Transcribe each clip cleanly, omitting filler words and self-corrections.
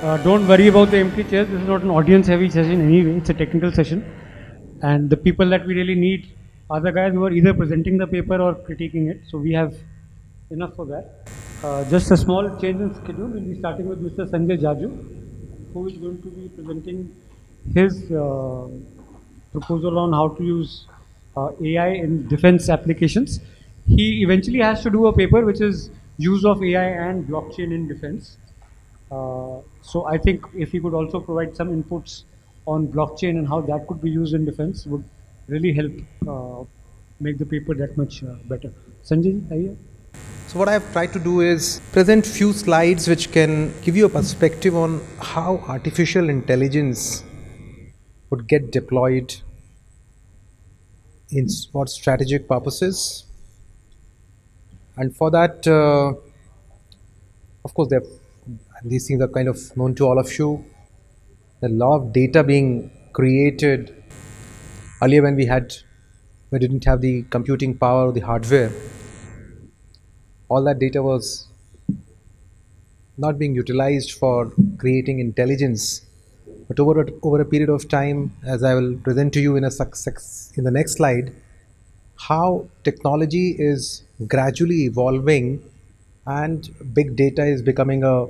Don't worry about the empty chairs. This is not an audience-heavy session anyway. It's a technical session, and the people that we really need are the guys who are either presenting the paper or critiquing it. So we have enough for that. Just a small change in schedule. We'll be starting with Mr. Sanjay Jaju, who is going to be presenting his proposal on how to use AI in defense applications. He eventually has to do a paper which is use of AI and blockchain in defense. So I think if he could also provide some inputs on blockchain and how that could be used in defense would really help make the paper that much better. Sanjay, are you here? So what I've tried to do is present few slides which can give you a perspective on how artificial intelligence would get deployed in what strategic purposes. And for that, of course, these things are kind of known to all of you. There are a lot of data being created. Earlier when we didn't have the computing power or the hardware, all that data was not being utilized for creating intelligence. But over a period of time, as I will present to you in the next slide, how technology is gradually evolving and big data is becoming a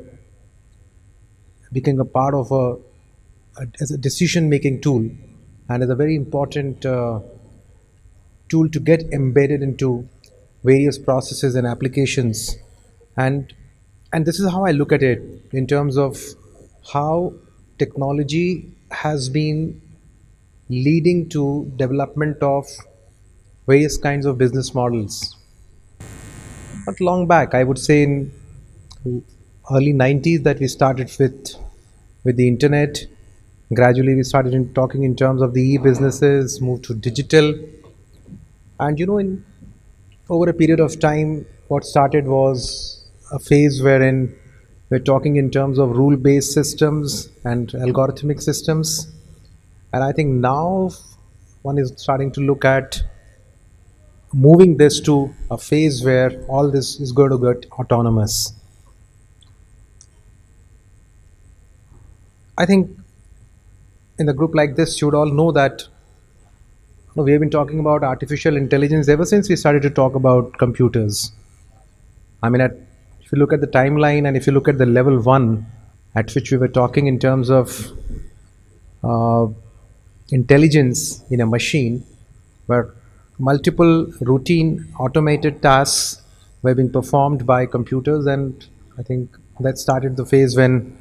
part of as a decision-making tool, and is a very important tool to get embedded into various processes and applications. And this is how I look at it in terms of how technology has been leading to development of various kinds of business models. Not long back, I would say in early 90s, that we started with the internet. Gradually we started talking in terms of the e-businesses, moved to digital, and over a period of time, what started was a phase wherein we're talking in terms of rule-based systems and algorithmic systems. And I think now one is starting to look at moving this to a phase where all this is going to get autonomous. I think in a group like this, you would all know that we have been talking about artificial intelligence ever since we started to talk about computers. I mean, if you look at the timeline and if you look at the level 1 at which we were talking in terms of intelligence in a machine, where multiple routine automated tasks were being performed by computers, and I think that started the phase when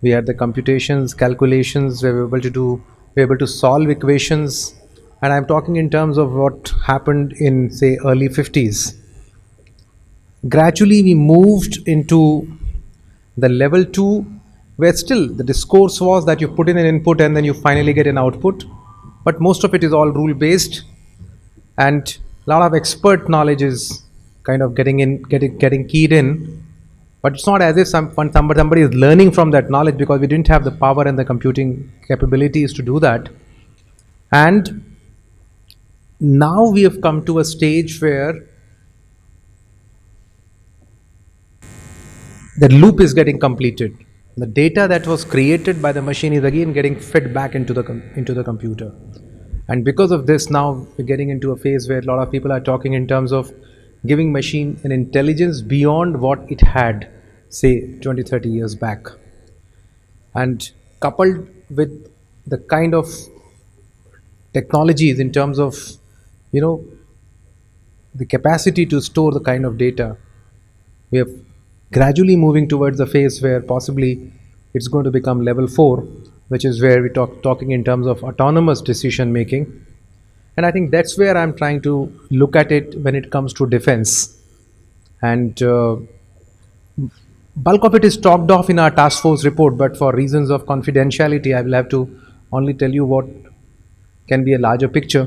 we had the computations, calculations, we were able to solve equations. And I'm talking in terms of what happened in, say, early 50s. Gradually we moved into the level 2, where still the discourse was that you put in an input and then you finally get an output, but most of it is all rule based, and a lot of expert knowledge is kind of getting keyed in. But it's not as if somebody is learning from that knowledge, because we didn't have the power and the computing capabilities to do that. And now we have come to a stage where the loop is getting completed. The data that was created by the machine is again getting fed back into the computer. And because of this, now we're getting into a phase where a lot of people are talking in terms of giving machine an intelligence beyond what it had, say, 20-30 years back. And coupled with the kind of technologies in terms of the capacity to store the kind of data, we are gradually moving towards a phase where possibly it's going to become level 4, which is where we're talking in terms of autonomous decision making. And I think that's where I'm trying to look at it when it comes to defense. And bulk of it is talked of in our task force report, but for reasons of confidentiality, I will have to only tell you what can be a larger picture.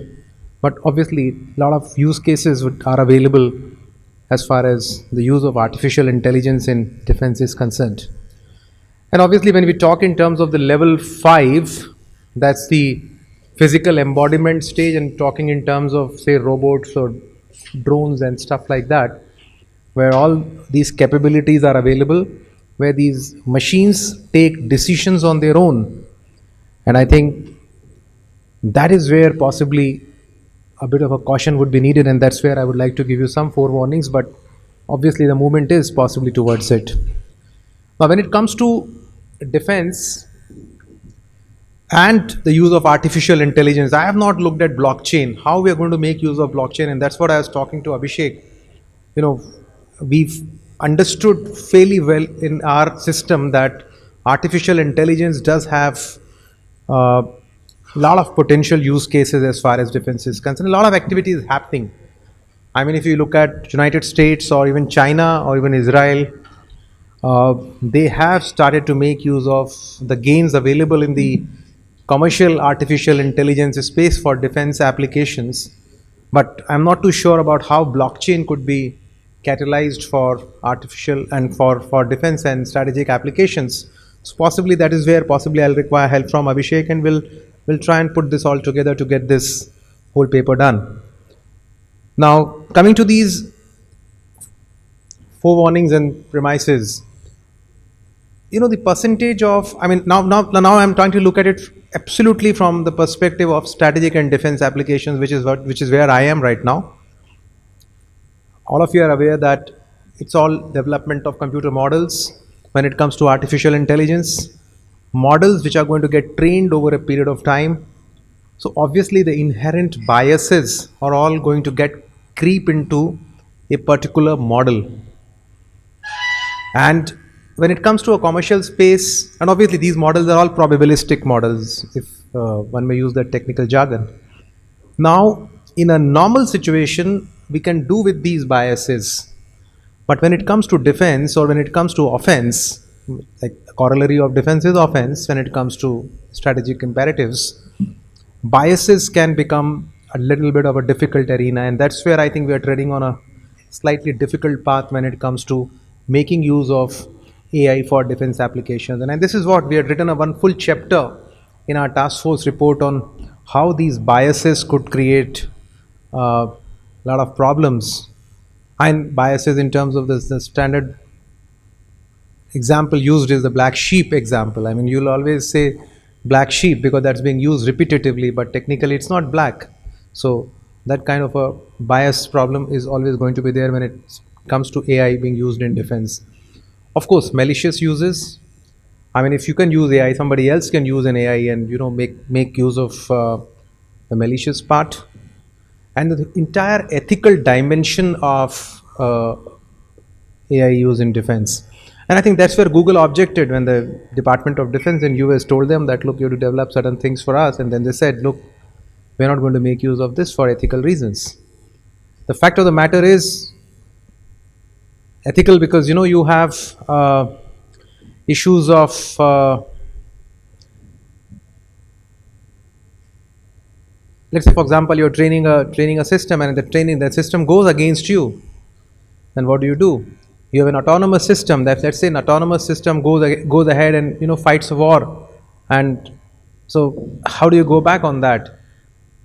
But obviously, a lot of use cases are available as far as the use of artificial intelligence in defense is concerned. And obviously, when we talk in terms of the level 5, that's the physical embodiment stage, and talking in terms of, say, robots or drones and stuff like that, where all these capabilities are available. where these machines take decisions on their own. And I think that is where possibly a bit of a caution would be needed, and that's where I would like to give you some forewarnings, but obviously the movement is possibly towards it. Now, when it comes to defense and the use of artificial intelligence, I have not looked at blockchain, how we are going to make use of blockchain, and that's what I was talking to Abhishek. We've understood fairly well in our system that artificial intelligence does have a lot of potential use cases as far as defense is concerned. A lot of activity is happening. I mean, if you look at United States or even China or even Israel, they have started to make use of the gains available in the commercial artificial intelligence space for defense applications. But I'm not too sure about how blockchain could be catalyzed for artificial and for defense and strategic applications. So possibly that is where possibly I'll require help from Abhishek, and we'll try and put this all together to get this whole paper done. Now, coming to these forewarnings and premises, the percentage of, I mean, now I'm trying to look at it absolutely from the perspective of strategic and defense applications, which is where I am right now. All of you are aware that it's all development of computer models when it comes to artificial intelligence, models which are going to get trained over a period of time. So obviously the inherent biases are all going to creep into a particular model. And when it comes to a commercial space, and obviously these models are all probabilistic models, if one may use that technical jargon. Now, in a normal situation, we can do with these biases. But when it comes to defense or when it comes to offense, like the corollary of defense is offense, when it comes to strategic imperatives, biases can become a little bit of a difficult arena, and that's where I think we are treading on a slightly difficult path when it comes to making use of AI for defense applications. And this is what we had written one full chapter in our task force report on how these biases could create a lot of problems. And biases in terms of the standard example used is the black sheep example. I mean, you'll always say black sheep because that's being used repetitively, but technically it's not black. So that kind of a bias problem is always going to be there when it comes to AI being used in defense. Of course, malicious uses. I mean, if you can use AI, somebody else can use an AI and make use of the malicious part. And the entire ethical dimension of AI use in defense. And I think that's where Google objected when the Department of Defense in US told them that, look, you have to develop certain things for us. And then they said, look, we're not going to make use of this for ethical reasons. The fact of the matter is ethical because, you have issues of, let's say, for example, you're training a system, and the system goes against you. Then what do? You have an autonomous system. Let's say an autonomous system goes ahead and fights a war, and so how do you go back on that?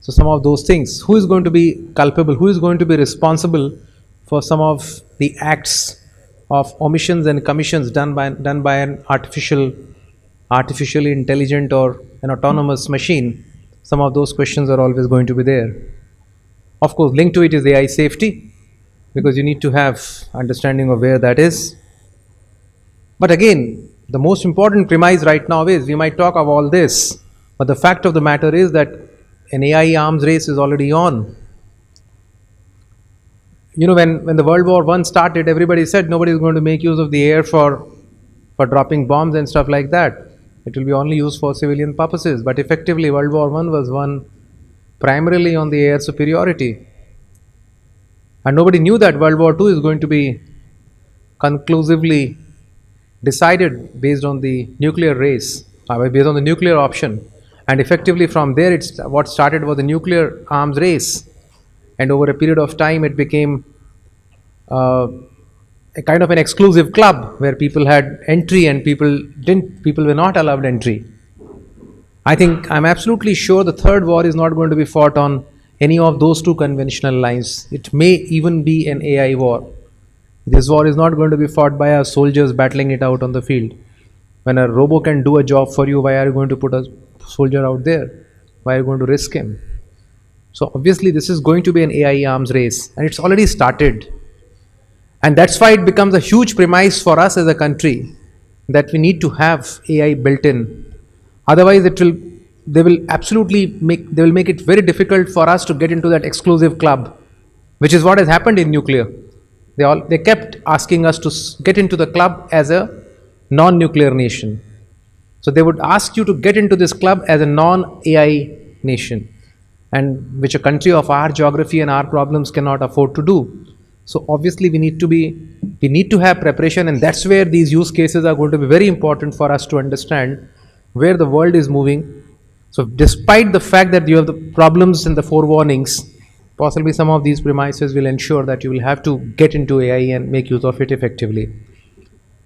So some of those things. Who is going to be culpable? Who is going to be responsible for some of the acts of omissions and commissions done by an artificially intelligent or an autonomous machine? Some of those questions are always going to be there. Of course, linked to it is AI safety, because you need to have understanding of where that is. But again, the most important premise right now is we might talk of all this, but the fact of the matter is that an AI arms race is already on. When the World War I started, everybody said nobody is going to make use of the air for dropping bombs and stuff like that. It will be only used for civilian purposes. But effectively, World War I was won primarily on the air superiority. And nobody knew that World War II is going to be conclusively decided based on the nuclear race, based on the nuclear option. And effectively from there, what started was the nuclear arms race. And over a period of time, it became a kind of an exclusive club where people had entry and people were not allowed entry. I think I'm absolutely sure the third war is not going to be fought on any of those two conventional lines. It may even be an AI war. This war is not going to be fought by our soldiers battling it out on the field. When a robo can do a job for you, why are you going to put a soldier out there? Why are you going to risk him? So obviously this is going to be an AI arms race, and it's already started. And that's why it becomes a huge premise for us as a country that we need to have AI built in. Otherwise they will make it very difficult for us to get into that exclusive club, which is what has happened in nuclear. They kept asking us to get into the club as a non-nuclear nation. So they would ask you to get into this club as a non-AI nation, and which a country of our geography and our problems cannot afford to do. So obviously we need to have preparation, and that's where these use cases are going to be very important for us to understand where the world is moving. So despite the fact that you have the problems and the forewarnings, possibly some of these premises will ensure that you will have to get into AI and make use of it effectively.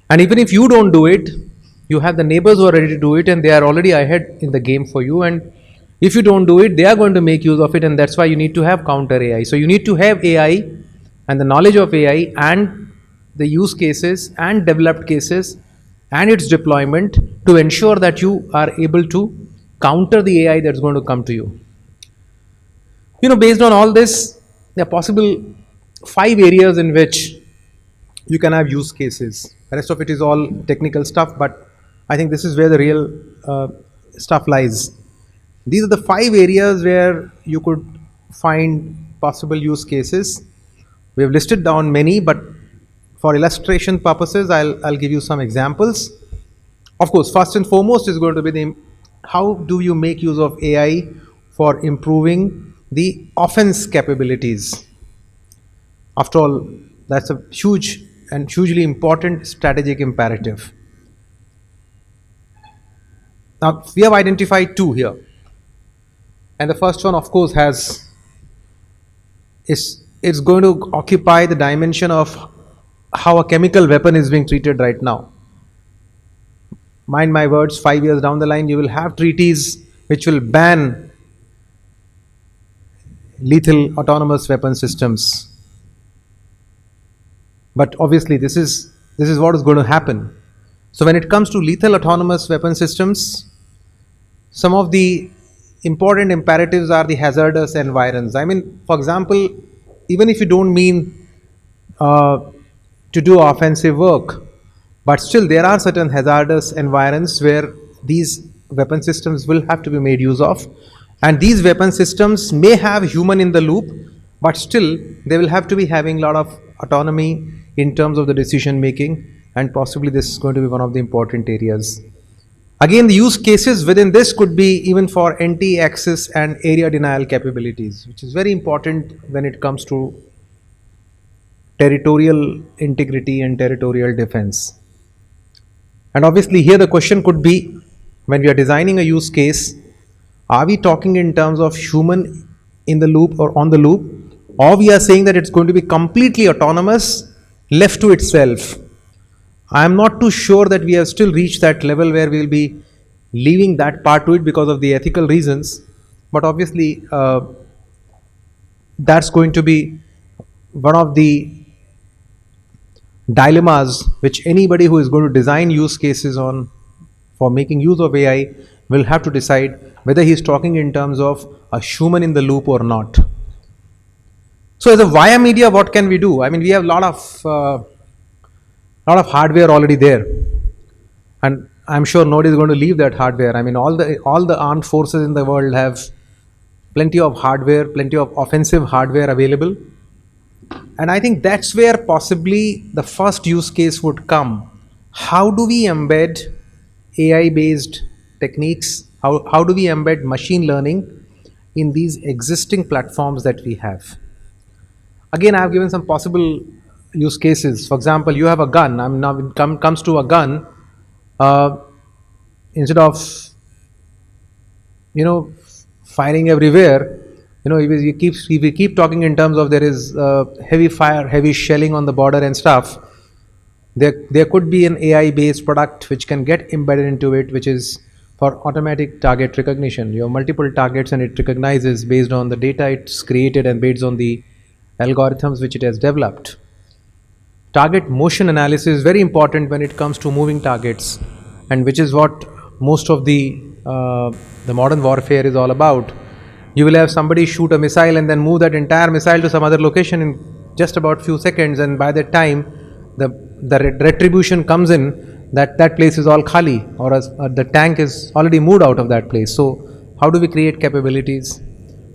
And even if you don't do it, you have the neighbors who are ready to do it, and they are already ahead in the game for you. And if you don't do it, they are going to make use of it, and that's why you need to have counter AI. So you need to have AI and the knowledge of AI and the use cases and developed cases and its deployment to ensure that you are able to counter the AI that's going to come to you. Based on all this, there are possible 5 areas in which you can have use cases. The rest of it is all technical stuff, but I think this is where the real stuff lies. These are the 5 areas where you could find possible use cases. We have listed down many, but for illustration purposes, I'll give you some examples. Of course, first and foremost is going to be how do you make use of AI for improving the offense capabilities. After all, that's a huge and hugely important strategic imperative. Now, we have identified 2 here. And the first one, of course, it's going to occupy the dimension of how a chemical weapon is being treated right now. Mind my words, 5 years down the line, you will have treaties which will ban lethal autonomous weapon systems. But obviously, this is what is going to happen. So when it comes to lethal autonomous weapon systems, some of the important imperatives are the hazardous environs. I mean, for example, even if you don't mean to do offensive work, but still there are certain hazardous environs where these weapon systems will have to be made use of, and these weapon systems may have human in the loop, but still they will have to be having a lot of autonomy in terms of the decision making, and possibly this is going to be one of the important areas. Again, the use cases within this could be even for anti-access and area denial capabilities, which is very important when it comes to territorial integrity and territorial defense. And obviously here the question could be, when we are designing a use case, are we talking in terms of human in the loop or on the loop, or we are saying that it's going to be completely autonomous, left to itself? I am not too sure that we have still reached that level where we will be leaving that part to it because of the ethical reasons. But obviously, that's going to be one of the dilemmas which anybody who is going to design use cases for making use of AI will have to decide whether he is talking in terms of a human in the loop or not. So as a via media, what can we do? I mean, we have a lot of hardware already there, and I'm sure nobody is going to leave that hardware. I mean, all the armed forces in the world have plenty of hardware, plenty of offensive hardware available, and I think that's where possibly the first use case would come. How do we embed AI based techniques? How do we embed machine learning in these existing platforms that we have? Again, I have given some possible use cases. For example, you have a gun. I mean, now when it comes to a gun, instead of firing everywhere, if we keep talking in terms of there is heavy fire, heavy shelling on the border and stuff, there could be an AI based product which can get embedded into it, which is for automatic target recognition. You have multiple targets and it recognizes based on the data it's created and based on the algorithms which it has developed. target motion analysis is very important when it comes to moving targets, and which is what most of the modern warfare is all about. You will have somebody shoot a missile and then move that entire missile to some other location in just about few seconds, and by that time the retribution comes in that place is all khali, or the tank is already moved out of that place. So how do we create capabilities?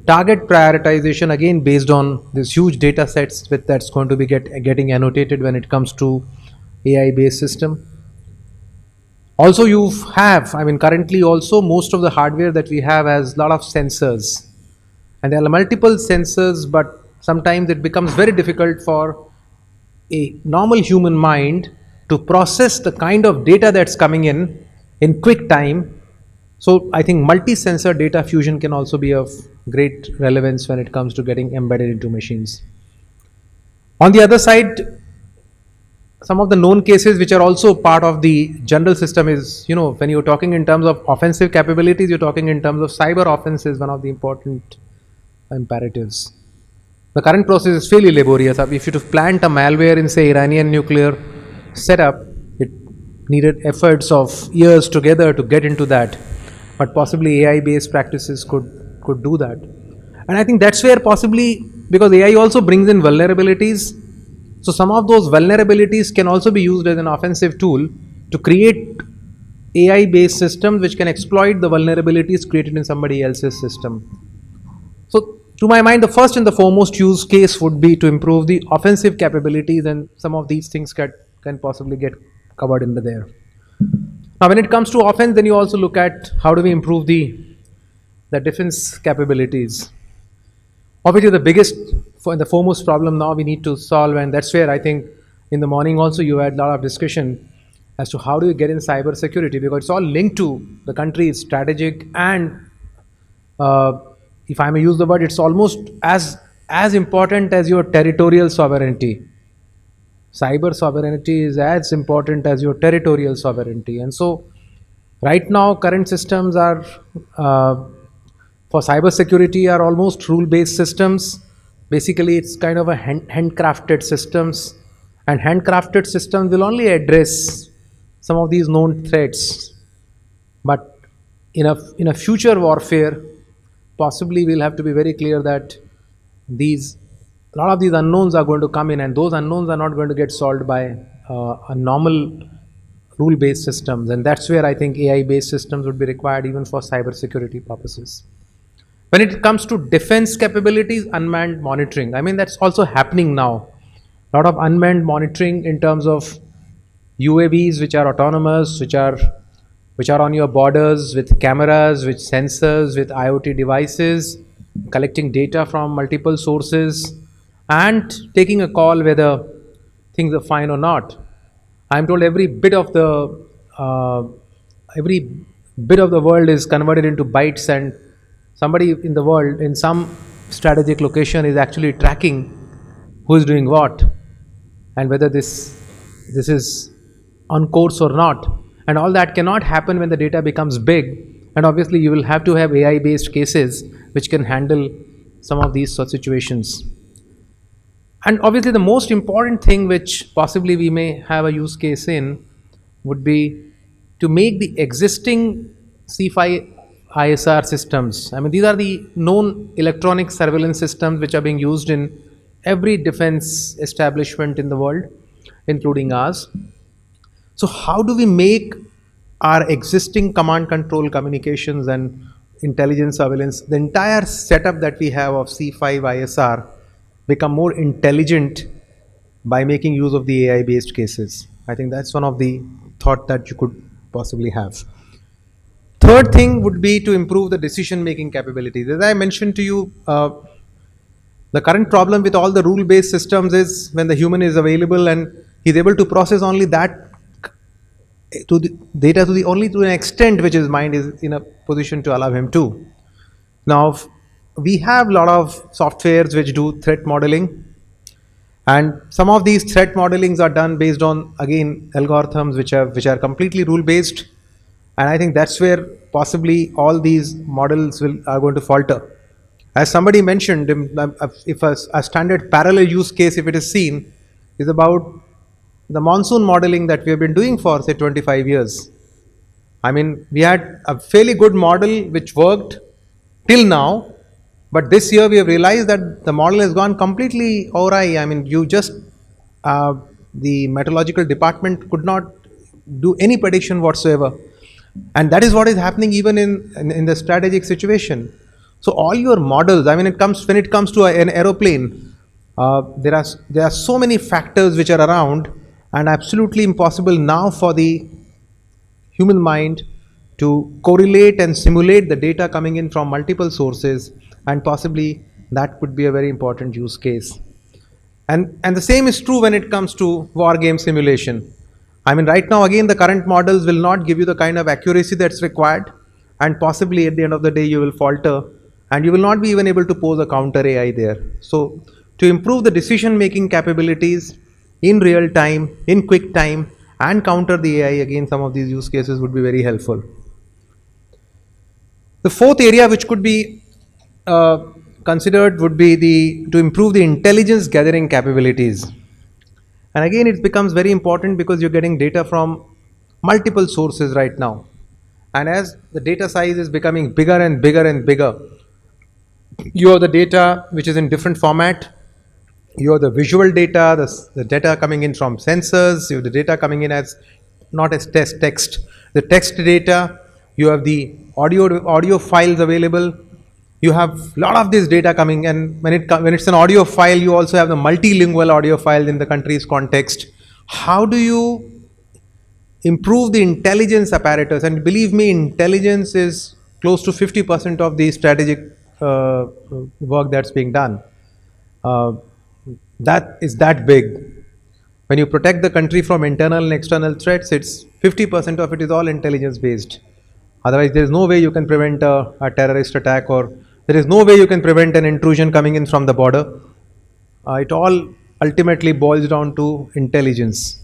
Target prioritization, again based on these huge data sets that's going to be getting annotated when it comes to AI based system. Also currently also most of the hardware that we have has a lot of sensors, and there are multiple sensors, but sometimes it becomes very difficult for a normal human mind to process the kind of data that's coming in quick time. So I think multi-sensor data fusion can also be of great relevance when it comes to getting embedded into machines. On the other side, some of the known cases which are also part of the general system is, when you're talking in terms of offensive capabilities, you're talking in terms of cyber offense is one of the important imperatives. The current process is fairly laborious. If you to plant a malware in, say, Iranian nuclear setup, it needed efforts of years together to get into that. But possibly AI-based practices could do that. And I think that's where possibly, because AI also brings in vulnerabilities, so some of those vulnerabilities can also be used as an offensive tool to create AI-based systems which can exploit the vulnerabilities created in somebody else's system. So to my mind, the first and the foremost use case would be to improve the offensive capabilities, and some of these things can possibly get covered into there. Now when it comes to offense, then you also look at how do we improve the defense capabilities. Obviously the biggest and the foremost problem now we need to solve, and that's where I think in the morning also you had a lot of discussion as to how do you get in cyber security, because it's all linked to the country's strategic and if I may use the word, it's almost as important as your territorial sovereignty. Cyber sovereignty is as important as your territorial sovereignty. And so right now current systems are for cyber security are almost rule-based systems. Basically it's kind of a handcrafted systems, and handcrafted systems will only address some of these known threats. But in a future warfare, possibly we'll have to be very clear that a lot of these unknowns are going to come in, and those unknowns are not going to get solved by a normal rule-based systems, and that's where I think AI-based systems would be required even for cyber security purposes. When it comes to defense capabilities, unmanned monitoring, I mean that's also happening now. A lot of unmanned monitoring in terms of UAVs which are autonomous, which are on your borders with cameras, with sensors, with IoT devices, collecting data from multiple sources and taking a call whether things are fine or not. I'm told every bit of the world is converted into bytes, and somebody in the world in some strategic location is actually tracking who is doing what and whether this is on course or not. And all that cannot happen when the data becomes big, and obviously you will have to have AI based cases which can handle some of these sort of situations. And obviously the most important thing which possibly we may have a use case in would be to make the existing C5 ISR systems. I mean these are the known electronic surveillance systems which are being used in every defense establishment in the world, including ours. So how do we make our existing command control communications and intelligence surveillance, the entire setup that we have of C5 ISR, become more intelligent by making use of the AI based cases? I think that's one of the thought that you could possibly have. Third thing would be to improve the decision making capabilities. As I mentioned to you, the current problem with all the rule based systems is when the human is available and he's able to process only that to the data only to an extent which his mind is in a position to allow him to. Now we have a lot of softwares which do threat modeling, and some of these threat modelings are done based on again algorithms which are completely rule based, and I think that's where possibly all these models are going to falter. As somebody mentioned, if a standard parallel use case, if it is seen, is about the monsoon modeling that we have been doing for say 25 years. I mean, we had a fairly good model which worked till now, but this year we have realized that the model has gone completely awry. I mean, the meteorological department could not do any prediction whatsoever, and that is what is happening even in the strategic situation. So all your models, I mean, when it comes to an aeroplane, there are so many factors which are around, and absolutely impossible now for the human mind to correlate and simulate the data coming in from multiple sources, and possibly that could be a very important use case. And the same is true when it comes to war game simulation. I mean, right now again the current models will not give you the kind of accuracy that's required, and possibly at the end of the day you will falter, and you will not be even able to pose a counter AI there. So to improve the decision making capabilities in real time, in quick time, and counter the AI, again some of these use cases would be very helpful. The fourth area which could be considered would be to improve the intelligence gathering capabilities. And again it becomes very important because you're getting data from multiple sources right now. And as the data size is becoming bigger and bigger and bigger, you have the data which is in different format. You have the visual data, the data coming in from sensors, you have the data coming in as not as text. The text data, you have the audio files available. You have a lot of this data coming, and when it's an audio file, you also have the multilingual audio file in the country's context. How do you improve the intelligence apparatus? And believe me, intelligence is close to 50% of the strategic work that's being done. That is that big. When you protect the country from internal and external threats, it's 50% of it is all intelligence based. Otherwise, there is no way you can prevent a terrorist attack, or there is no way you can prevent an intrusion coming in from the border. It all ultimately boils down to intelligence.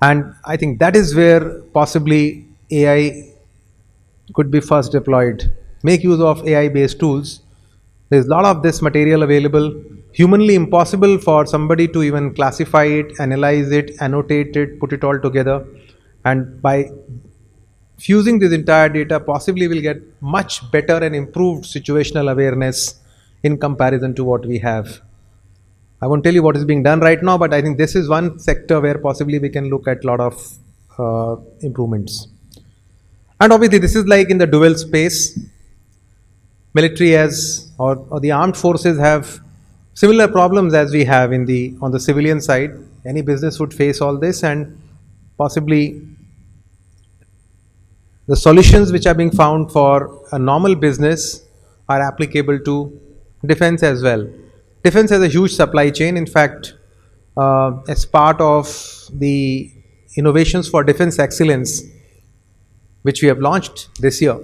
And I think that is where possibly AI could be first deployed. Make use of AI based tools. There is a lot of this material available. Humanly impossible for somebody to even classify it, analyze it, annotate it, put it all together. And by fusing this entire data, possibly we'll get much better and improved situational awareness in comparison to what we have. I won't tell you what is being done right now, but I think this is one sector where possibly we can look at a lot of improvements. And obviously this is like in the dual space. Military or the armed forces have similar problems as we have on the civilian side. Any business would face all this, and possibly the solutions which are being found for a normal business are applicable to defense as well. Defense has a huge supply chain. In fact, as part of the innovations for defense excellence, which we have launched this year,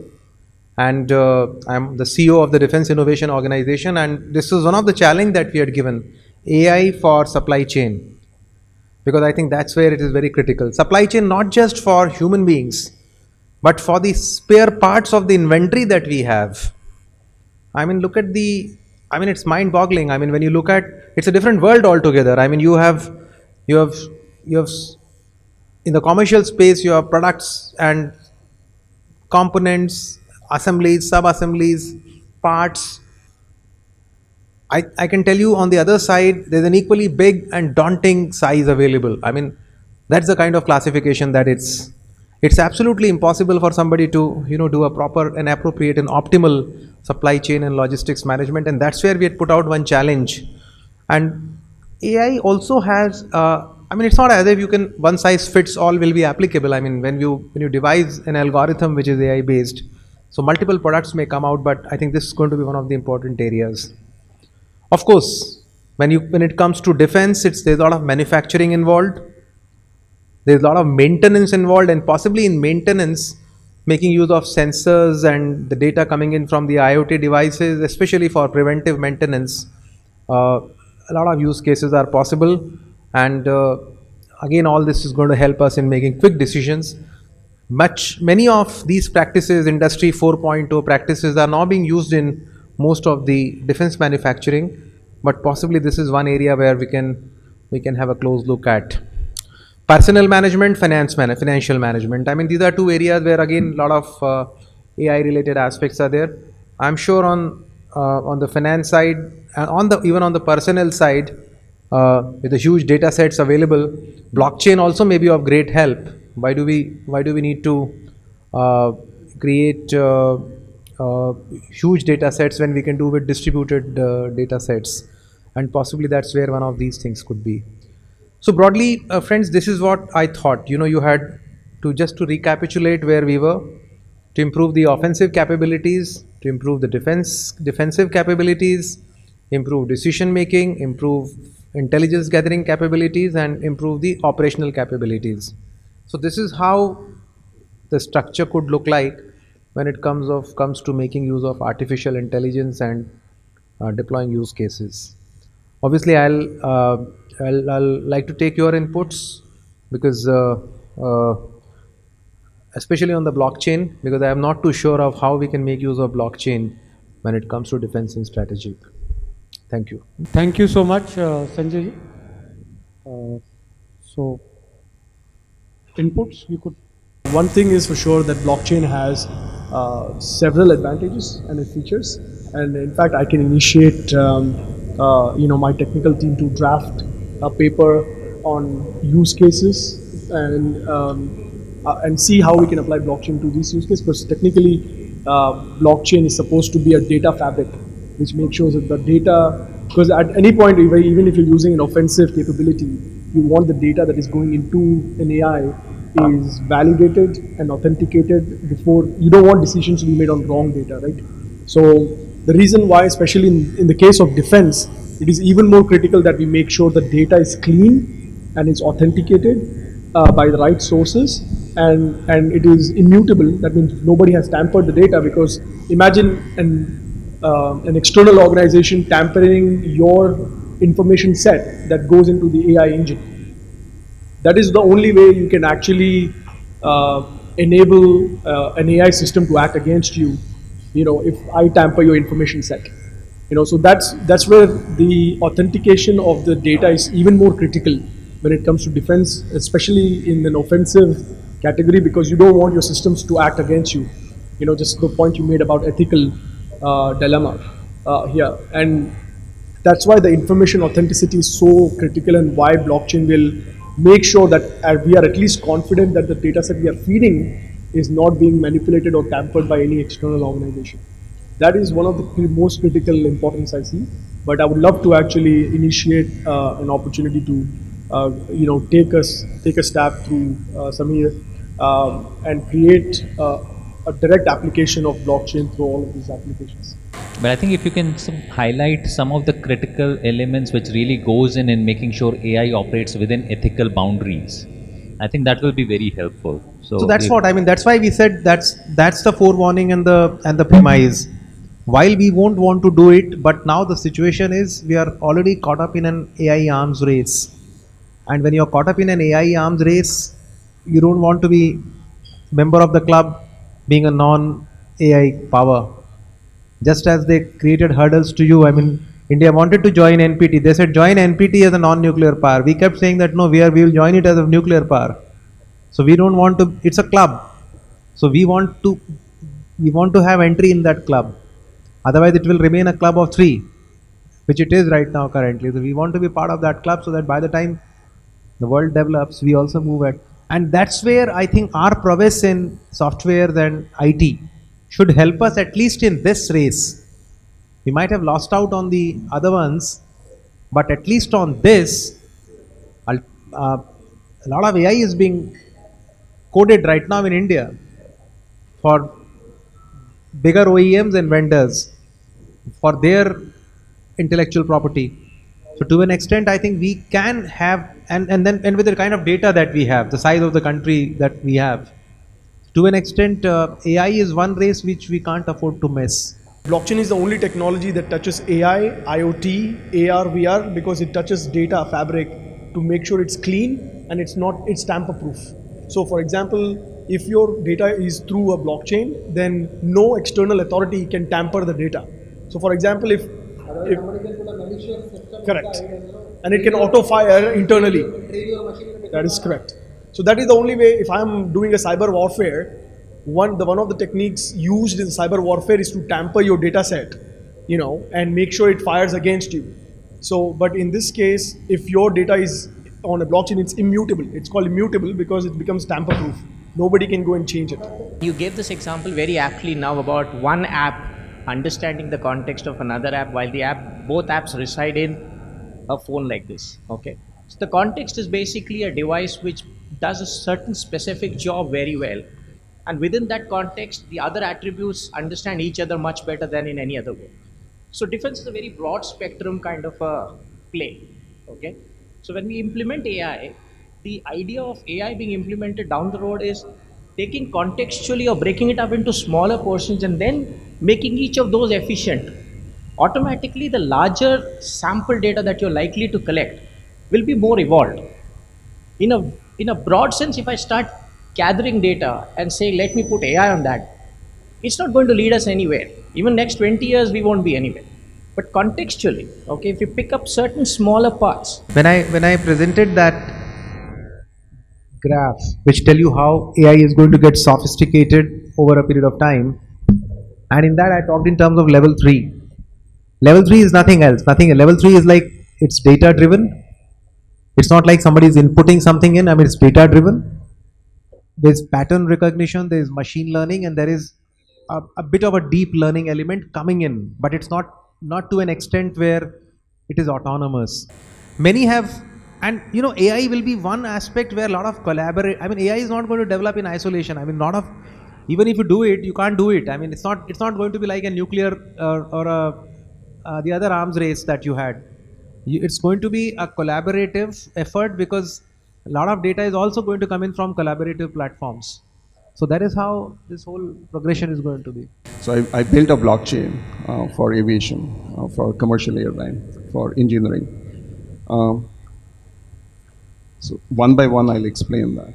and I'm the CEO of the Defense Innovation Organization, and this is one of the challenge that we had given, AI for supply chain, because I think that's where it is very critical. Supply chain not just for human beings, but for the spare parts of the inventory that we have. I mean, it's mind boggling. I mean, when you look at, it's a different world altogether. I mean, you have in the commercial space, you have products and components, assemblies, sub-assemblies, parts. I can tell you on the other side, there's an equally big and daunting size available. I mean, that's the kind of classification that it's absolutely impossible for somebody to, do a proper and appropriate and optimal supply chain and logistics management. And that's where we had put out one challenge. And AI also has, it's not as if one size fits all will be applicable. I mean, when you devise an algorithm which is AI based, so multiple products may come out, but I think this is going to be one of the important areas. Of course, when it comes to defense, there's a lot of manufacturing involved. There's a lot of maintenance involved, and possibly in maintenance, making use of sensors and the data coming in from the IoT devices, especially for preventive maintenance. A lot of use cases are possible, and again, all this is going to help us in making quick decisions. Many of these practices, Industry 4.0 practices, are now being used in most of the defense manufacturing, but possibly this is one area where we can have a close look at. Personnel management, financial management. I mean, these are two areas where again a lot of AI related aspects are there. I'm sure on the finance side and on the even on the personnel side, with the huge data sets available, blockchain also may be of great help. Why do we need to create huge data sets when we can do with distributed data sets? And possibly that's where one of these things could be. So broadly, friends, this is what I thought. You had to just to recapitulate where we were, to improve the offensive capabilities, to improve the defensive capabilities, improve decision making, improve intelligence gathering capabilities, and improve the operational capabilities. So this is how the structure could look like when it comes to making use of artificial intelligence and deploying use cases. Obviously, I'll like to take your inputs because uh, especially on the blockchain, because I am not too sure of how we can make use of blockchain when it comes to defense and strategic. Thank you. Thank you so much, Sanjay ji. So, inputs you could. One thing is for sure that blockchain has several advantages and features, and in fact, I can initiate my technical team to draft a paper on use cases and see how we can apply blockchain to these use cases. Because technically, blockchain is supposed to be a data fabric, which makes sure that the data. Because at any point, even if you're using an offensive capability, you want the data that is going into an AI is validated and authenticated before. You don't want decisions to be made on wrong data, right? So the reason why, especially in the case of defense, it is even more critical that we make sure the data is clean and it's authenticated by the right sources, and it is immutable. That means nobody has tampered the data, because imagine an external organization tampering your information set that goes into the AI engine. That is the only way you can actually enable an AI system to act against you. If I tamper your information set, so that's where the authentication of the data is even more critical when it comes to defense, especially in an offensive category, because you don't want your systems to act against you. Just the point you made about ethical dilemma here, and that's why the information authenticity is so critical, and why blockchain will make sure that we are at least confident that the data set we are feeding is not being manipulated or tampered by any external organization. That is one of the most critical importance I see. But I would love to actually initiate an opportunity to, take a stab through Samir and create a direct application of blockchain through all of these applications. But I think if you can highlight some of the critical elements which really goes in making sure AI operates within ethical boundaries, I think that will be very helpful. So that's what I mean. That's why we said that's the forewarning and the premise. While we won't want to do it, but now the situation is we are already caught up in an AI arms race, and when you're caught up in an AI arms race, you don't want to be member of the club, being a non-AI power. Just as they created hurdles to you, I mean, India wanted to join NPT. They said join NPT as a non-nuclear power. We kept saying that no, we will join it as a nuclear power. So we don't want to. It's a club. So we want to have entry in that club. Otherwise, it will remain a club of three, which it is right now currently. So we want to be part of that club so that by the time the world develops, we also move at. And that's where I think our prowess in software and IT should help us at least in this race. We might have lost out on the other ones, but at least on this, a lot of AI is being coded right now in India for bigger OEMs and vendors for their intellectual property. So to an extent, I think we can have, and with the kind of data that we have, the size of the country that we have, to an extent, AI is one race which we can't afford to miss. Blockchain is the only technology that touches AI, IoT, AR, VR, because it touches data fabric to make sure it's clean and it's tamper proof. So for example, if your data is through a blockchain, then no external authority can tamper the data. So for example, if correct, and it can auto fire internally. That is correct. So that is the only way. If I'm doing a cyber warfare, one of the techniques used in cyber warfare is to tamper your data set, and make sure it fires against you. So, but in this case, if your data is on a blockchain, it's immutable. It's called immutable because it becomes tamper-proof. Nobody can go and change it. You gave this example very aptly now about one app understanding the context of another app while both apps reside in a phone like this. Okay. So the context is basically a device which does a certain specific job very well. And within that context, the other attributes understand each other much better than in any other way. So defense is a very broad spectrum kind of a play. Okay. So when we implement AI, the idea of AI being implemented down the road is taking contextually or breaking it up into smaller portions and then making each of those efficient. Automatically, the larger sample data that you're likely to collect will be more evolved. In a broad sense, if I start gathering data and say, let me put AI on that, it's not going to lead us anywhere. Even next 20 years, we won't be anywhere. But contextually, okay, if you pick up certain smaller parts. When I presented that graph, which tell you how AI is going to get sophisticated over a period of time, and in that I talked in terms of level 3. Level 3 is nothing else. Level 3 is like, it's data driven. It's not like somebody is inputting something in. It's data driven. There's pattern recognition, there's machine learning, and there is a bit of a deep learning element coming in, but it's not to an extent where it is autonomous. Many have, and AI will be one aspect where a lot of collaborate. AI is not going to develop in isolation. Even if you do it, you can't do it. It's not going to be like a nuclear or the other arms race that you had. It's going to be a collaborative effort because a lot of data is also going to come in from collaborative platforms. So that is how this whole progression is going to be. So I built a blockchain for aviation, for commercial airline, for engineering. So one by one I'll explain that.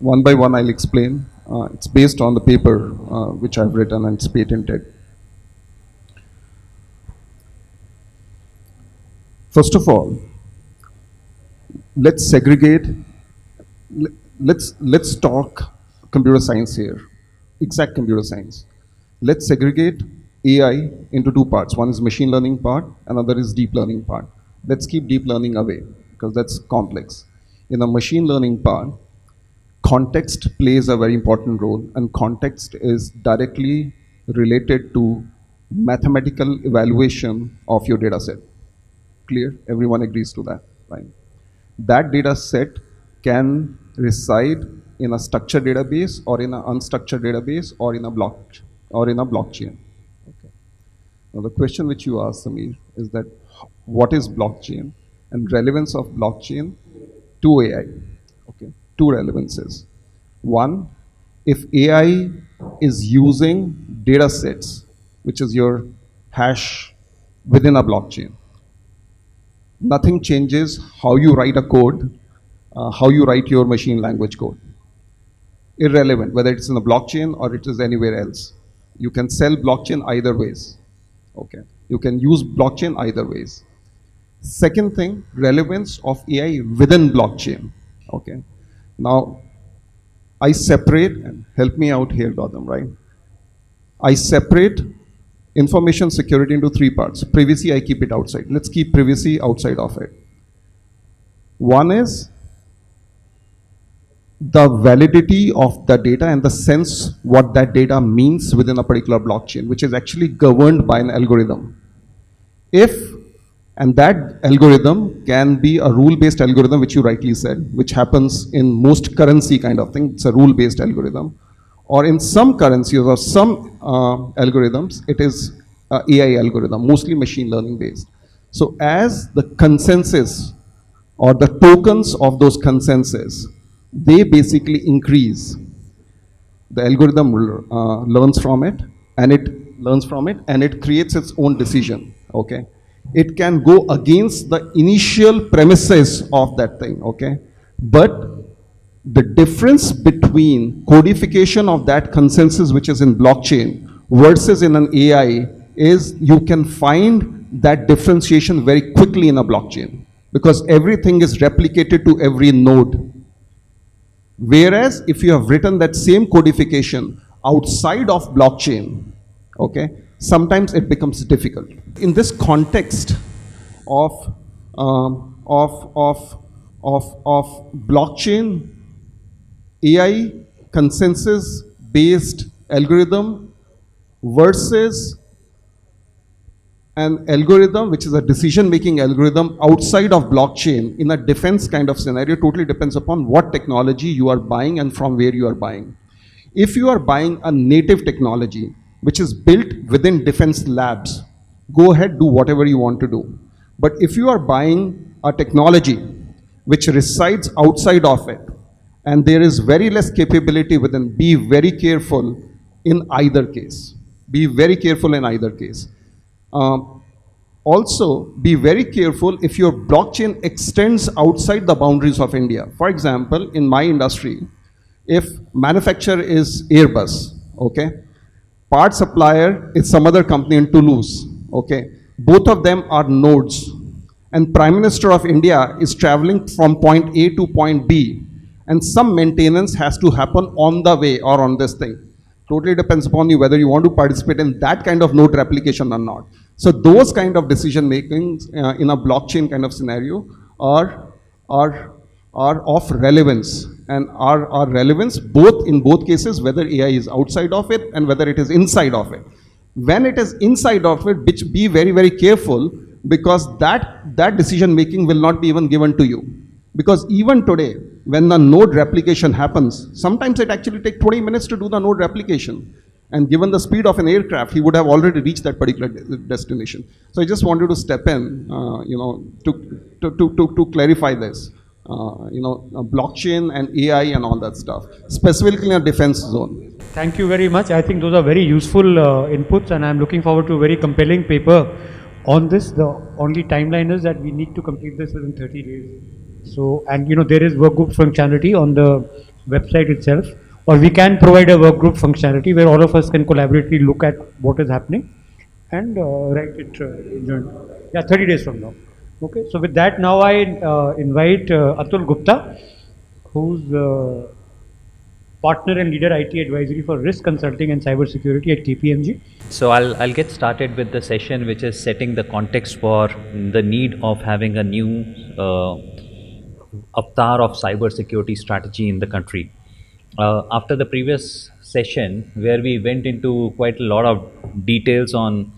One by one I'll explain. It's based on the paper which I've written and it's patented. First of all, let's segregate. Let's talk computer science here, exact computer science. Let's segregate AI into two parts. One is machine learning part, another is deep learning part. Let's keep deep learning away because that's complex. In the machine learning part, context plays a very important role, and context is directly related to mathematical evaluation of your data set. Clear? Everyone agrees to that, right? That data set can reside in a structured database or in an unstructured database or in a blockchain. Okay. Now the question which you asked, Samir, is that what is blockchain and relevance of blockchain to AI? Okay, two relevances. One, if AI is using data sets, which is your hash within a blockchain, nothing changes how you write a code, how you write your machine language code. Irrelevant whether it's in a blockchain or it is anywhere else. You can sell blockchain either ways. Okay, you can use blockchain either ways. Second thing, relevance of AI within blockchain. Okay, now I separate, and help me out here, Gautam, right? I separate information security into three parts. Privacy, I keep it outside. Let's keep privacy outside of it. One is the validity of the data and the sense what that data means within a particular blockchain, which is actually governed by an algorithm. And that algorithm can be a rule-based algorithm, which you rightly said, which happens in most currency kind of thing. It's a rule-based algorithm. Or in some currencies or some algorithms, it is an AI algorithm, mostly machine learning based. So as the consensus or the tokens of those consensus, they basically increase. The algorithm learns from it, and it creates its own decision. Okay, it can go against the initial premises of that thing. Okay, but the difference between codification of that consensus, which is in blockchain, versus in an AI, is you can find that differentiation very quickly in a blockchain. because everything is replicated to every node. Whereas if you have written that same codification outside of blockchain, okay, sometimes it becomes difficult. In this context of blockchain, AI consensus based algorithm versus an algorithm which is a decision making algorithm outside of blockchain in a defense kind of scenario totally depends upon what technology you are buying and from where you are buying. If you are buying a native technology which is built within defense labs, go ahead, do whatever you want to do. But if you are buying a technology which resides outside of it and there is very less capability within, be very careful in either case. Be very careful in either case. Also, be very careful if your blockchain extends outside the boundaries of India. For example, in my industry, if manufacturer is Airbus, okay, part supplier is some other company in Toulouse, okay, both of them are nodes, and Prime Minister of India is traveling from point A to point B, and some maintenance has to happen on the way or on this thing. Totally depends upon you whether you want to participate in that kind of node replication or not. So those kind of decision making in a blockchain kind of scenario are of relevance, and are relevance both in both cases, whether AI is outside of it and whether it is inside of it. When it is inside of it, which be very, very careful, because that decision making will not be even given to you. Because even today, when the node replication happens, sometimes it actually takes 20 minutes to do the node replication. And given the speed of an aircraft, he would have already reached that particular destination. So I just wanted to step in, to clarify this. Blockchain and AI and all that stuff, specifically in a defense zone. Thank you very much. I think those are very useful inputs, and I'm looking forward to a very compelling paper on this. The only timeline is that we need to complete this within 30 days. So, and there is workgroup functionality on the website itself, or we can provide a workgroup functionality where all of us can collaboratively look at what is happening and write it. 30 days from now. Okay, so with that, now I invite Atul Gupta, who's partner and leader IT advisory for risk consulting and cybersecurity at KPMG. So I'll get started with the session, which is setting the context for the need of having a new avatar of cybersecurity strategy in the country. After the previous session, where we went into quite a lot of details on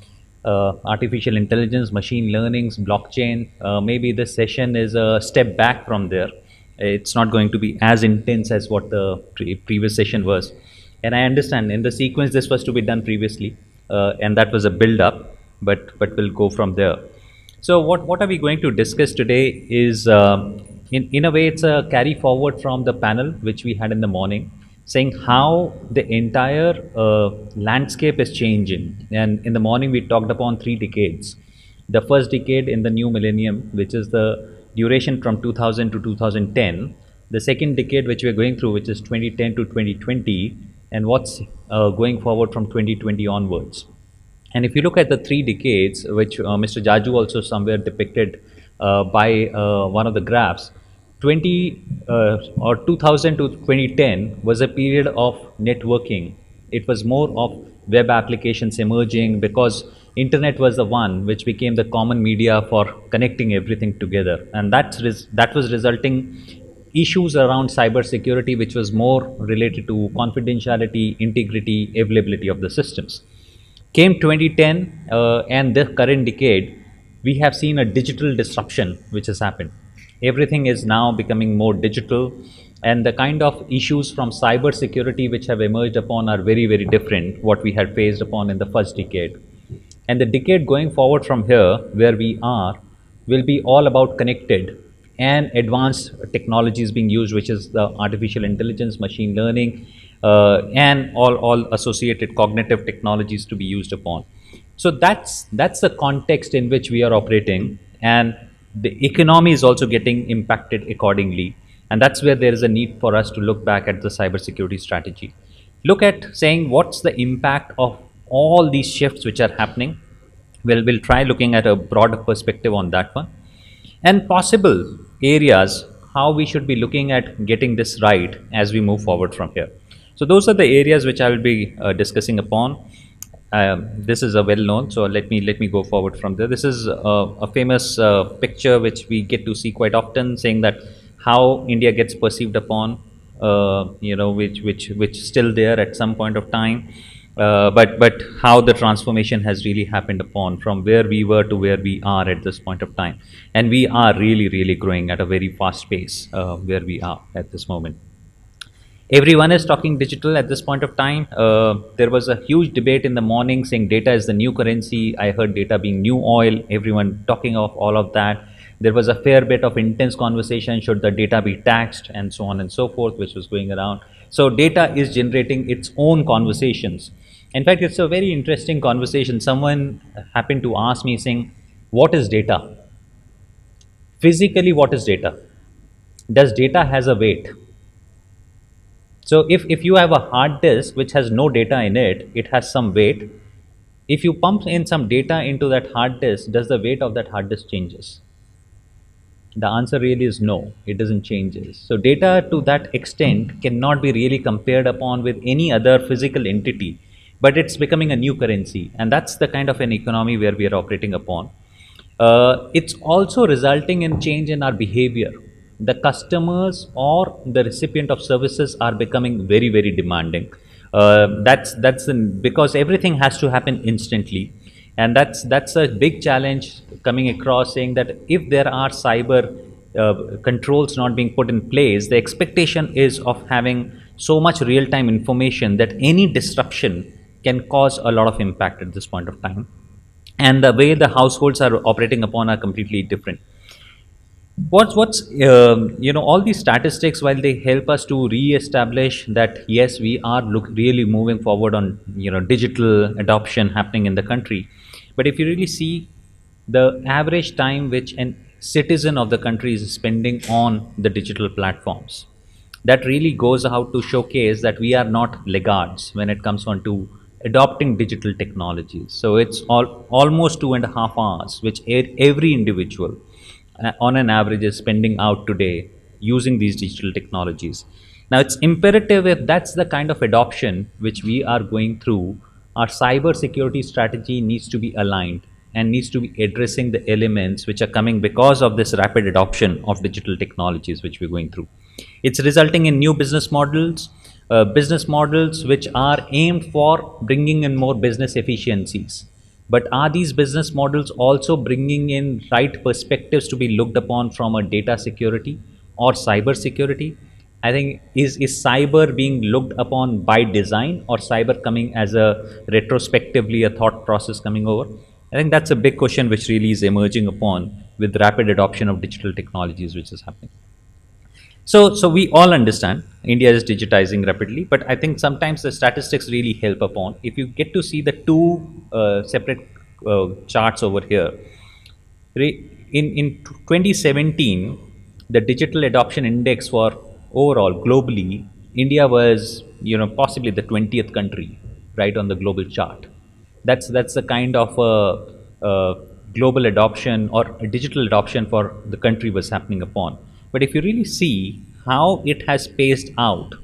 artificial intelligence, machine learnings, blockchain, maybe this session is a step back from there. It's not going to be as intense as what the previous session was. And I understand in the sequence this was to be done previously, and that was a build up, but we'll go from there. So what are we going to discuss today is, in a way, it's a carry forward from the panel which we had in the morning, saying how the entire landscape is changing. And in the morning we talked upon 3 decades. The first decade in the new millennium, which is the duration from 2000 to 2010. The second decade which we are going through, which is 2010 to 2020, and what's going forward from 2020 onwards. And if you look at the 3 decades, which Mr. Jaju also somewhere depicted by one of the graphs, 2000 to 2010 was a period of networking. It was more of web applications emerging, because internet was the one which became the common media for connecting everything together, and that was resulting issues around cybersecurity, which was more related to confidentiality, integrity, availability of the systems. Came 2010 and the current decade, we have seen a digital disruption which has happened. Everything is now becoming more digital, and the kind of issues from cyber security which have emerged upon are very, very different what we had faced upon in the first decade. And the decade going forward from here, where we are, will be all about connected and advanced technologies being used, which is the artificial intelligence, machine learning, and all associated cognitive technologies to be used upon. So that's the context in which we are operating, and the economy is also getting impacted accordingly. And that's where there is a need for us to look back at the cybersecurity strategy. Look at saying what's the impact of all these shifts which are happening. We'll try looking at a broader perspective on that one. and possible areas how we should be looking at getting this right as we move forward from here. So those are the areas which I will be discussing upon. This is a well known, so let me go forward from there. This is a famous picture which we get to see quite often, saying that how India gets perceived upon, which still there at some point of time, but how the transformation has really happened upon from where we were to where we are at this point of time, and we are really growing at a very fast pace where we are at this moment. Everyone is talking digital at this point of time. There was a huge debate in the morning saying data is the new currency. I heard data being new oil, everyone talking of all of that. There was a fair bit of intense conversation, should the data be taxed, and so on and so forth, which was going around. So data is generating its own conversations. In fact, it's a very interesting conversation. Someone happened to ask me saying, what is data? Physically, what is data? Does data has a weight? So if you have a hard disk which has no data in it, it has some weight. If you pump in some data into that hard disk, does the weight of that hard disk changes? The answer really is no, it doesn't change. So data to that extent cannot be really compared upon with any other physical entity, but it's becoming a new currency, and that's the kind of an economy where we are operating upon. It's also resulting in change in our behavior. The customers or the recipient of services are becoming very demanding. Because everything has to happen instantly, and that's a big challenge coming across, saying that if there are cyber controls not being put in place, the expectation is of having so much real-time information that any disruption can cause a lot of impact at this point of time, and the way the households are operating upon are completely different. What's all these statistics, while they help us to re-establish that yes, we are really moving forward on digital adoption happening in the country, but if you really see the average time which a citizen of the country is spending on the digital platforms, that really goes out to showcase that we are not laggards when it comes on to adopting digital technologies. So it's almost 2.5 hours which every individual on an average is spending out today using these digital technologies. Now it's imperative, if that's the kind of adoption which we are going through, our cyber security strategy needs to be aligned and needs to be addressing the elements which are coming because of this rapid adoption of digital technologies which we're going through. It's resulting in new business models which are aimed for bringing in more business efficiencies. But are these business models also bringing in right perspectives to be looked upon from a data security or cyber security? I think is cyber being looked upon by design, or cyber coming as a retrospectively a thought process coming over? I think that's a big question which really is emerging upon with rapid adoption of digital technologies which is happening. So we all understand India is digitizing rapidly, but I think sometimes the statistics really help upon. If you get to see the two separate charts over here, in 2017, the digital adoption index for overall globally, India was possibly the 20th country right on the global chart. That's the kind of global adoption or digital adoption for the country was happening upon. But if you really see how it has paced out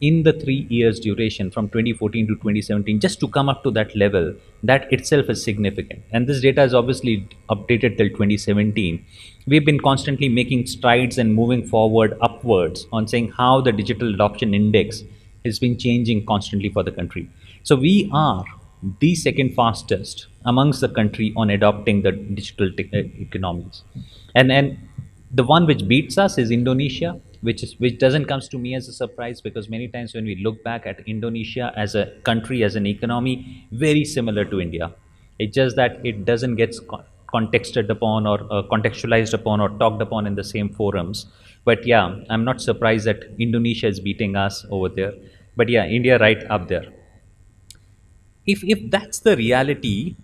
in the 3 years duration from 2014 to 2017, just to come up to that level, that itself is significant. And this data is obviously updated till 2017. We've been constantly making strides and moving forward upwards on saying how the digital adoption index has been changing constantly for the country. So we are the second fastest amongst the country on adopting the digital economies. And the one which beats us is Indonesia, which doesn't comes to me as a surprise, because many times when we look back at Indonesia as a country, as an economy, very similar to India. It's just that it doesn't get contexted upon or contextualized upon or talked upon in the same forums. But yeah, I'm not surprised that Indonesia is beating us over there. But yeah, India right up there. If that's the reality,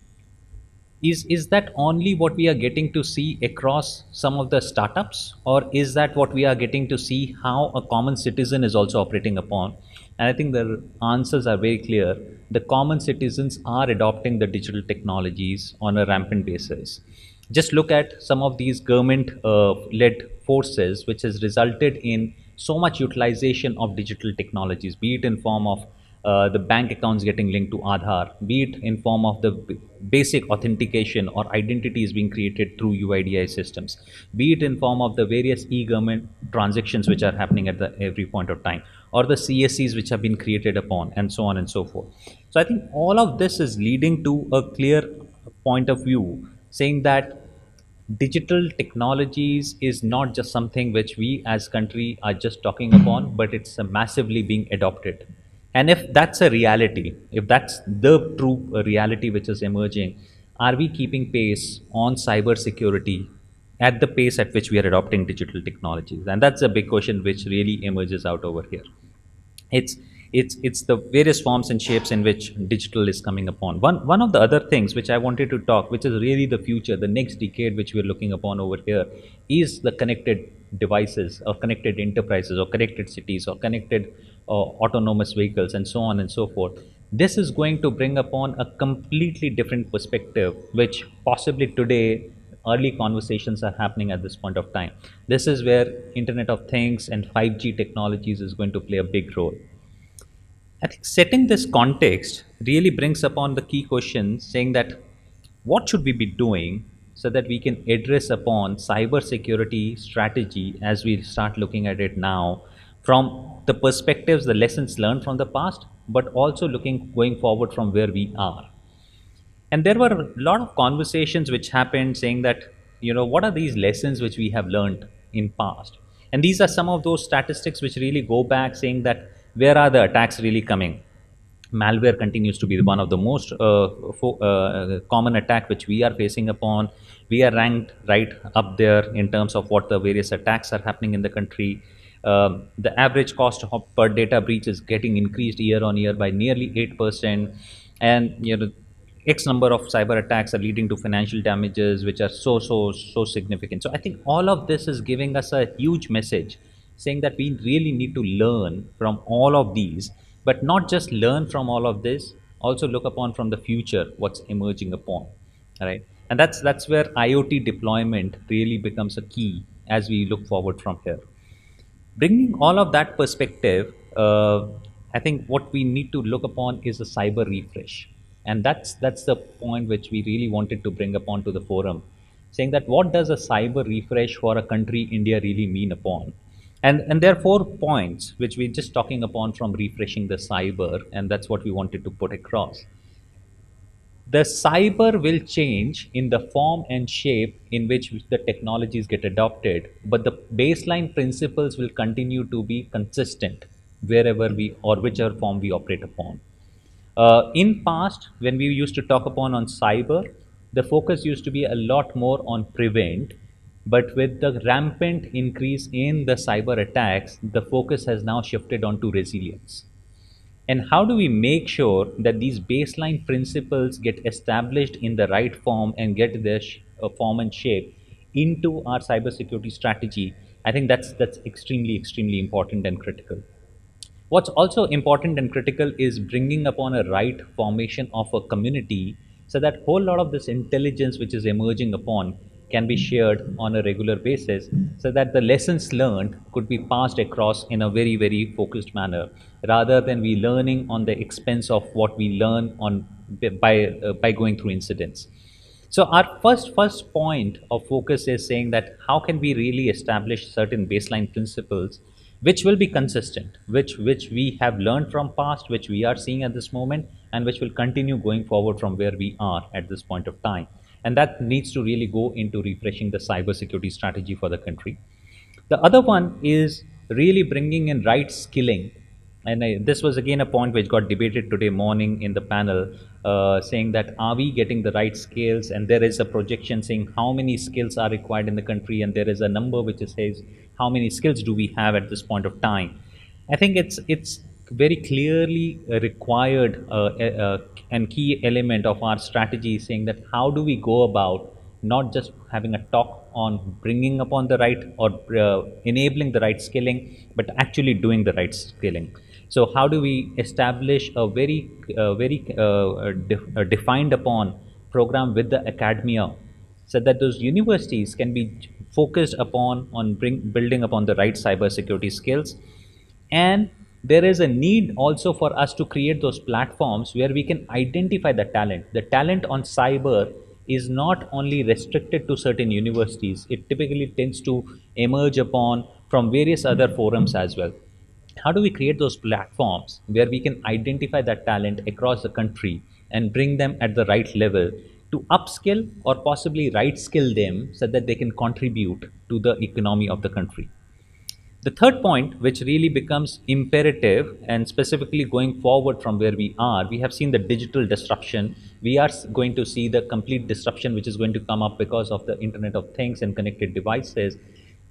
is that only what we are getting to see across some of the startups, or is that what we are getting to see how a common citizen is also operating upon? And I think the answers are very clear. The common citizens are adopting the digital technologies on a rampant basis. Just look at some of these government led forces which has resulted in so much utilization of digital technologies, be it in form of the bank accounts getting linked to Aadhaar, be it in form of the basic authentication or identities being created through UIDI systems, be it in form of the various e-government transactions which are happening at the every point of time, or the CSCs which have been created upon, and so on and so forth. So I think all of this is leading to a clear point of view saying that digital technologies is not just something which we as country are just talking upon, but it's massively being adopted. And if that's a reality, if that's the true reality which is emerging, are we keeping pace on cyber security at the pace at which we are adopting digital technologies? And that's a big question which really emerges out over here. It's the various forms and shapes in which digital is coming upon. One of the other things which I wanted to talk, which is really the future, the next decade which we're looking upon over here, is the connected devices or connected enterprises or connected cities or connected autonomous vehicles and so on and so forth. This is going to bring upon a completely different perspective, which possibly today early conversations are happening at this point of time. This is where Internet of Things and 5G technologies is going to play a big role. I think setting this context really brings upon the key question saying that what should we be doing so that we can address upon cyber security strategy as we start looking at it now from the perspectives, the lessons learned from the past, but also looking going forward from where we are. And there were a lot of conversations which happened saying that, what are these lessons which we have learned in past? And these are some of those statistics which really go back saying that where are the attacks really coming? Malware continues to be one of the most common attack which we are facing upon. We are ranked right up there in terms of what the various attacks are happening in the country. The average cost per data breach is getting increased year on year by nearly 8%. And X number of cyber attacks are leading to financial damages which are so significant. So I think all of this is giving us a huge message saying that we really need to learn from all of these, but not just learn from all of this, also look upon from the future what's emerging upon, right? And that's where IoT deployment really becomes a key as we look forward from here. Bringing all of that perspective, I think what we need to look upon is a cyber refresh. And that's the point which we really wanted to bring upon to the forum, saying that what does a cyber refresh for a country, India, really mean upon? And there are 4 points which we're just talking upon from refreshing the cyber, and that's what we wanted to put across. The cyber will change in the form and shape in which the technologies get adopted, but the baseline principles will continue to be consistent wherever we or whichever form we operate upon. In past, when we used to talk upon on cyber, the focus used to be a lot more on prevent, but with the rampant increase in the cyber attacks, the focus has now shifted onto resilience. And how do we make sure that these baseline principles get established in the right form and get their form and shape into our cybersecurity strategy? I think that's extremely important and critical. What's also important and critical is bringing upon a right formation of a community so that whole lot of this intelligence which is emerging upon can be shared on a regular basis so that the lessons learned could be passed across in a very focused manner rather than we learning on the expense of what we learn on by going through incidents. So our first point of focus is saying that how can we really establish certain baseline principles which will be consistent, which we have learned from past, which we are seeing at this moment, and which will continue going forward from where we are at this point of time. And that needs to really go into refreshing the cybersecurity strategy for the country. The other one is really bringing in right skilling. And this was again a point which got debated today morning in the panel, saying that are we getting the right skills? And there is a projection saying how many skills are required in the country, and there is a number which says how many skills do we have at this point of time. I think it's very clearly required and key element of our strategy, saying that how do we go about not just having a talk on bringing upon the right or enabling the right skilling, but actually doing the right skilling. So how do we establish a very defined upon program with the academia so that those universities can be focused upon building upon the right cybersecurity skills. And there is a need also for us to create those platforms where we can identify the talent. The talent on cyber is not only restricted to certain universities, it typically tends to emerge upon from various other forums as well. How do we create those platforms where we can identify that talent across the country and bring them at the right level to upskill or possibly right skill them so that they can contribute to the economy of the country? The third point, which really becomes imperative, and specifically going forward from where we are, we have seen the digital disruption. We are going to see the complete disruption which is going to come up because of the Internet of Things and connected devices.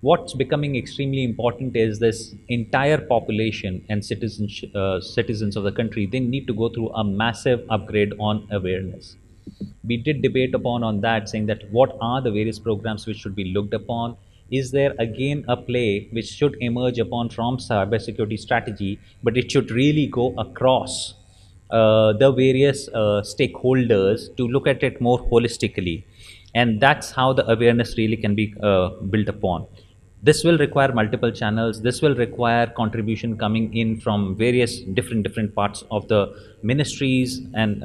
What's becoming extremely important is this entire population and citizens of the country, they need to go through a massive upgrade on awareness. We did debate upon on that, saying that what are the various programs which should be looked upon. Is there again a play which should emerge upon from cybersecurity strategy, but it should really go across the various stakeholders to look at it more holistically, and that's how the awareness really can be built upon. This will require multiple channels. This will require contribution coming in from various different parts of the ministries, and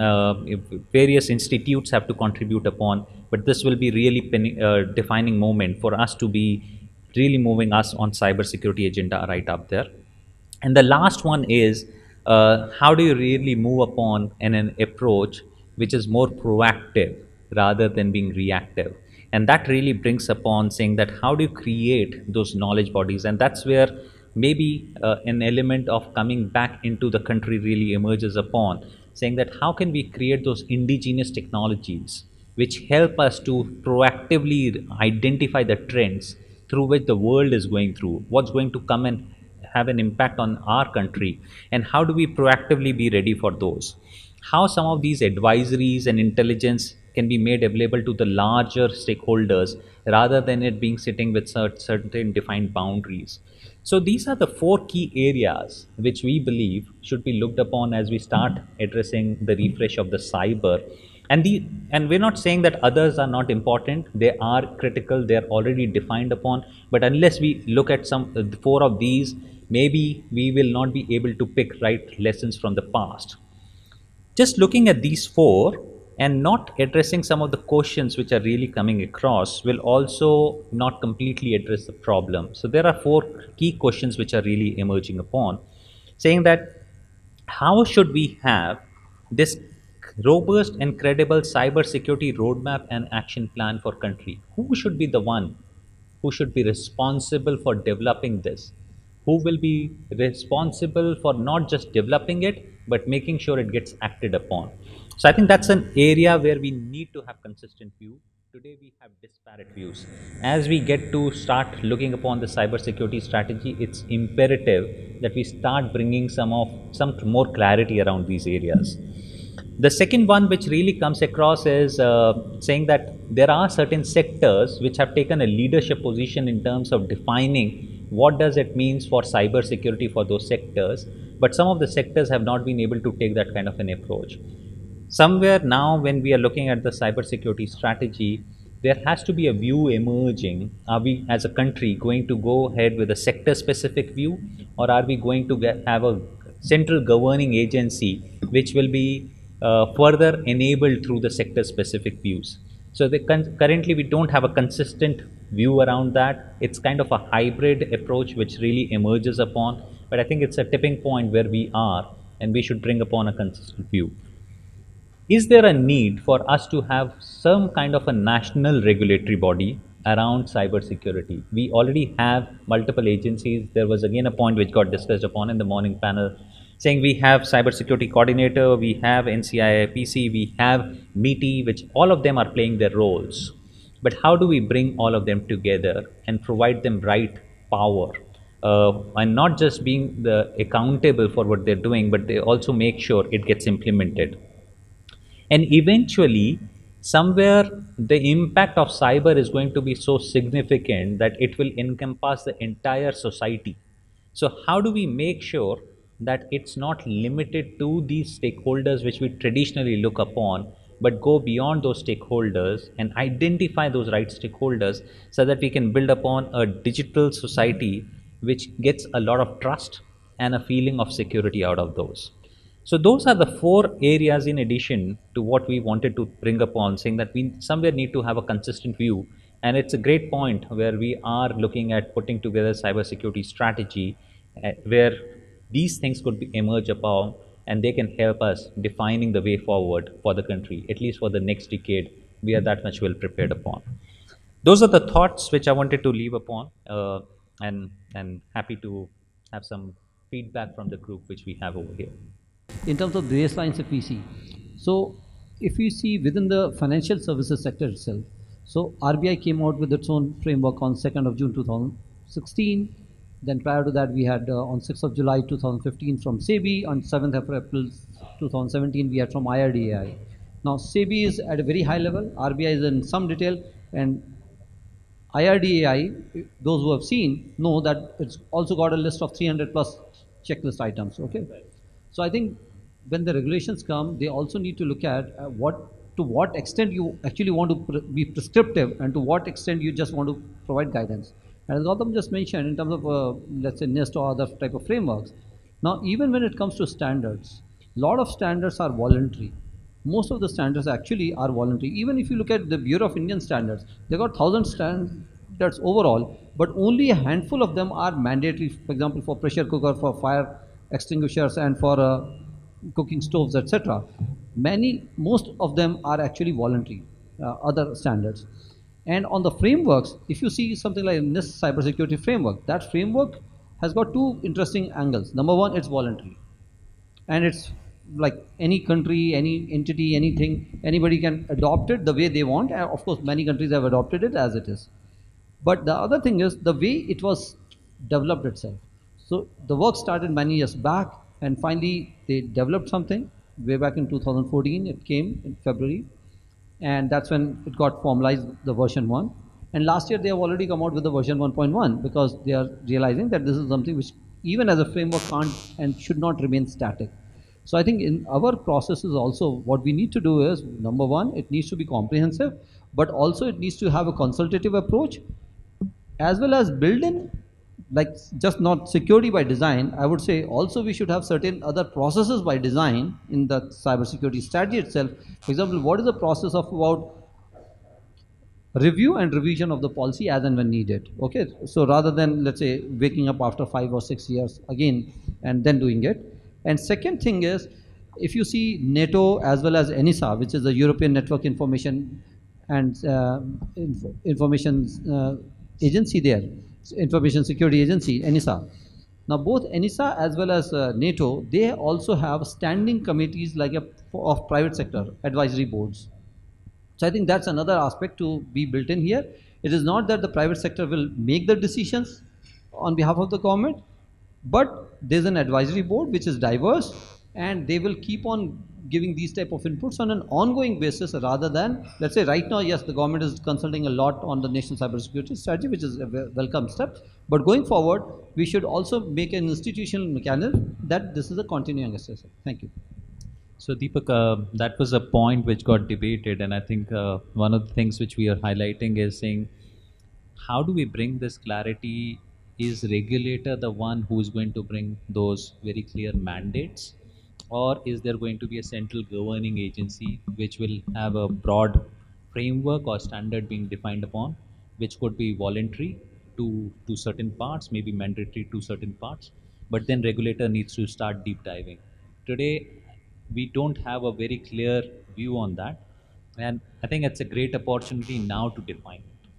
various institutes have to contribute upon. But this will be really defining moment for us to be really moving us on cybersecurity agenda right up there. And the last one is, how do you really move upon an approach which is more proactive rather than being reactive? And that really brings upon saying that how do you create those knowledge bodies? And that's where maybe an element of coming back into the country really emerges upon, saying that how can we create those indigenous technologies which help us to proactively identify the trends through which the world is going through, what's going to come and have an impact on our country, and how do we proactively be ready for those? How some of these advisories and intelligence can be made available to the larger stakeholders rather than it being sitting with certain defined boundaries. So these are the four key areas which we believe should be looked upon as we start addressing the refresh of the cyber. And we're not saying that others are not important. They are critical. They are already defined upon. But unless we look at some four of these, maybe we will not be able to pick right lessons from the past. Just looking at these four and not addressing some of the questions which are really coming across will also not completely address the problem. So there are four key questions which are really emerging upon, saying that how should we have this robust and credible cyber security roadmap and action plan for country? Who should be the one who should be responsible for developing this? Who will be responsible for not just developing it, but making sure it gets acted upon? So I think that's an area where we need to have consistent view. Today we have disparate views. As we get to start looking upon the cybersecurity strategy, it's imperative that we start bringing some more clarity around these areas. The second one which really comes across is saying that there are certain sectors which have taken a leadership position in terms of defining what does it means for cyber security for those sectors, but some of the sectors have not been able to take that kind of an approach. Somewhere now when we are looking at the cybersecurity strategy, there has to be a view emerging. Are we as a country going to go ahead with a sector specific view, or are we going to have a central governing agency which will be further enabled through the sector specific views? So currently we don't have a consistent view around that. It's kind of a hybrid approach which really emerges upon, but I think it's a tipping point where we are and we should bring upon a consistent view. Is there a need for us to have some kind of a national regulatory body around cybersecurity? We already have multiple agencies. There was again a point which got discussed upon in the morning panel, saying we have cybersecurity coordinator, we have NCIIPC, we have MITI, which all of them are playing their roles. But how do we bring all of them together and provide them right power? And not just being accountable for what they're doing, but they also make sure it gets implemented. And eventually, somewhere the impact of cyber is going to be so significant that it will encompass the entire society. So how do we make sure that it's not limited to these stakeholders which we traditionally look upon, but go beyond those stakeholders and identify those right stakeholders so that we can build upon a digital society which gets a lot of trust and a feeling of security out of those. So those are the four areas in addition to what we wanted to bring upon, saying that we somewhere need to have a consistent view. And it's a great point where we are looking at putting together cybersecurity strategy where these things could emerge upon, and they can help us defining the way forward for the country, at least for the next decade. We are that much well prepared upon. Those are the thoughts which I wanted to leave upon, and happy to have some feedback from the group which we have over here. In terms of baselines, if we see, so if we see within the financial services sector itself, so RBI came out with its own framework on 2nd of June 2016. Then prior to that, we had on 6th of July 2015 from SEBI. On 7th of April 2017, we had from IRDAI. Now, SEBI is at a very high level, RBI is in some detail, and IRDAI, those who have seen, know that it's also got a list of 300 plus checklist items. Okay, so I think when the regulations come, they also need to look at to what extent you actually want to be prescriptive and to what extent you just want to provide guidance. And as Gautam just mentioned, in terms of let's say NIST or other type of frameworks, now even when it comes to standards, a lot of standards are voluntary. Most of the standards actually are voluntary. Even if you look at the Bureau of Indian Standards, they got 1,000 standards overall, but only a handful of them are mandatory. For example, for pressure cooker, for fire extinguishers, and for cooking stoves, etc. Most of them are actually voluntary, other standards. And on the frameworks, if you see something like NIST cybersecurity framework, that framework has got two interesting angles. Number one, it's voluntary. And it's like any country, any entity, anything, anybody can adopt it the way they want. And of course, many countries have adopted it as it is. But the other thing is the way it was developed itself. So the work started many years back, and finally they developed something. Way back in 2014, it came in February, and that's when it got formalized, the version 1. And last year they have already come out with the version 1.1 because they are realizing that this is something which even as a framework can't and should not remain static. So I think in our processes also, what we need to do is, number one, it needs to be comprehensive, but also it needs to have a consultative approach, as well as build in, like just not security by design. I would say also we should have certain other processes by design in the cybersecurity strategy itself. For example, what is the process of about review and revision of the policy as and when needed? Okay, so rather than, let's say, waking up after 5 or 6 years again and then doing it. And second thing is, if you see NATO as well as ENISA, which is the European Network Information and Information Agency there, Information Security Agency, ENISA. Now both ENISA as well as NATO, they also have standing committees like of private sector advisory boards. So I think that's another aspect to be built in here. It is not that the private sector will make the decisions on behalf of the government, but there's an advisory board which is diverse, and they will keep on giving these type of inputs on an ongoing basis, rather than, let's say right now, yes, the government is consulting a lot on the national cybersecurity strategy, which is a welcome step. But going forward, we should also make an institutional mechanism that this is a continuing exercise. Thank you. So Deepak, that was a point which got debated, and I think one of the things which we are highlighting is saying, how do we bring this clarity? Is regulator the one who is going to bring those very clear mandates, or is there going to be a central governing agency which will have a broad framework or standard being defined upon, which could be voluntary to certain parts, maybe mandatory to certain parts, but then regulator needs to start deep diving. Today, we don't have a very clear view on that, and I think it's a great opportunity now to define it.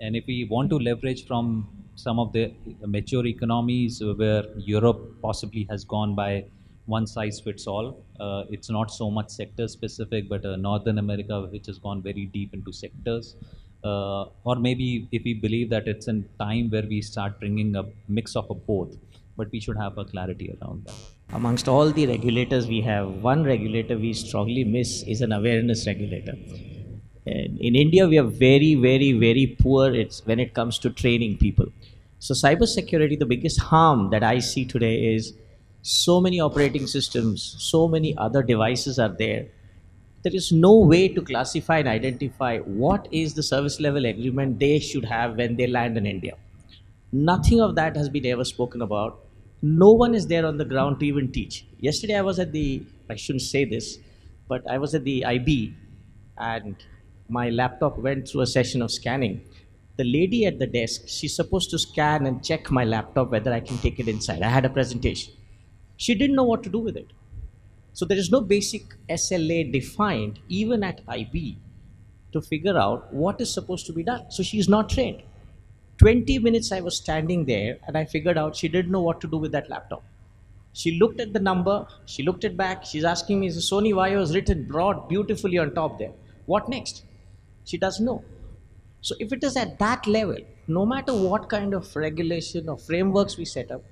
And if we want to leverage from some of the mature economies where Europe possibly has gone by one size fits all, it's not so much sector specific, but Northern America, which has gone very deep into sectors, or maybe if we believe that it's in time where we start bringing a mix of both, but we should have a clarity around that. Amongst all the regulators we have, one regulator we strongly miss is an awareness regulator. And in India, we are very, very, very poor when it comes to training people. So cybersecurity, the biggest harm that I see today is so many operating systems, so many other devices are there. there is no way to classify and identify what is the service level agreement they should have when they land in India. Nothing of that has been ever spoken about. No one is there on the ground to even teach. Yesterday, I was at I shouldn't say this, but I was at the IB and my laptop went through a session of scanning. The lady at the desk, she's supposed to scan and check my laptop whether I can take it inside. I had a presentation. She didn't know what to do with it. So there is no basic SLA defined, even at IB, to figure out what is supposed to be done. So she's not trained. 20 minutes I was standing there and I figured out she didn't know what to do with that laptop. She looked at the number, she looked it back, she's asking me, Sony Vaio is written broad, beautifully on top there. What next? She doesn't know. So if it is at that level, no matter what kind of regulation or frameworks we set up,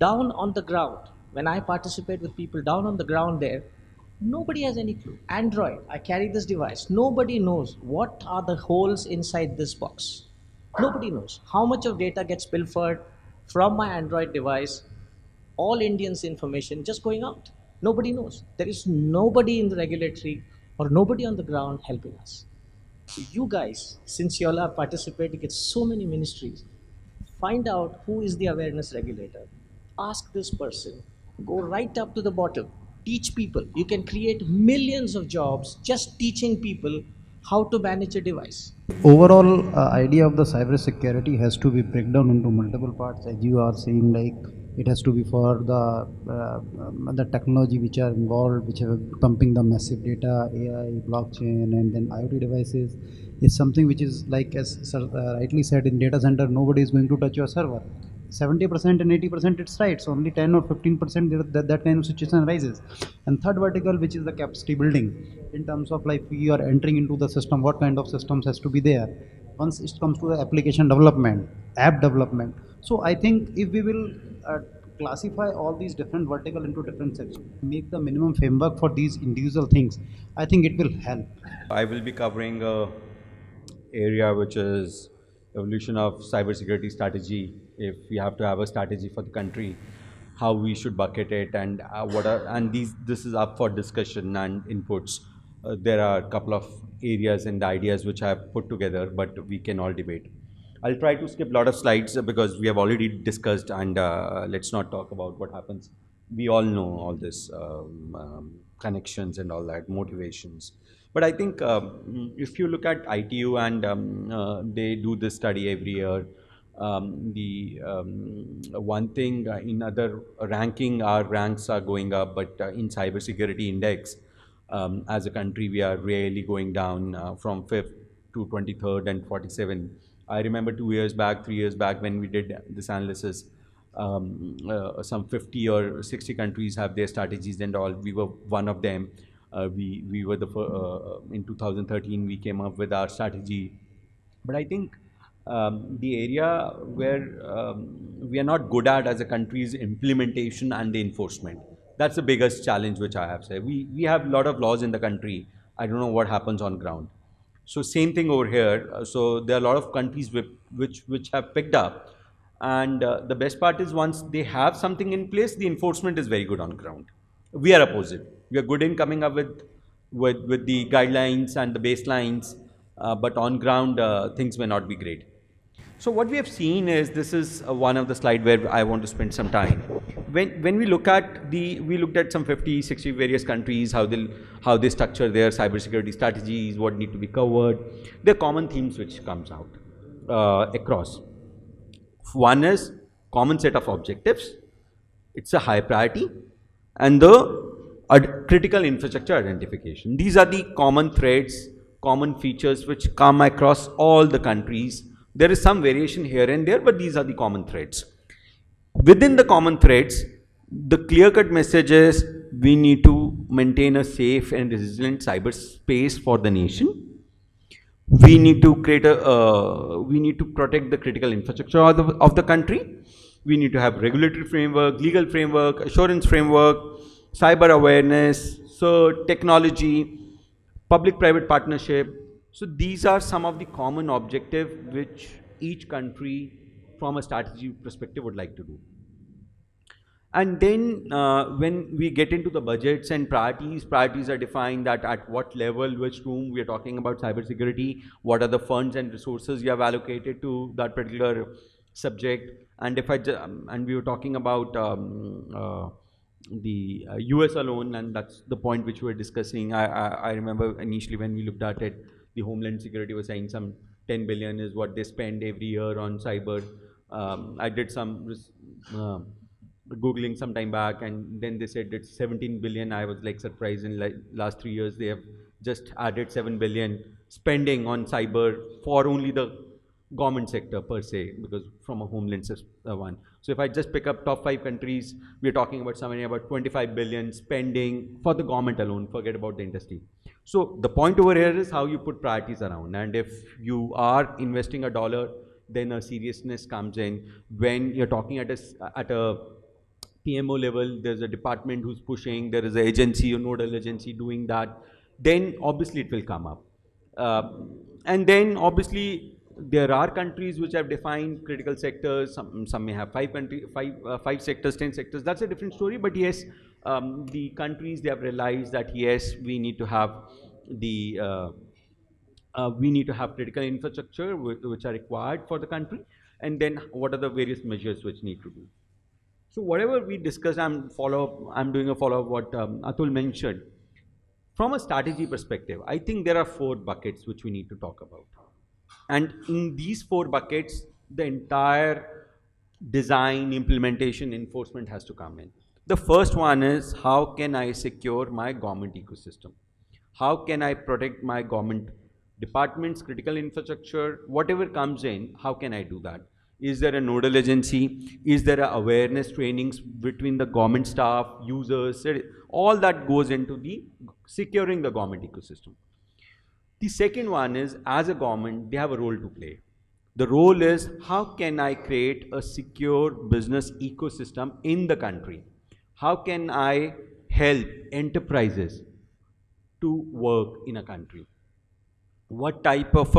down on the ground, when I participate with people down on the ground there, nobody has any clue. Android, I carry this device, nobody knows what are the holes inside this box. Nobody knows how much of data gets pilfered from my Android device, all Indians' information just going out. Nobody knows. There is nobody in the regulatory or nobody on the ground helping us. So you guys, since you all are participating in so many ministries, find out who is the awareness regulator. Ask this person. Go right up to the bottom. Teach people. You can create millions of jobs just teaching people how to manage a device. Overall idea of the cyber security has to be break down into multiple parts, as you are saying, like it has to be for the technology which are involved, which are pumping the massive data, AI, blockchain, and then IoT devices is something which is like, as sir rightly said, in data center nobody is going to touch your server. 70% and 80% it's right, so only 10 or 15% that kind of situation arises. And third vertical, which is the capacity building, in terms of like we are entering into the system, what kind of systems has to be there once it comes to the application development, app development. So I think if we will classify all these different vertical into different sections, make the minimum framework for these individual things, I think it will help. I will be covering a area which is evolution of cybersecurity strategy. If we have to have a strategy for the country, how we should bucket it, and this is up for discussion and inputs. There are a couple of areas and ideas which I have put together, but we can all debate. I'll try to skip a lot of slides because we have already discussed, and let's not talk about what happens. We all know all this connections and all that, motivations. But I think if you look at ITU, and they do this study every year, one thing in other ranking, our ranks are going up, but in cybersecurity index, as a country, we are really going down from 5th to 23rd and 47. I remember 2 years back, 3 years back, when we did this analysis, some 50 or 60 countries have their strategies and all. We were one of them. We were in 2013 we came up with our strategy. But I think the area where we are not good at as a country is implementation and the enforcement. That's the biggest challenge which I have said. We have a lot of laws in the country. I don't know what happens on ground. So same thing over here. So there are a lot of countries which have picked up, and the best part is once they have something in place, the enforcement is very good on ground. We are opposite. We are good in coming up with the guidelines and the baselines, but on ground things may not be great. So what we have seen is, this is one of the slide where I want to spend some time. When we looked at some 50, 60 various countries, how they structure their cybersecurity strategies, what need to be covered. There are common themes which comes out across. One is common set of objectives. It's a high priority, and the critical infrastructure identification. These are the common threads, common features which come across all the countries. There is some variation here and there, but these are the common threads. Within the common threads, the clear-cut message is we need to maintain a safe and resilient cyberspace for the nation. We need to protect the critical infrastructure of the country. We need to have regulatory framework, legal framework, assurance framework, cyber awareness, technology, public-private partnership. So these are some of the common objectives which each country from a strategy perspective would like to do. And then when we get into the budgets and priorities are defined that at what level, which room we are talking about cybersecurity, what are the funds and resources you have allocated to that particular subject. And if and we were talking about the US alone, and that's the point which we were discussing. I remember initially when we looked at it, the Homeland Security was saying some 10 billion is what they spend every year on cyber. I did some Googling some time back, and then they said it's 17 billion. I was like surprised. In like last 3 years, they have just added 7 billion spending on cyber for only the government sector per se, because from a homeland one. So if I just pick up top 5 countries, we're talking about somewhere about 25 billion spending for the government alone, forget about the industry. So the point over here is how you put priorities around, and if you are investing a dollar, then a seriousness comes in. When you're talking at a PMO level, there's a department who's pushing, there is an agency, a nodal agency doing that, then obviously it will come up. And then obviously there are countries which have defined critical sectors. Some may have 5 sectors, 10 sectors. That's a different story. But yes, the countries, they have realized that yes, we need to have critical infrastructure which are required for the country. And then what are the various measures which need to do? So whatever we discussed, I'm doing a follow-up what Atul mentioned. From a strategy perspective, I think there are 4 buckets which we need to talk about. And in these 4 buckets, the entire design, implementation, enforcement has to come in. The first one is, how can I secure my government ecosystem? How can I protect my government departments, critical infrastructure, whatever comes in, how can I do that? Is there a nodal agency? Is there a awareness trainings between the government staff, users? All that goes into the securing the government ecosystem. The second one is, as a government, they have a role to play. The role is, how can I create a secure business ecosystem in the country? How can I help enterprises to work in a country? What type of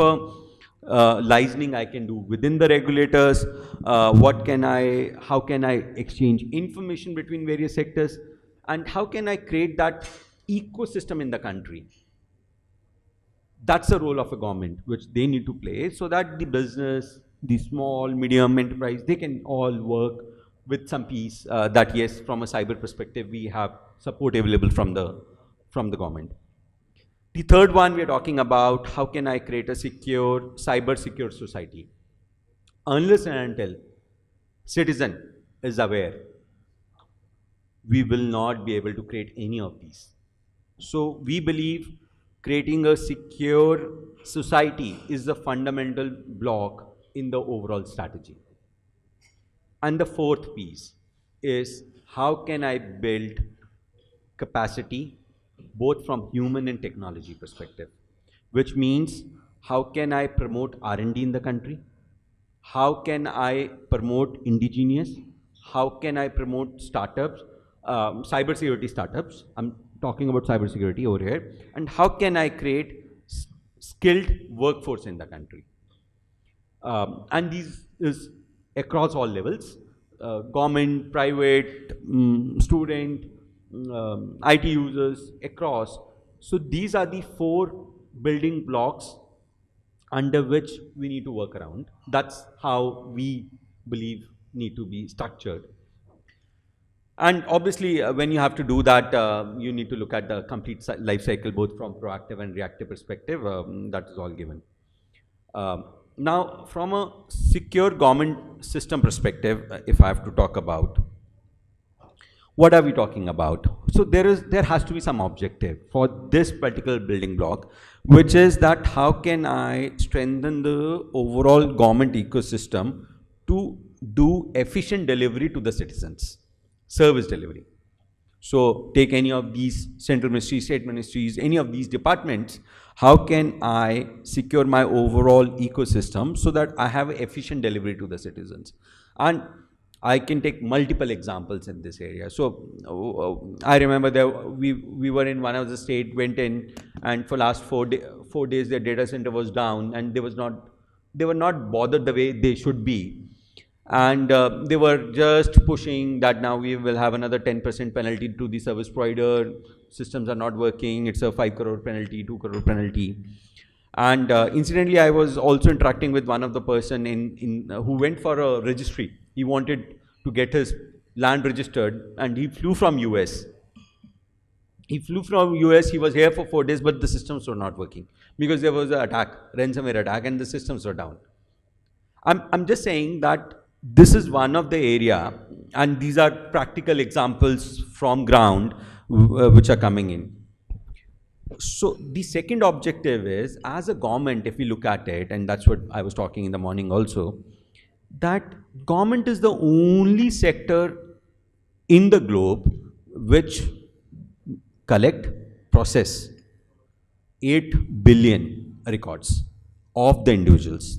licensing I can do within the regulators? How can I exchange information between various sectors? And how can I create that ecosystem in the country? That's the role of a government which they need to play, so that the business, the small, medium enterprise, they can all work with some piece that yes, from a cyber perspective, we have support available from the government. The third one, we are talking about how can I create a secure, cyber secure society. Unless and until citizen is aware, we will not be able to create any of these. So we believe creating a secure society is the fundamental block in the overall strategy. And the fourth piece is, how can I build capacity both from human and technology perspective, which means how can I promote R&D in the country? How can I promote indigenous? How can I promote startups, cybersecurity startups? I'm talking about cybersecurity over here. And how can I create skilled workforce in the country? And these is across all levels, government, private, student, IT users, across. So these are the 4 building blocks under which we need to work around. That's how we believe need to be structured. And obviously, when you have to do that, you need to look at the complete life cycle, both from proactive and reactive perspective. That is all given. Now, from a secure government system perspective, if I have to talk about, what are we talking about? So there has to be some objective for this particular building block, which is that how can I strengthen the overall government ecosystem to do efficient delivery to the citizens, service delivery. So take any of these central ministries, state ministries, any of these departments, how can I secure my overall ecosystem so that I have efficient delivery to the citizens? And I can take multiple examples in this area. So I remember we were in one of the state, went in, and for last 4 days their data center was down, and they were not bothered the way they should be. And they were just pushing that now we will have another 10% penalty to the service provider. Systems are not working. It's a 5 crore penalty, 2 crore penalty. And incidentally, I was also interacting with one of the person who went for a registry. He wanted to get his land registered, and he flew from US. He flew from US, he was here for 4 days, but the systems were not working because there was an attack, ransomware attack, and the systems were down. I'm just saying that this is one of the area, and these are practical examples from ground which are coming in. So the second objective is, as a government, if we look at it, and that's what I was talking in the morning also, that government is the only sector in the globe which collect, process 8 billion records of the individuals.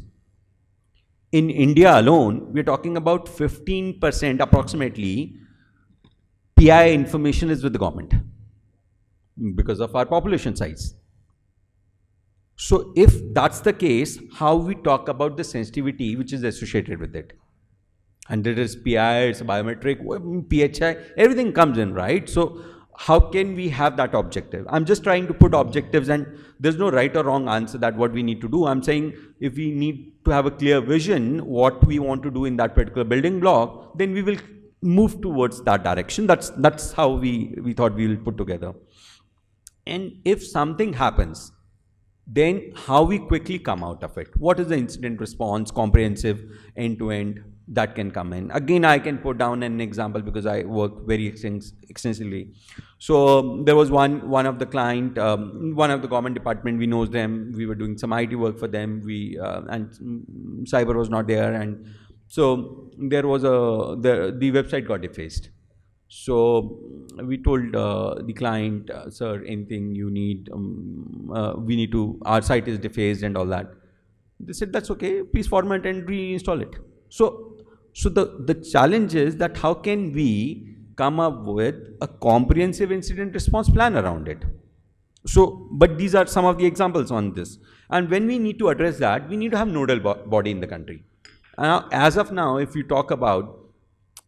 In India alone, we're talking about 15% approximately PI information is with the government because of our population size. So if that's the case, how we talk about the sensitivity which is associated with it? And there is PI, it's biometric, PHI, everything comes in, right? So how can we have that objective? I'm just trying to put objectives, and there's no right or wrong answer that what we need to do. I'm saying if we need to have a clear vision, what we want to do in that particular building block, then we will move towards that direction. That's how we thought we will put together. And if something happens, then how we quickly come out of it? What is the incident response, comprehensive, end-to-end that can come in? Again, I can put down an example because I work very extensively. So there was one of the client, one of the government department, we knows them, we were doing some IT work for them, and cyber was not there, and so there was the website got defaced. So we told the client, sir, anything you need, our site is defaced and all that. They said, that's okay, please format and reinstall it. So the challenge is that how can we come up with a comprehensive incident response plan around it? So, but these are some of the examples on this. And when we need to address that, we need to have nodal body in the country. As of now, if you talk about,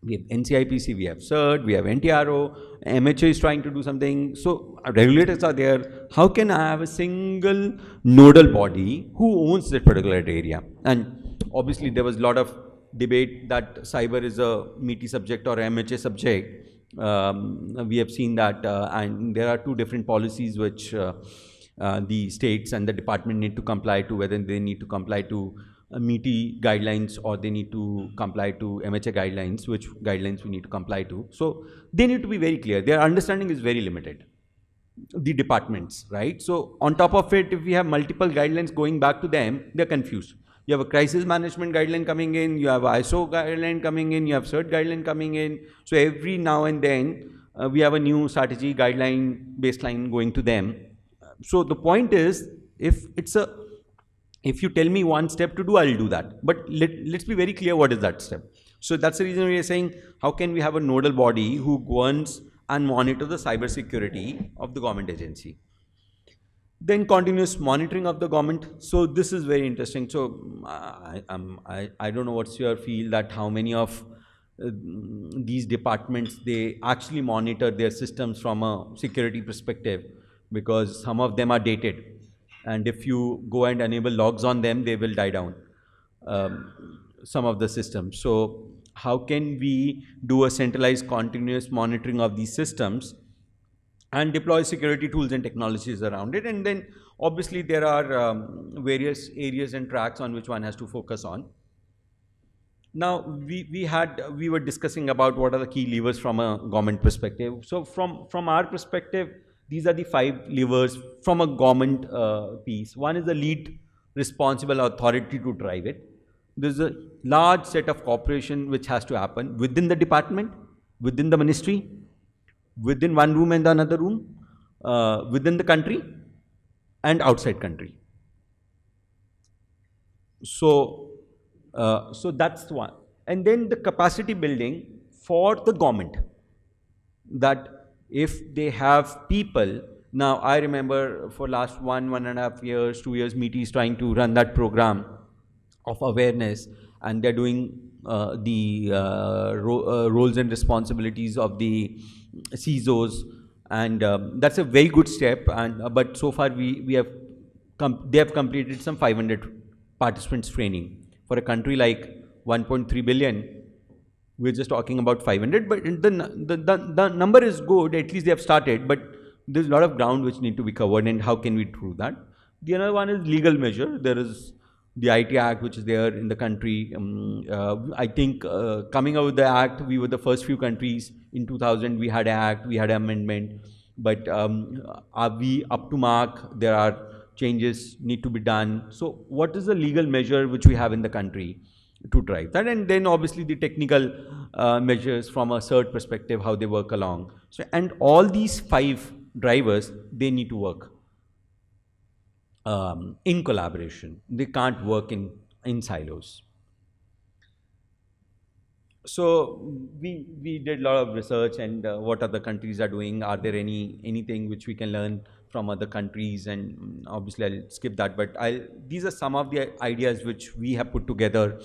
we have NCIPC, we have CERT, we have NTRO, MHA is trying to do something. So regulators are there. How can I have a single nodal body who owns that particular area? And obviously there was a lot of debate that cyber is a meaty subject or MHA subject. We have seen that, and there are two different policies which the states and the department need to comply to, whether they need to comply to meaty guidelines or they need to comply to MHA guidelines, which guidelines we need to comply to. So they need to be very clear. Their understanding is very limited, the departments, right? So on top of it, if we have multiple guidelines going back to them, they're confused. You have a crisis management guideline coming in, you have ISO guideline coming in, you have CERT guideline coming in. So every now and then we have a new strategy guideline baseline going to them. So the point is, if you tell me one step to do, I'll do that. But let's be very clear what is that step. So that's the reason we are saying, how can we have a nodal body who governs and monitor the cyber security of the government agency? Then continuous monitoring of the government. So this is very interesting. So I don't know what's your feel that how many of these departments, they actually monitor their systems from a security perspective, because some of them are dated. And if you go and enable logs on them, they will die down, some of the systems. So how can we do a centralized continuous monitoring of these systems and deploy security tools and technologies around it? And then obviously there are various areas and tracks on which one has to focus on. Now we were discussing about what are the key levers from a government perspective. So from our perspective, these are the 5 levers from a government piece. One is the lead responsible authority to drive it. There's a large set of cooperation which has to happen within the department, within the ministry, within one room and another room, within the country and outside country. So that's one. And then the capacity building for the government, that if they have people, now I remember for last 1.5 years, 2 years, MITI is trying to run that program of awareness, and they're doing roles and responsibilities of the CISOs, and that's a very good step. And but so far we have they have completed some 500 participants training. For a country like 1.3 billion, we're just talking about 500, but the number is good. At least they have started, but there's a lot of ground which need to be covered, and how can we do that? The other one is legal measure. There is the IT Act, which is there in the country. I think coming out with the Act, we were the first few countries. In 2000, we had an Act, we had an amendment, but are we up to mark? There are changes need to be done. So what is the legal measure which we have in the country to drive that? And then obviously the technical measures from a cert perspective, how they work along. So, and all these 5 drivers, they need to work in collaboration. They can't work in silos. So we did a lot of research, and what other countries are doing. Are there anything which we can learn from other countries? And obviously I'll skip that, but these are some of the ideas which we have put together.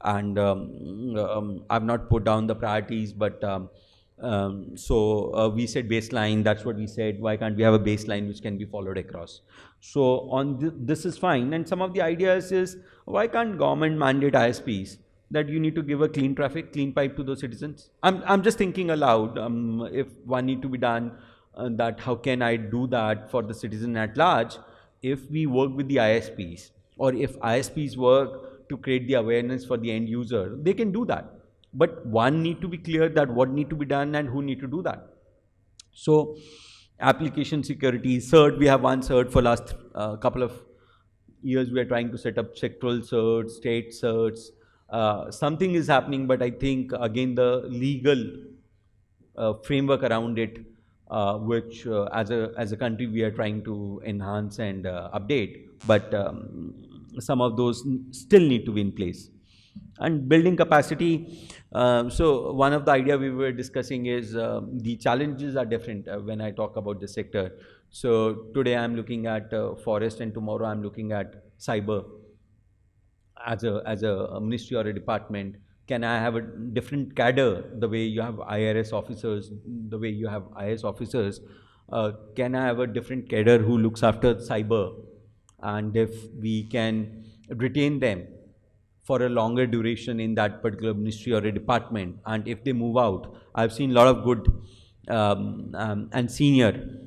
And I've not put down the priorities, but we said baseline. That's what we said. Why can't we have a baseline which can be followed across? So on this is fine. And some of the ideas is, why can't government mandate ISPs that you need to give a clean traffic, clean pipe to those citizens? I'm just thinking aloud. If one need to be done, that how can I do that for the citizen at large? If we work with the ISPs, or if ISPs work to create the awareness for the end user, they can do that. But one need to be clear that what need to be done and who need to do that. So application security, cert, we have one cert for last couple of years. We are trying to set up sectoral certs, state certs. Something is happening, but I think again the legal framework around it, which as a country we are trying to enhance and update, but some of those still need to be in place. And building capacity, so one of the idea we were discussing is the challenges are different when I talk about the sector. So today I'm looking at forest, and tomorrow I'm looking at cyber. As a ministry or a department, can I have a different cadre the way you have IRS officers, the way you have IS officers? Can I have a different cadre who looks after cyber? And if we can retain them for a longer duration in that particular ministry or a department, and if they move out, I've seen a lot of good and senior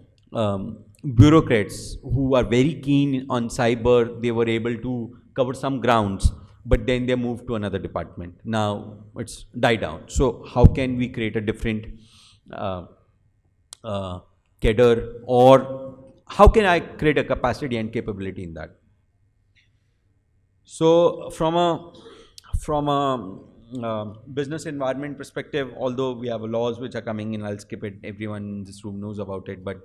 bureaucrats who are very keen on cyber. They were able to cover some grounds, but then they moved to another department. Now it's died down. So how can we create a different cadre, or how can I create a capacity and capability in that? So from a business environment perspective, although we have laws which are coming in, I'll skip it. Everyone in this room knows about it, but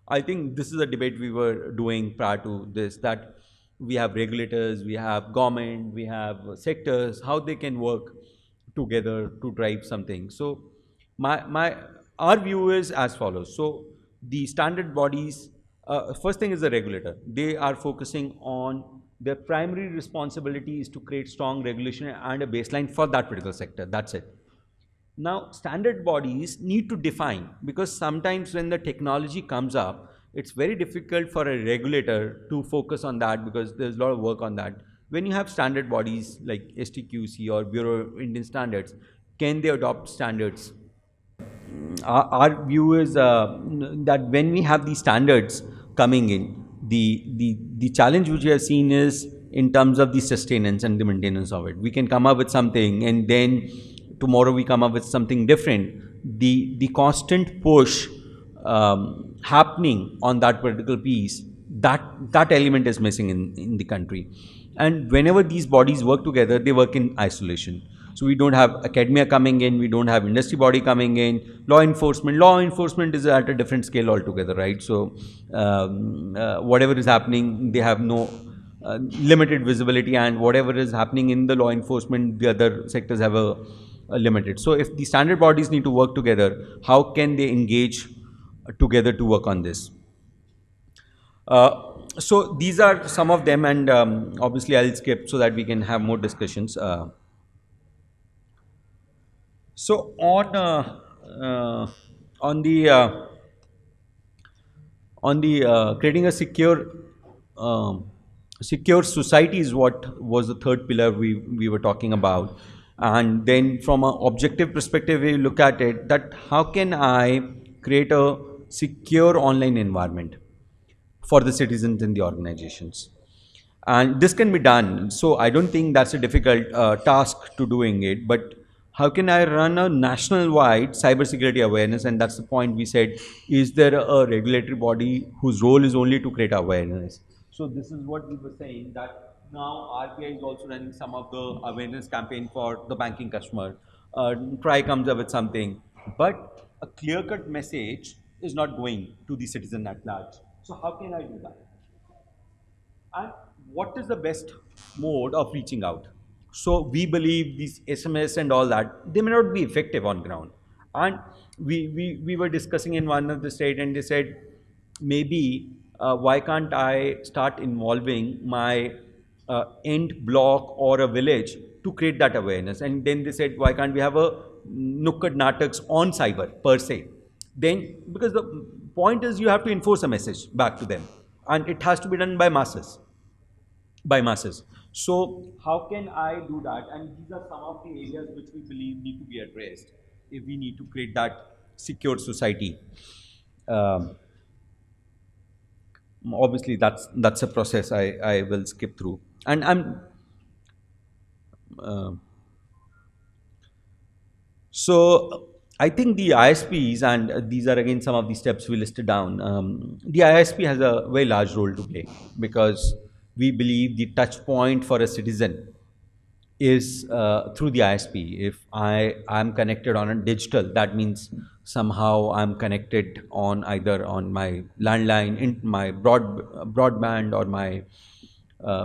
I think this is a debate we were doing prior to this, that we have regulators, we have government, we have sectors, how they can work together to drive something. So our view is as follows. So the standard bodies, first thing is the regulator. They are focusing on their primary responsibility is to create strong regulation and a baseline for that particular sector. That's it. Now, standard bodies need to define, because sometimes when the technology comes up, it's very difficult for a regulator to focus on that, because there's a lot of work on that. When you have standard bodies like STQC or Bureau of Indian Standards, can they adopt standards? Our view is that when we have these standards coming in, the challenge which we have seen is in terms of the sustenance and the maintenance of it. We can come up with something, and then tomorrow we come up with something different. The constant push happening on that particular piece, that element is missing in the country. And whenever these bodies work together, they work in isolation. So we don't have academia coming in, we don't have industry body coming in, law enforcement is at a different scale altogether, right? So whatever is happening, they have no limited visibility, and whatever is happening in the law enforcement, the other sectors have a limited. So if the standard bodies need to work together, how can they engage together to work on this? So these are some of them, and obviously I'll skip so that we can have more discussions. So on the creating a secure society is what was the third pillar we were talking about. And then from an objective perspective, we look at it that how can I create a secure online environment for the citizens in the organizations. And this can be done. So I don't think that's a difficult task to doing it. But how can I run a national-wide cybersecurity awareness? And that's the point we said, is there a regulatory body whose role is only to create awareness? So this is what we were saying, that now RBI is also running some of the awareness campaign for the banking customer. Try comes up with something. But a clear-cut message is not going to the citizen at large. So how can I do that? And what is the best mode of reaching out? So we believe these SMS and all that, they may not be effective on ground. And we were discussing in one of the state, and they said, maybe why can't I start involving my end block or a village to create that awareness? And then they said, why can't we have a Nukkad Nataks on cyber per se? Then, because the point is you have to enforce a message back to them, and it has to be done by masses. So how can I do that? And these are some of the areas which we believe need to be addressed if we need to create that secure society. Obviously, that's a process I will skip through. And so I think the ISPs, and these are again some of the steps we listed down. The ISP has a very large role to play, because we believe the touch point for a citizen is through the ISP. If I am connected on a digital, that means somehow I'm connected on either on my landline, in my broadband, or my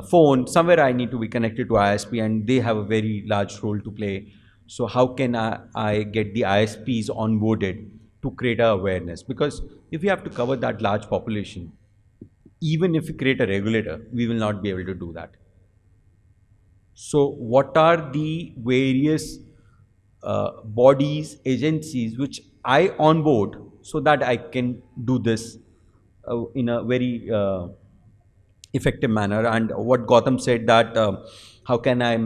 phone. Somewhere I need to be connected to ISP, and they have a very large role to play. So how can I get the ISPs onboarded to create awareness? Because if we have to cover that large population, even if we create a regulator, we will not be able to do that. So what are the various bodies, agencies which I onboard so that I can do this in a very effective manner? And what Gautam said, that how can I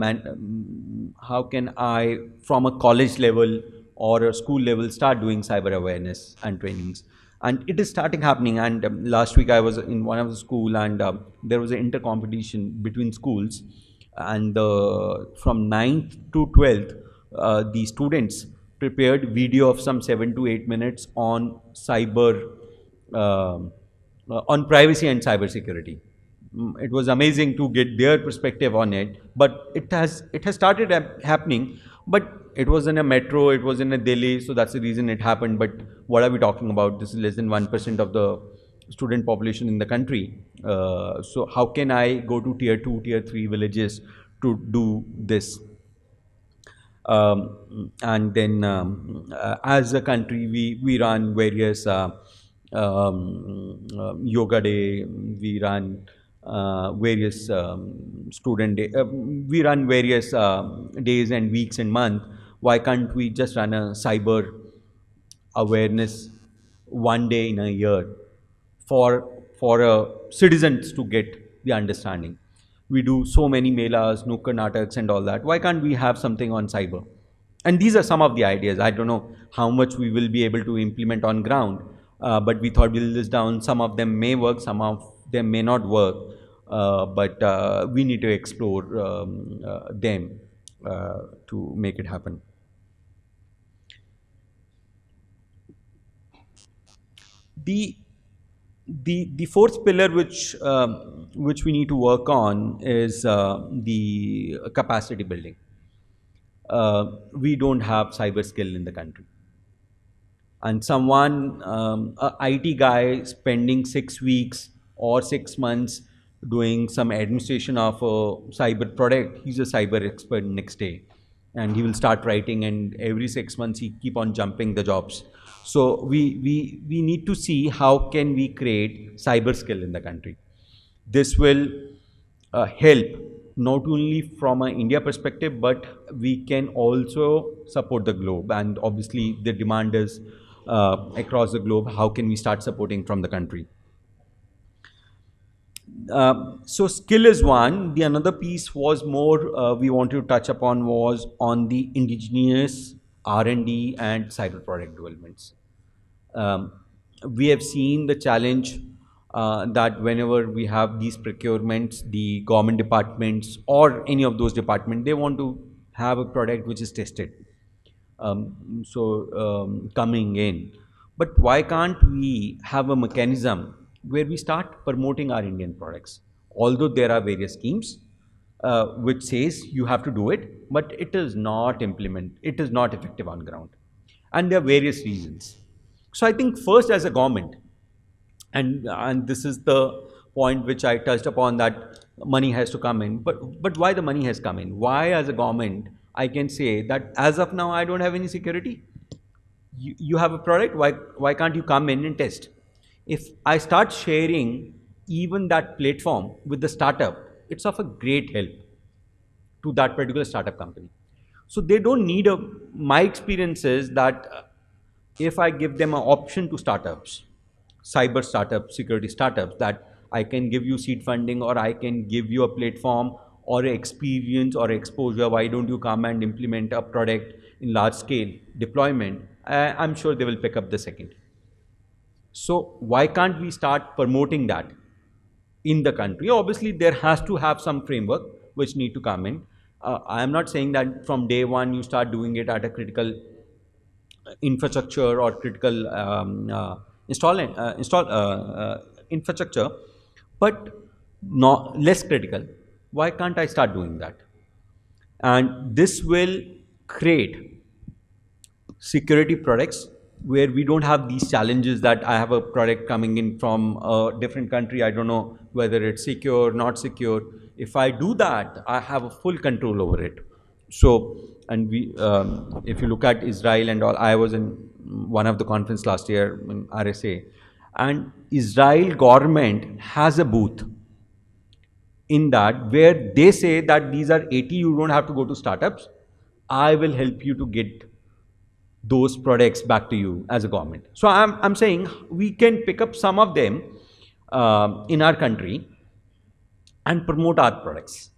from a college level or a school level start doing cyber awareness and trainings? And it is starting happening. And last week I was in one of the school, and there was an inter competition between schools, and from 9th to 12th the students prepared video of some 7 to 8 minutes on cyber on privacy and cyber security. It was amazing to get their perspective on it. But it has started happening, but it was in a metro, it was in a Delhi, so that's the reason it happened. But what are we talking about? This is less than 1% of the student population in the country. So how can I go to tier 2, tier 3 villages to do this? And then as a country, we run various yoga day, we run various student day, we run various days and weeks and month. Why can't we just run a cyber awareness one day in a year for citizens to get the understanding? We do so many melas, Nukkad Nataks and all that. Why can't we have something on cyber? And these are some of the ideas. I don't know how much we will be able to implement on ground, but we thought we'll list down. Some of them may work, some of them may not work, but we need to explore them to make it happen. The fourth pillar which we need to work on is the capacity building. We don't have cyber skill in the country, and someone, a IT guy spending 6 weeks or 6 months doing some administration of a cyber product, he's a cyber expert next day, and he will start writing, and every 6 months he keep on jumping the jobs. So we need to see how can we create cyber skill in the country. This will help not only from an India perspective, but we can also support the globe. And obviously, the demand is across the globe. How can we start supporting from the country? So skill is one. The another piece was more we wanted to touch upon was on the indigenous R&D and cyber product developments. Um, we have seen the challenge that whenever we have these procurements, the government departments or any of those departments, they want to have a product which is tested. Coming in. But why can't we have a mechanism where we start promoting our Indian products? Although there are various schemes which says you have to do it, but it is not it is not effective on ground. And there are various reasons. So I think first as a government, and this is the point which I touched upon, that money has to come in. But why the money has come in? Why as a government I can say that as of now I don't have any security? You have a product, why can't you come in and test? If I start sharing even that platform with the startup, it's of a great help to that particular startup company. So they don't need my experience is that if I give them an option to startups, cyber startups, security startups, that I can give you seed funding or I can give you a platform or experience or exposure, why don't you come and implement a product in large scale deployment? I'm sure they will pick up the second. So why can't we start promoting that in the country? Obviously, there has to have some framework which need to come in. I am not saying that from day one you start doing it at a critical infrastructure or critical install infrastructure, but not less critical. Why can't I start doing that? And this will create security products where we don't have these challenges that I have a product coming in from a different country, I don't know whether it's secure, not secure. If I do that, I have a full control over it. So, and we, if you look at Israel and all, I was in one of the conference last year in RSA, and Israel government has a booth in that where they say that these are 80, you don't have to go to startups. I will help you to get those products back to you as a government. So I'm saying we can pick up some of them in our country and promote our products.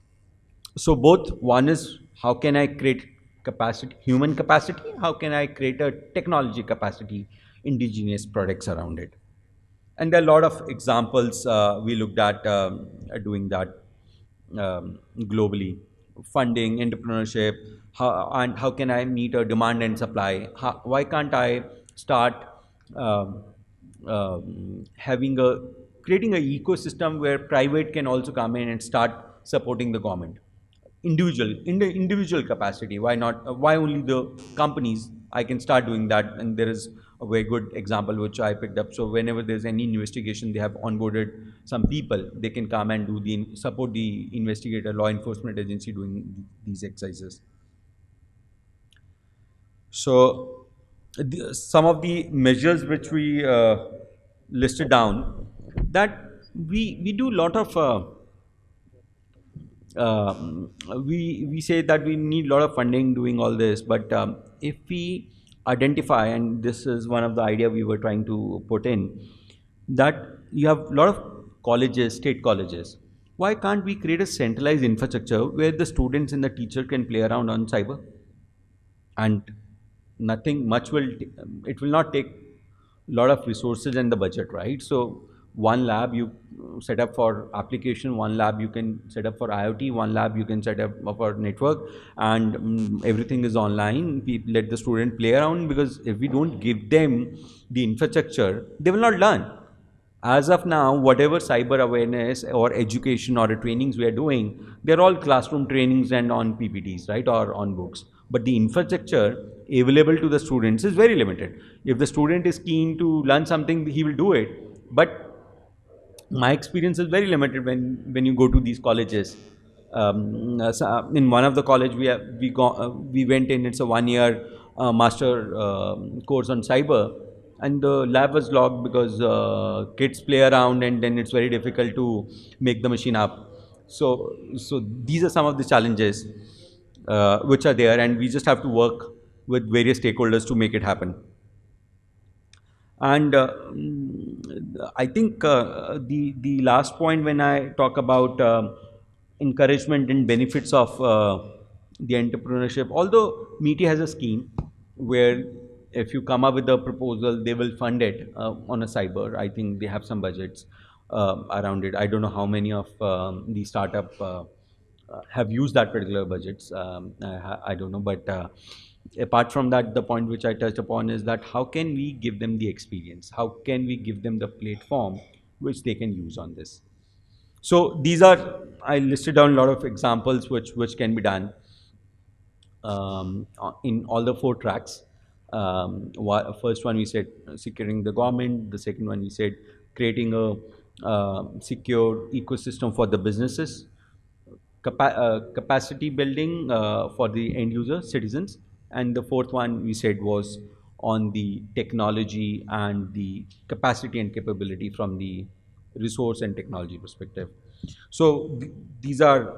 So both, one is how can I create capacity, human capacity, how can I create a technology capacity, indigenous products around it. And there are a lot of examples we looked at doing that globally. Funding, entrepreneurship, and how can I meet a demand and supply? Why can't I start creating an ecosystem where private can also come in and start supporting the government? In the individual capacity, why not? Why only the companies? I can start doing that, and there is a very good example which I picked up. So whenever there's any investigation, they have onboarded some people. They can come and do support the investigator, law enforcement agency doing these exercises. So some of the measures which we listed down, that we do a lot of. We say that we need a lot of funding doing all this, but if we identify, and this is one of the idea we were trying to put in, that you have a lot of colleges, state colleges. Why can't we create a centralized infrastructure where the students and the teacher can play around on cyber? And nothing much it will not take a lot of resources and the budget, right? So one lab you set up for application, one lab you can set up for IoT, one lab you can set up for network, and everything is online. Let the student play around, because if we don't give them the infrastructure, they will not learn. As of now, whatever cyber awareness or education or trainings we are doing, they're all classroom trainings and on PPTs, right, or on books. But the infrastructure available to the students is very limited. If the student is keen to learn something, he will do it. But my experience is very limited when you go to these colleges. So in one of the college we went in. It's a 1-year master course on cyber, and the lab was locked because kids play around, and then it's very difficult to make the machine up. So these are some of the challenges which are there, and we just have to work with various stakeholders to make it happen. And I think the last point when I talk about encouragement and benefits of the entrepreneurship, although MeTi has a scheme where if you come up with a proposal, they will fund it on a cyber. I think they have some budgets around it. I don't know how many of the startup have used that particular budgets. I don't know, but apart from that, the point which I touched upon is that how can we give them the experience? How can we give them the platform which they can use on this? So these are, I listed down a lot of examples which can be done in all the 4 tracks. First one we said securing the government. The second one we said creating a secure ecosystem for the businesses. Capacity building for the end user citizens, and the fourth one we said was on the technology and the capacity and capability from the resource and technology perspective. So these are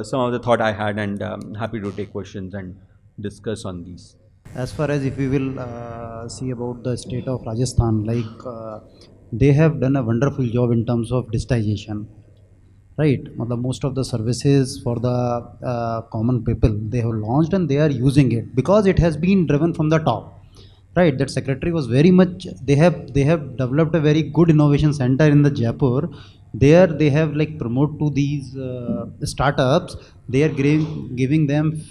some of the thought I had, and happy to take questions and discuss on these. As far as if we will see about the state of Rajasthan, like they have done a wonderful job in terms of digitization. Right, most of the services for the common people they have launched and they are using it because it has been driven from the top. Right, that secretary was very much. They have developed a very good innovation center in the Jaipur. There they have like promote to these startups. They are giving them.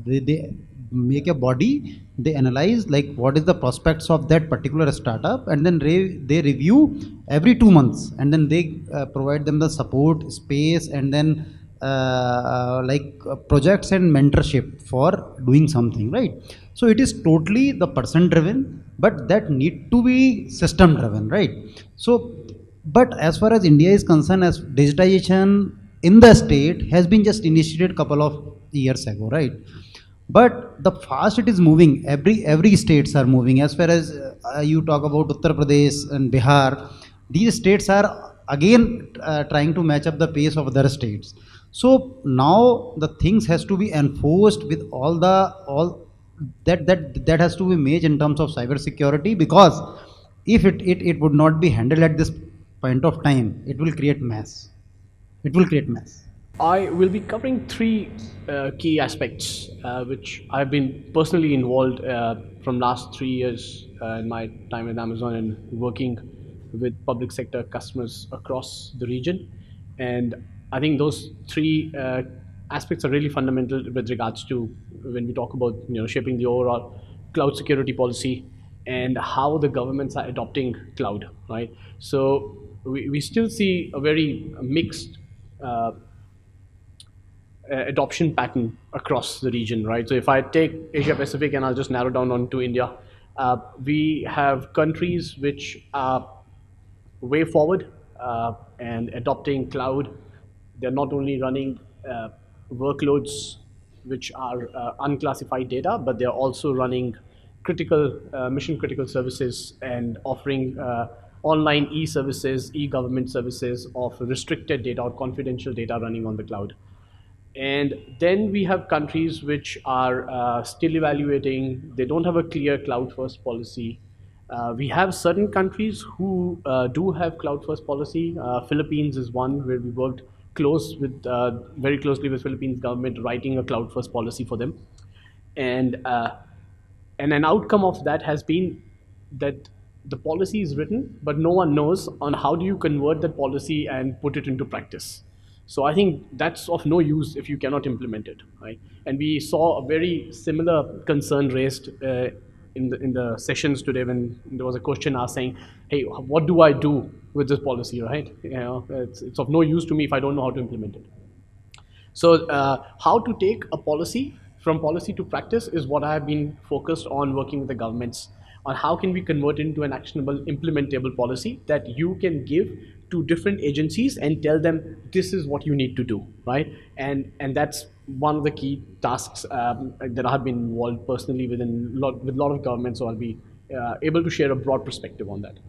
They make a body. They analyze like what is the prospects of that particular startup, and then they review every 2 months, and then they provide them the support space, and then projects and mentorship for doing something, right? So it is totally the person driven, but that need to be system driven, right? So but as far as India is concerned, as digitization in the state has been just initiated couple of years ago, right? But the fast it is moving, every states are moving. As far as you talk about Uttar Pradesh and Bihar, these states are again trying to match up the pace of other states. So now the things has to be enforced with all that has to be made in terms of cyber security, because if it would not be handled at this point of time, it will create mess. It will create mess. I will be covering 3 key aspects which I've been personally involved from last 3 years in my time with Amazon and working with public sector customers across the region. And I think those 3 aspects are really fundamental with regards to when we talk about shaping the overall cloud security policy and how the governments are adopting cloud, right? So we still see a very mixed adoption pattern across the region, right? So if I take Asia Pacific and I'll just narrow down onto India, we have countries which are way forward and adopting cloud. They're not only running workloads which are unclassified data, but they're also running critical, mission critical services and offering online e-services, e-government services of restricted data or confidential data running on the cloud. And then we have countries which are still evaluating. They don't have a clear cloud first policy. We have certain countries who do have cloud first policy. Philippines is one where we worked very closely with Philippines government writing a cloud first policy for them. And an outcome of that has been that the policy is written, but no one knows on how do you convert that policy and put it into practice. So I think that's of no use if you cannot implement it, right? And we saw a very similar concern raised in the sessions today when there was a question asked saying, "Hey, what do I do with this policy?" Right? It's of no use to me if I don't know how to implement it. So how to take a policy from policy to practice is what I have been focused on working with the governments on how can we convert into an actionable, implementable policy that you can give to different agencies and tell them this is what you need to do, right? And that's one of the key tasks that I have been involved personally with a lot of governments, so I'll be able to share a broad perspective on that.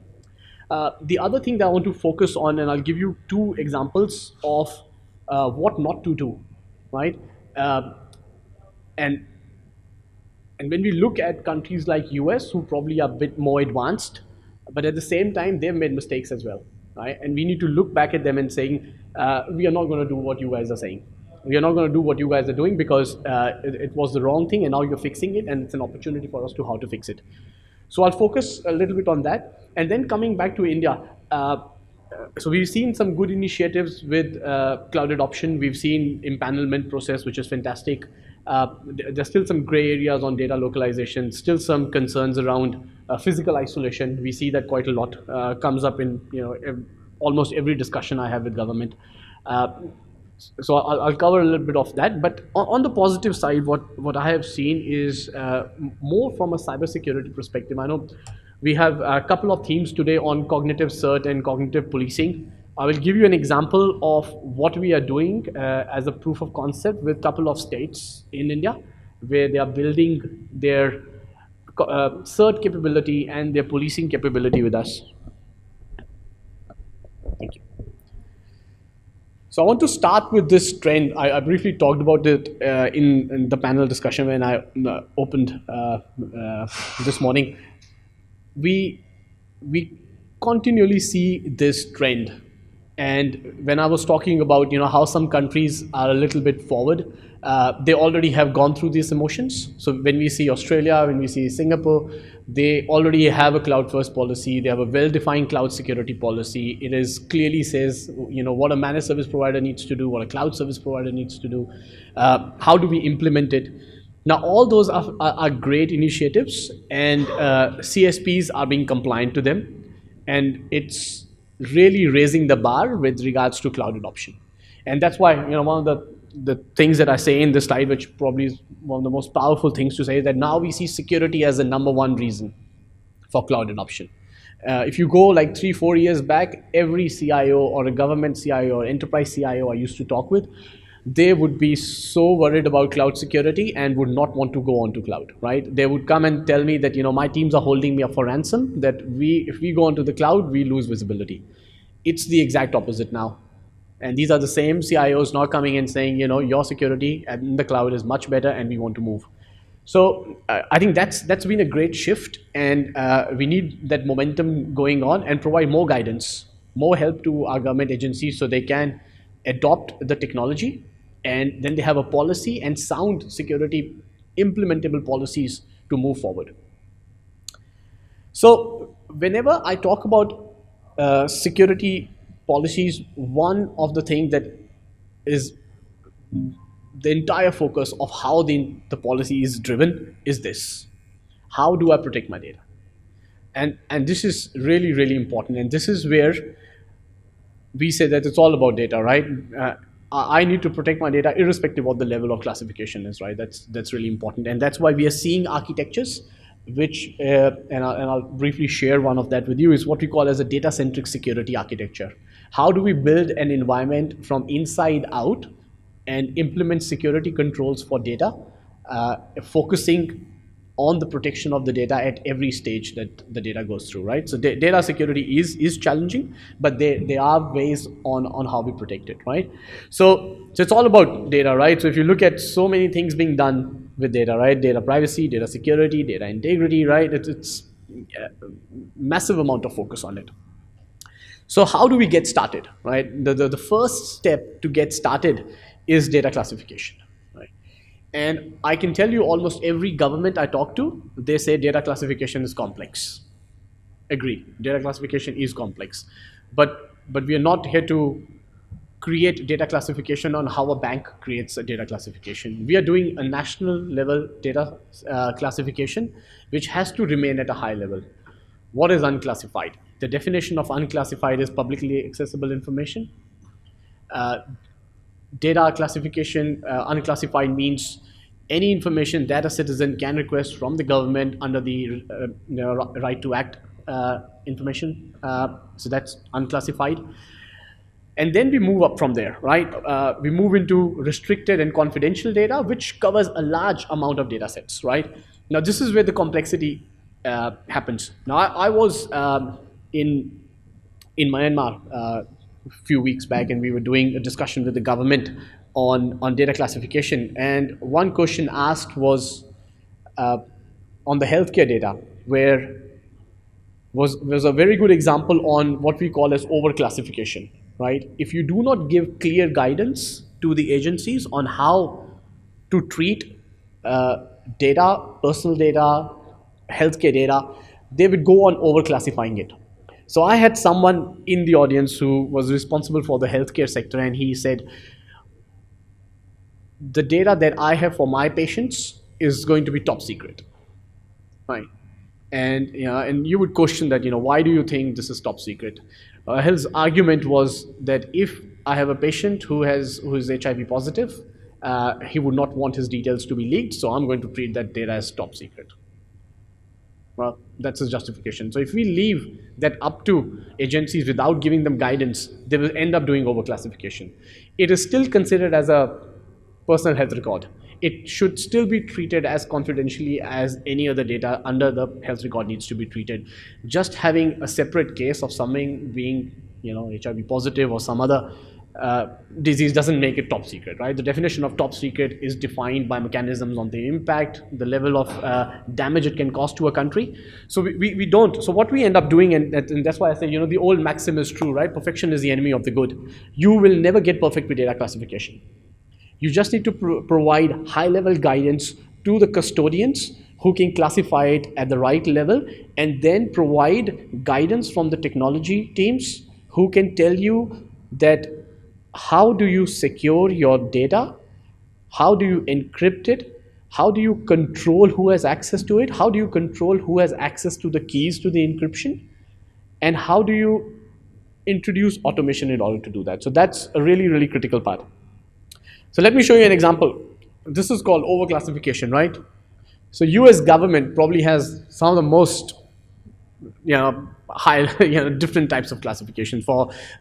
The other thing that I want to focus on, and I'll give you 2 examples of what not to do, right? And and when we look at countries like US, who probably are a bit more advanced, but at the same time, they've made mistakes as well, right? And we need to look back at them and saying, we are not going to do what you guys are saying. We are not going to do what you guys are doing because it was the wrong thing, and now you're fixing it, and it's an opportunity for us to how to fix it. So I'll focus a little bit on that. And then coming back to India, so we've seen some good initiatives with cloud adoption. We've seen empanelment process, which is fantastic. There's still some gray areas on data localization, still some concerns around physical isolation. We see that quite a lot comes up in almost every discussion I have with government. So I'll cover a little bit of that. But on the positive side, what I have seen is more from a cybersecurity perspective. I know we have a couple of themes today on cognitive cert and cognitive policing. I will give you an example of what we are doing as a proof of concept with a couple of states in India, where they are building their cert capability and their policing capability with us. Thank you. So I want to start with this trend. I briefly talked about it in the panel discussion when I opened this morning. We continually see this trend. And when I was talking about how some countries are a little bit forward, they already have gone through these emotions. So when we see Australia, when we see Singapore, they already have a cloud first policy. They have a well-defined cloud security policy. It is clearly says what a managed service provider needs to do, what a cloud service provider needs to do. How do we implement it? Now, all those are great initiatives, and CSPs are being compliant to them, and it's really raising the bar with regards to cloud adoption. And that's why one of the things that I say in this slide, which probably is one of the most powerful things to say, is that now we see security as the #1 reason for cloud adoption. If you go like 3-4 years back, every CIO or a government CIO or enterprise CIO I used to talk with, they would be so worried about cloud security and would not want to go onto cloud, right? They would come and tell me that, my teams are holding me up for ransom, that if we go onto the cloud, we lose visibility. It's the exact opposite now. And these are the same CIOs now coming and saying, your security in the cloud is much better and we want to move. So I think that's been a great shift, and we need that momentum going on and provide more guidance, more help to our government agencies so they can adopt the technology, and then they have a policy and sound security implementable policies to move forward. So whenever I talk about security policies, one of the things that is the entire focus of how the policy is driven is this: how do I protect my data? And this is really, really important, and this is where we say that it's all about data, right? I need to protect my data irrespective of the level of classification is, right? That's really important, and that's why we are seeing architectures which, and I'll briefly share one of that with you, is what we call as a data-centric security architecture. How do we build an environment from inside out and implement security controls for data, focusing on the protection of the data at every stage that the data goes through, right? So data security is challenging, but there are ways on how we protect it, right? So it's all about data, right? So if you look at so many things being done with data, right? Data privacy, data security, data integrity, right? It's a massive amount of focus on it. So how do we get started, right? The first step to get started is data classification. And I can tell you almost every government I talk to, they say data classification is complex. Agree, data classification is complex. But we are not here to create data classification on how a bank creates a data classification. We are doing a national level data classification, which has to remain at a high level. What is unclassified? The definition of unclassified is publicly accessible information. Data classification, unclassified means any information that a citizen can request from the government under the right to act information. So that's unclassified. And then we move up from there, right? We move into restricted and confidential data, which covers a large amount of data sets, right? Now, this is where the complexity happens. Now, I was in Myanmar few weeks back, and we were doing a discussion with the government on data classification. And one question asked was on the healthcare data, where was a very good example on what we call as overclassification, right? If you do not give clear guidance to the agencies on how to treat data, personal data, healthcare data, they would go on overclassifying it. So I had someone in the audience who was responsible for the healthcare sector, and he said, the data that I have for my patients is going to be top secret, right? And and you would question that, why do you think this is top secret? His argument was that if I have a patient who is HIV positive, he would not want his details to be leaked, so I'm going to treat that data as top secret. Well, that's his justification. So if we leave that up to agencies without giving them guidance, they will end up doing overclassification. It is still considered as a personal health record. It should still be treated as confidentially as any other data under the health record needs to be treated. Just having a separate case of something being, HIV positive or some other disease doesn't make it top secret, right? The definition of top secret is defined by mechanisms on the impact, the level of damage it can cause to a country. So we don't. So what we end up doing, and that's why I say, the old maxim is true, right? Perfection is the enemy of the good. You will never get perfect with data classification. You just need to provide high-level guidance to the custodians who can classify it at the right level, and then provide guidance from the technology teams who can tell you that how do you secure your data, how do you encrypt it, how do you control who has access to it, how do you control who has access to the keys to the encryption, and how do you introduce automation in order to do that. So that's a really, really critical part. So let me show you an example. This is called overclassification, right? So US government probably has some of the most high, different types of classification.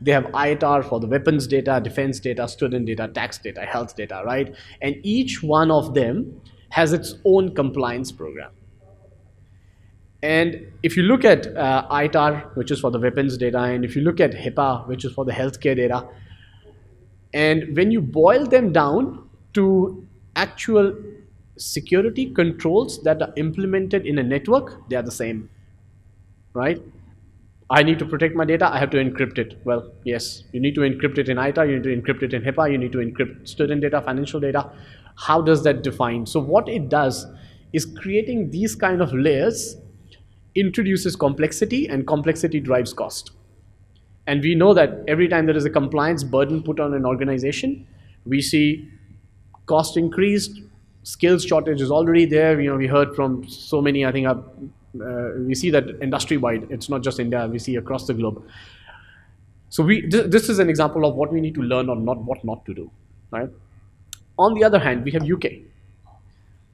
They have ITAR for the weapons data, defense data, student data, tax data, health data, right? And each one of them has its own compliance program. And if you look at ITAR, which is for the weapons data, and if you look at HIPAA, which is for the healthcare data, and when you boil them down to actual security controls that are implemented in a network, they are the same, right? I need to protect my data, I have to encrypt it. Well, yes, you need to encrypt it in ITAR, you need to encrypt it in HIPAA, you need to encrypt student data, financial data. How does that define? So what it does is creating these kind of layers introduces complexity, and complexity drives cost. And we know that every time there is a compliance burden put on an organization, we see cost increased, skills shortage is already there. We heard from so many, I think we see that industry-wide, it's not just India, we see across the globe. So this is an example of what we need to learn or what not to do, right? On the other hand, we have UK.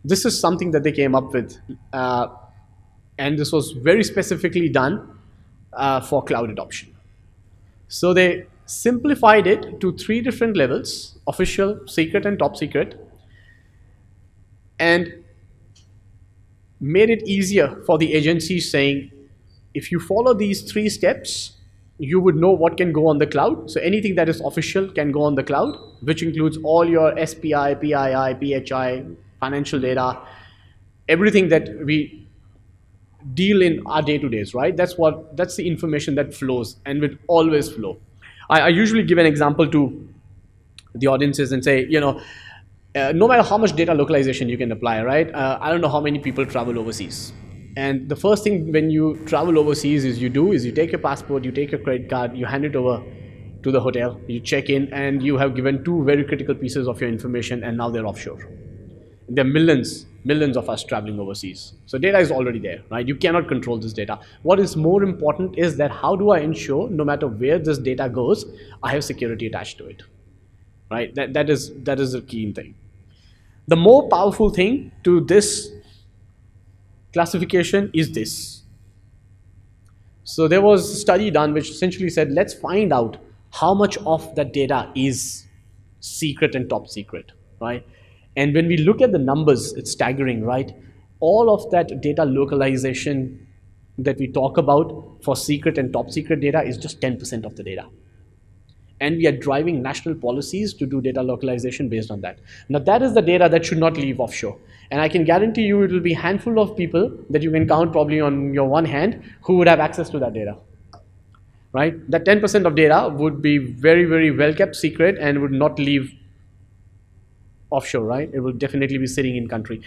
This is something that they came up with, and this was very specifically done for cloud adoption. So they simplified it to 3 different levels: official, secret, and top secret, and made it easier for the agencies, saying, if you follow these 3 steps, you would know what can go on the cloud. So anything that is official can go on the cloud, which includes all your SPI, PII, PHI, financial data, everything that we deal in our day-to-days, right? That's the information that flows and will always flow. I usually give an example to the audiences and say, no matter how much data localization you can apply, right? I don't know how many people travel overseas. And the first thing when you travel overseas is you take your passport, you take your credit card, you hand it over to the hotel, you check in, and you have given 2 very critical pieces of your information, and now they're offshore. There are millions of us traveling overseas. So data is already there, right? You cannot control this data. What is more important is that how do I ensure no matter where this data goes, I have security attached to it, right? That is the key thing. The more powerful thing to this classification is this. So there was a study done which essentially said, let's find out how much of that data is secret and top secret, right? And when we look at the numbers, it's staggering, right? All of that data localization that we talk about for secret and top secret data is just 10% of the data. and we are driving national policies to do data localization based on that. Now that is the data that should not leave offshore. And I can guarantee you it will be a handful of people that you can count probably on your one hand who would have access to that data. Right? That 10% of data would be very, very well kept secret and would not leave offshore, right? It will definitely be sitting in country.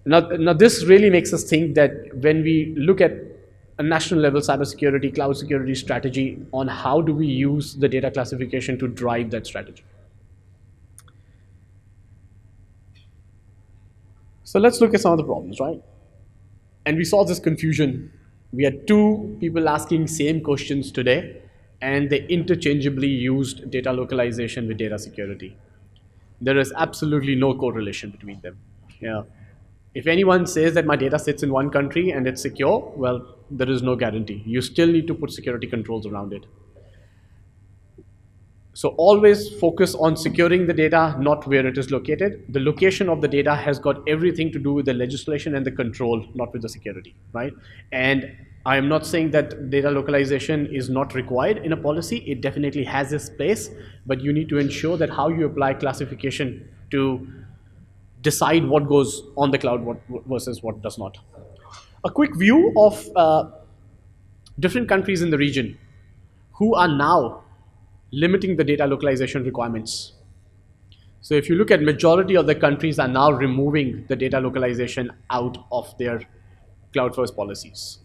Now this really makes us think that when we look at a national level cybersecurity, cloud security strategy on how do we use the data classification to drive that strategy. So let's look at some of the problems, right? And we saw this confusion. We had two people asking same questions today, and they interchangeably used data localization with data security. There is absolutely no correlation between them. Yeah. If anyone says that my data sits in one country and it's secure, well, there is no guarantee. You still need to put security controls around it. So always focus on securing the data, not where it is located. The location of the data has got everything to do with the legislation and the control, not with the security, right? And I am not saying that data localization is not required in a policy. It definitely has its place, but you need to ensure that how you apply classification to decide what goes on the cloud versus what does not. A quick view of different countries in the region who are now limiting the data localization requirements. So if you look at majority of the countries are now removing the data localization out of their cloud first policies.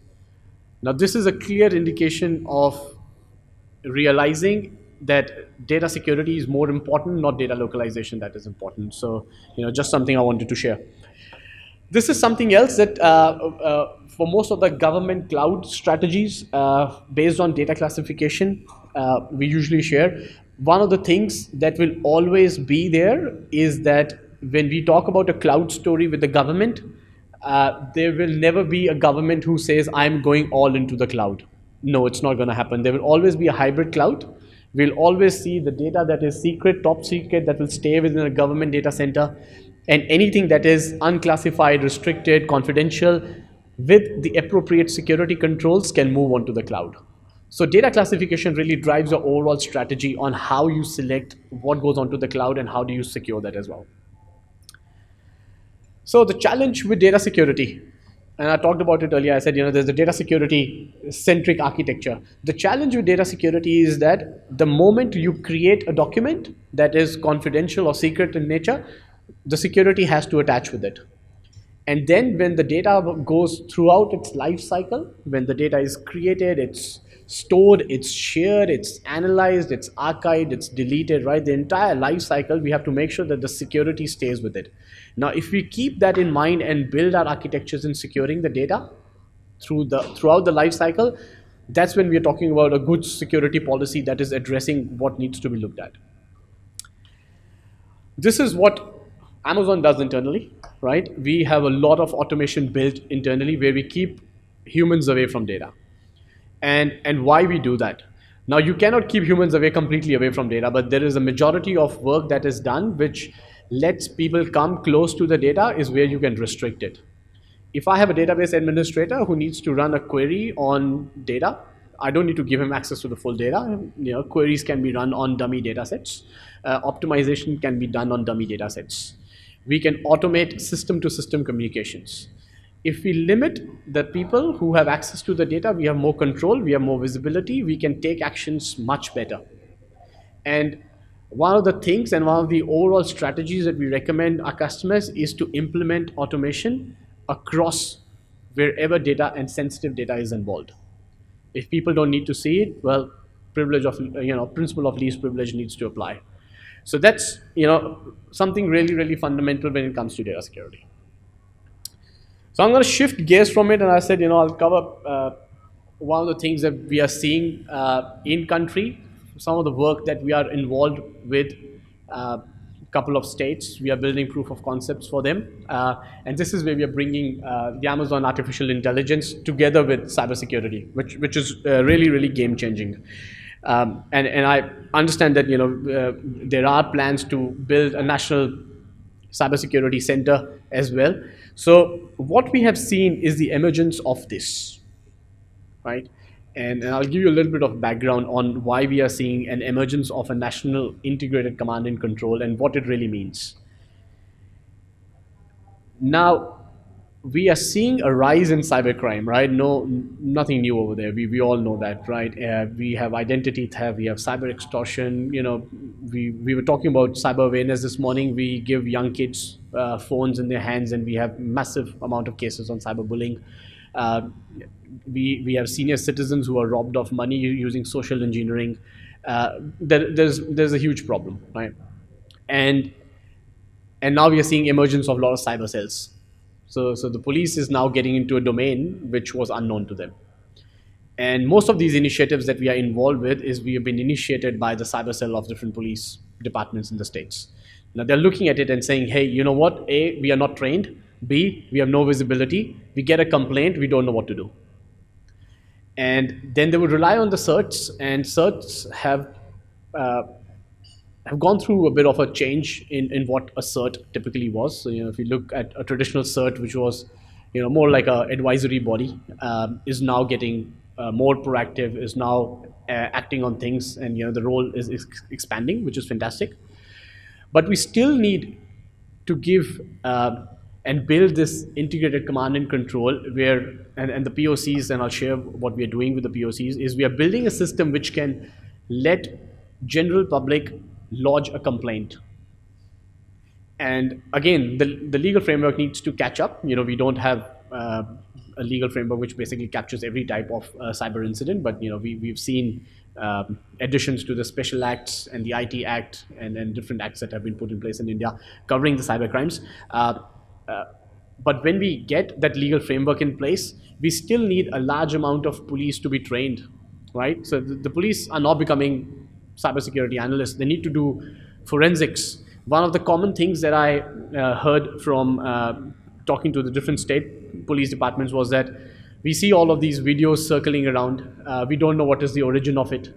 Now this is a clear indication of realizing that data security is more important, not data localization that is important. So, just something I wanted to share. This is something else that for most of the government cloud strategies based on data classification, we usually share. One of the things that will always be there is that when we talk about a cloud story with the government, there will never be a government who says, I'm going all into the cloud. No, it's not going to happen. There will always be a hybrid cloud. We'll always see the data that is secret, top secret, that will stay within a government data center, and anything that is unclassified, restricted, confidential, with the appropriate security controls can move onto the cloud. So data classification really drives your overall strategy on how you select what goes onto the cloud and how do you secure that as well. So the challenge with data security, and I talked about it earlier, I said, there's a data security centric architecture. The challenge with data security is that the moment you create a document that is confidential or secret in nature, the security has to attach with it. And then when the data goes throughout its life cycle, when the data is created, it's stored, it's shared, it's analyzed, it's archived, it's deleted, right? The entire life cycle, we have to make sure that the security stays with it. Now, if we keep that in mind and build our architectures in securing the data throughout the life cycle, that's when we're talking about a good security policy that is addressing what needs to be looked at. This is what Amazon does internally, right? We have a lot of automation built internally where we keep humans away from data. And why we do that? Now, you cannot keep humans completely away from data, but there is a majority of work that is done which lets people come close to the data is where you can restrict it. If I have a database administrator who needs to run a query on data, I don't need to give him access to the full data. Queries can be run on dummy data sets. Optimization can be done on dummy data sets. We can automate system-to-system communications. If we limit the people who have access to the data, we have more control, we have more visibility, we can take actions much better. And one of the things and one of the overall strategies that we recommend our customers is to implement automation across wherever data and sensitive data is involved. If people don't need to see it, well, principle of least privilege needs to apply. So that's something really, really fundamental when it comes to data security. So I'm going to shift gears from it, and I said, I'll cover one of the things that we are seeing in country, some of the work that we are involved with a couple of states. We are building proof of concepts for them, and this is where we are bringing the Amazon artificial intelligence together with cybersecurity, which is really, really game changing. And I understand that there are plans to build a national cybersecurity center as well. So what we have seen is the emergence of this, right? And I'll give you a little bit of background on why we are seeing an emergence of a national integrated command and control and what it really means. Now, we are seeing a rise in cybercrime, right? Nothing new over there. We all know that, right? We have identity theft, we have cyber extortion. We were talking about cyber awareness this morning. We give young kids phones in their hands, and we have massive amount of cases on cyberbullying. We have senior citizens who are robbed of money using social engineering. There's a huge problem, right? And now we are seeing emergence of a lot of cyber cells. So the police is now getting into a domain which was unknown to them. And most of these initiatives that we are involved with we have been initiated by the cyber cell of different police departments in the States. Now they're looking at it and saying, hey, you know what? A, we are not trained. B, we have no visibility. We get a complaint, we don't know what to do. And then they would rely on the certs, and certs have gone through a bit of a change in what a cert typically was. So, if you look at a traditional cert, which was, more like a advisory body, is now getting more proactive, is now acting on things, and, the role is expanding, which is fantastic. But we still need to give and build this integrated command and control where, and the POCs, and I'll share what we are doing with the POCs, is we are building a system which can let general public lodge a complaint. And again, the legal framework needs to catch up. We don't have a legal framework which basically captures every type of cyber incident, but we've seen additions to the special acts and the IT Act and different acts that have been put in place in India covering the cyber crimes. But when we get that legal framework in place, we still need a large amount of police to be trained, right? So the police are not becoming cybersecurity analysts. They need to do forensics. One of the common things that I heard from talking to the different state police departments was that we see all of these videos circling around. We don't know what is the origin of it.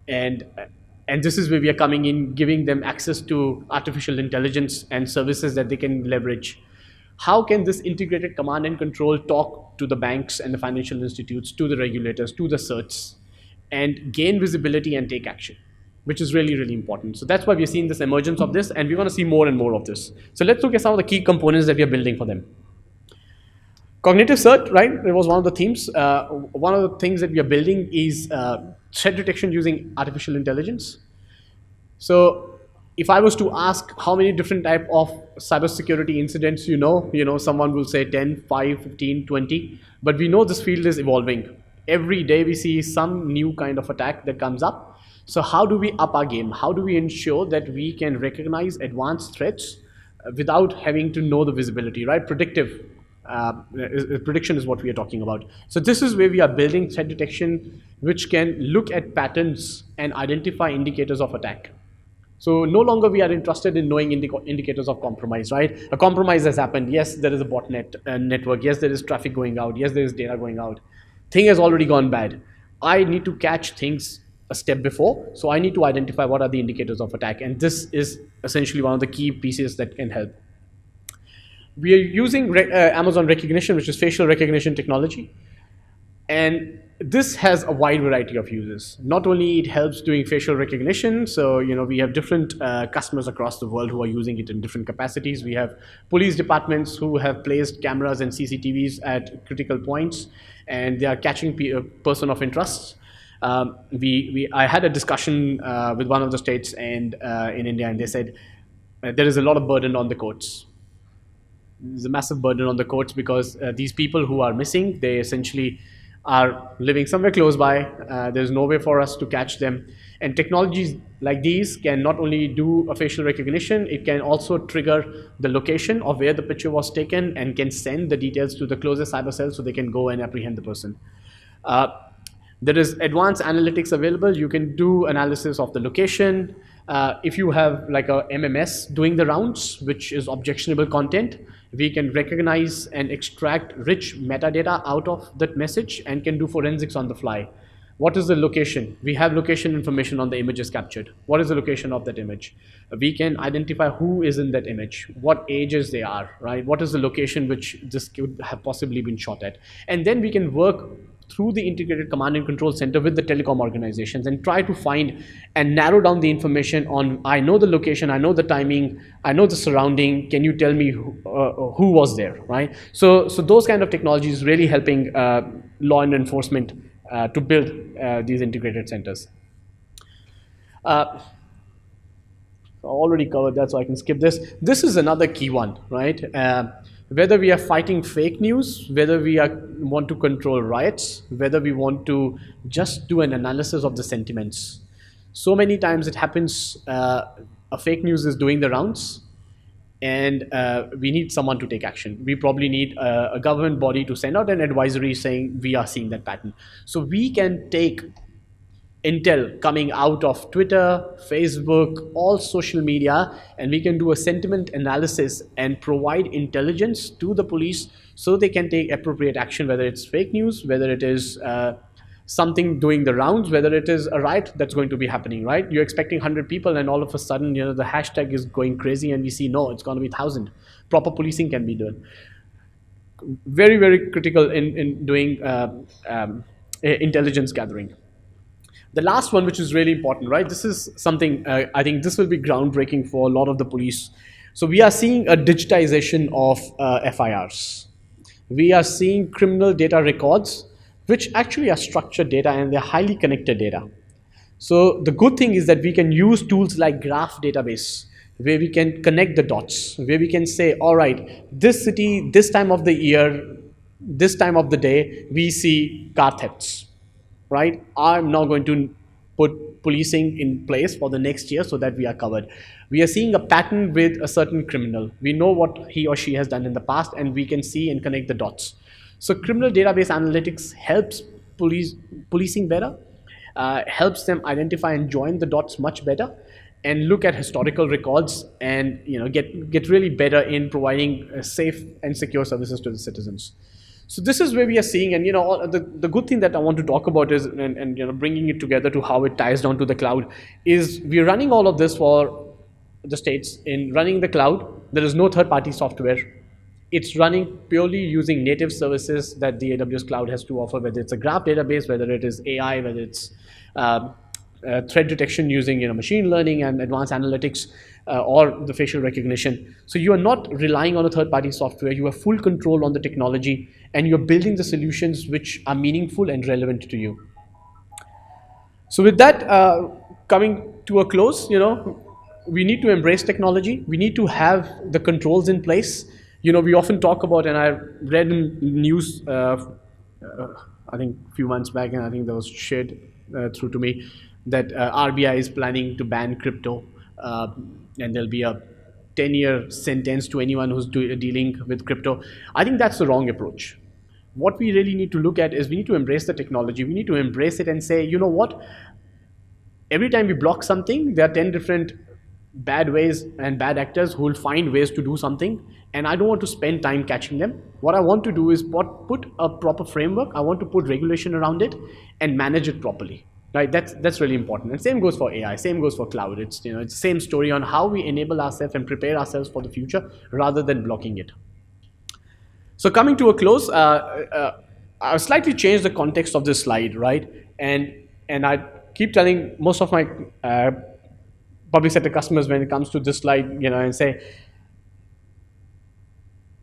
And this is where we are coming in, giving them access to artificial intelligence and services that they can leverage. How can this integrated command and control talk to the banks and the financial institutes, to the regulators, to the certs, and gain visibility and take action, which is really, really important. So that's why we're seeing this emergence of this, and we want to see more and more of this. So let's look at some of the key components that we are building for them. Cognitive cert, right? It was one of the themes. One of the things that we are building is threat detection using artificial intelligence. So if I was to ask how many different type of cybersecurity incidents someone will say 10, 5, 15, 20, but we know this field is evolving. Every day we see some new kind of attack that comes up. So how do we up our game? How do we ensure that we can recognize advanced threats without having to know the visibility, right? Predictive prediction is what we are talking about. So this is where we are building threat detection, which can look at patterns and identify indicators of attack. So no longer we are interested in knowing indicators of compromise, right? A compromise has happened. Yes, there is a botnet network. Yes, there is traffic going out. Yes, there is data going out. Thing has already gone bad. I need to catch things a step before. So I need to identify what are the indicators of attack. And this is essentially one of the key pieces that can help. We are using Amazon Recognition, which is facial recognition technology. And this has a wide variety of uses. Not only it helps doing facial recognition, so we have different customers across the world who are using it in different capacities. We have police departments who have placed cameras and CCTVs at critical points, and they are catching a person of interest. I had a discussion with one of the states and in India, and they said there is a lot of burden on the courts. There's a massive burden on the courts because these people who are missing, they essentially are living somewhere close by. There's no way for us to catch them. And technologies like these can not only do a facial recognition, it can also trigger the location of where the picture was taken and can send the details to the closest cyber cell so they can go and apprehend the person. There is advanced analytics available. You can do analysis of the location. If you have like a MMS doing the rounds, which is objectionable content, we can recognize and extract rich metadata out of that message and can do forensics on the fly. What is the location? We have location information on the images captured. What is the location of that image? We can identify who is in that image, what ages they are, right? What is the location which this could have possibly been shot at? And then we can work through the integrated command and control center with the telecom organizations and try to find and narrow down the information on, I know the location, I know the timing, I know the surrounding, can you tell me who was there, right? So those kind of technologies really helping law and enforcement to build these integrated centers. I already covered that, so I can skip this. This is another key one, right? Whether we are fighting fake news, whether we want to control riots, whether we want to just do an analysis of the sentiments. So many times it happens, a fake news is doing the rounds, and we need someone to take action. We probably need a government body to send out an advisory saying we are seeing that pattern. So we can take intel coming out of Twitter, Facebook, all social media, and we can do a sentiment analysis and provide intelligence to the police so they can take appropriate action, whether it's fake news, whether it is something doing the rounds, whether it is a riot that's going to be happening, right? You're expecting 100 people and all of a sudden, you know, the hashtag is going crazy and we see, no, it's going to be 1,000. Proper policing can be done. Very, very critical in doing intelligence gathering. The last one, which is really important, right? This is something, I think this will be groundbreaking for a lot of the police. So we are seeing a digitization of FIRs. We are seeing criminal data records, which actually are structured data and they're highly connected data. So the good thing is that we can use tools like graph database, where we can connect the dots, where we can say, all right, this city, this time of the year, this time of the day, we see car thefts. Right? I'm now going to put policing in place for the next year so that we are covered. We are seeing a pattern with a certain criminal. We know what he or she has done in the past and we can see and connect the dots. So criminal database analytics helps policing better, helps them identify and join the dots much better, and look at historical records and, you know, get really better in providing safe and secure services to the citizens. So this is where we are seeing, and you know, the good thing that I want to talk about is, and you know, bringing it together to how it ties down to the cloud, is we're running all of this for the states. In running the cloud, there is no third-party software. It's running purely using native services that the AWS cloud has to offer, whether it's a graph database, whether it is AI, whether it's threat detection using, you know, machine learning and advanced analytics, or the facial recognition. So you are not relying on a third-party software. You have full control on the technology, and you're building the solutions which are meaningful and relevant to you. So with that, coming to a close, you know, we need to embrace technology. We need to have the controls in place. You know, we often talk about, and I read in news, I think a few months back, and I think that was shared through to me, that RBI is planning to ban crypto. And there'll be a 10-year sentence to anyone who's dealing with crypto. I think that's the wrong approach. What we really need to look at is we need to embrace the technology. We need to embrace it and say, you know what? Every time we block something, there are 10 different bad ways and bad actors who will find ways to do something. And I don't want to spend time catching them. What I want to do is put a proper framework. I want to put regulation around it and manage it properly. Right, that's really important. And same goes for AI, same goes for cloud. It's, you know, it's the same story on how we enable ourselves and prepare ourselves for the future rather than blocking it. So coming to a close, I've slightly changed the context of this slide, right? And I keep telling most of my public sector customers when it comes to this slide, you know, and say,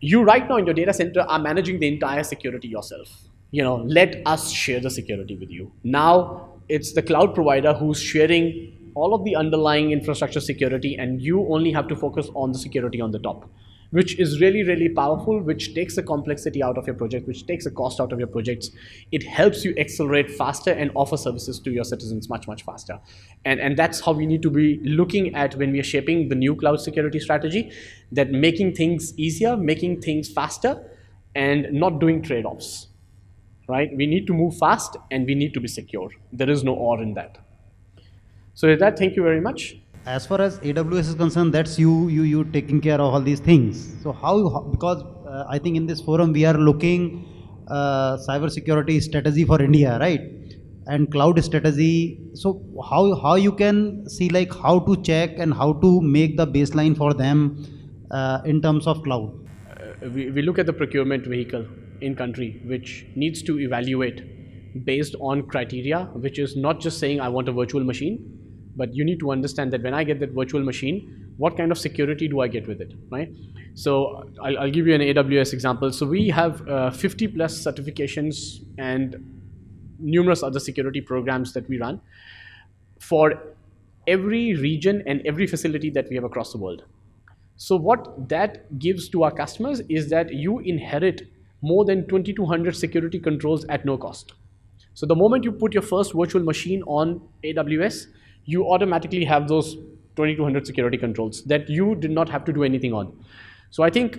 you right now in your data center are managing the entire security yourself. You know, let us share the security with you. Now, it's the cloud provider who's sharing all of the underlying infrastructure security, and you only have to focus on the security on the top, which is really, really powerful, which takes the complexity out of your project, which takes the cost out of your projects. It helps you accelerate faster and offer services to your citizens much, much faster. And that's how we need to be looking at when we are shaping the new cloud security strategy, that making things easier, making things faster, and not doing trade-offs. Right? We need to move fast and we need to be secure. There is no or in that. So with that, thank you very much. As far as AWS is concerned, that's you taking care of all these things. So how because I think in this forum we are looking cybersecurity strategy for India, right? And cloud strategy. So how you can see like how to check and how to make the baseline for them in terms of cloud? We look at the procurement vehicle in country, which needs to evaluate based on criteria, which is not just saying I want a virtual machine, but you need to understand that when I get that virtual machine, what kind of security do I get with it, right? So I'll give you an AWS example. So we have 50 plus certifications and numerous other security programs that we run for every region and every facility that we have across the world. So what that gives to our customers is that you inherit more than 2,200 security controls at no cost. So the moment you put your first virtual machine on AWS, you automatically have those 2,200 security controls that you did not have to do anything on. So I think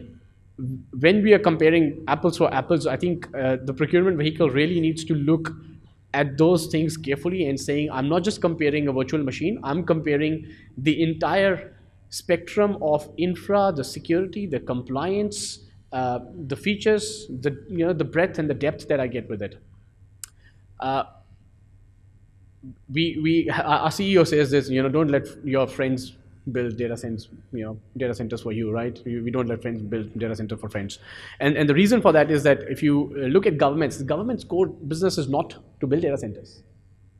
when we are comparing apples for apples, I think the procurement vehicle really needs to look at those things carefully and saying, I'm not just comparing a virtual machine, I'm comparing the entire spectrum of infra, the security, the compliance, the features, the breadth and the depth that I get with it. Our CEO says this, don't let your friends build data centers for you, right? We don't let friends build data center for friends. And the reason for that is that if you look at governments, the government's core business is not to build data centers,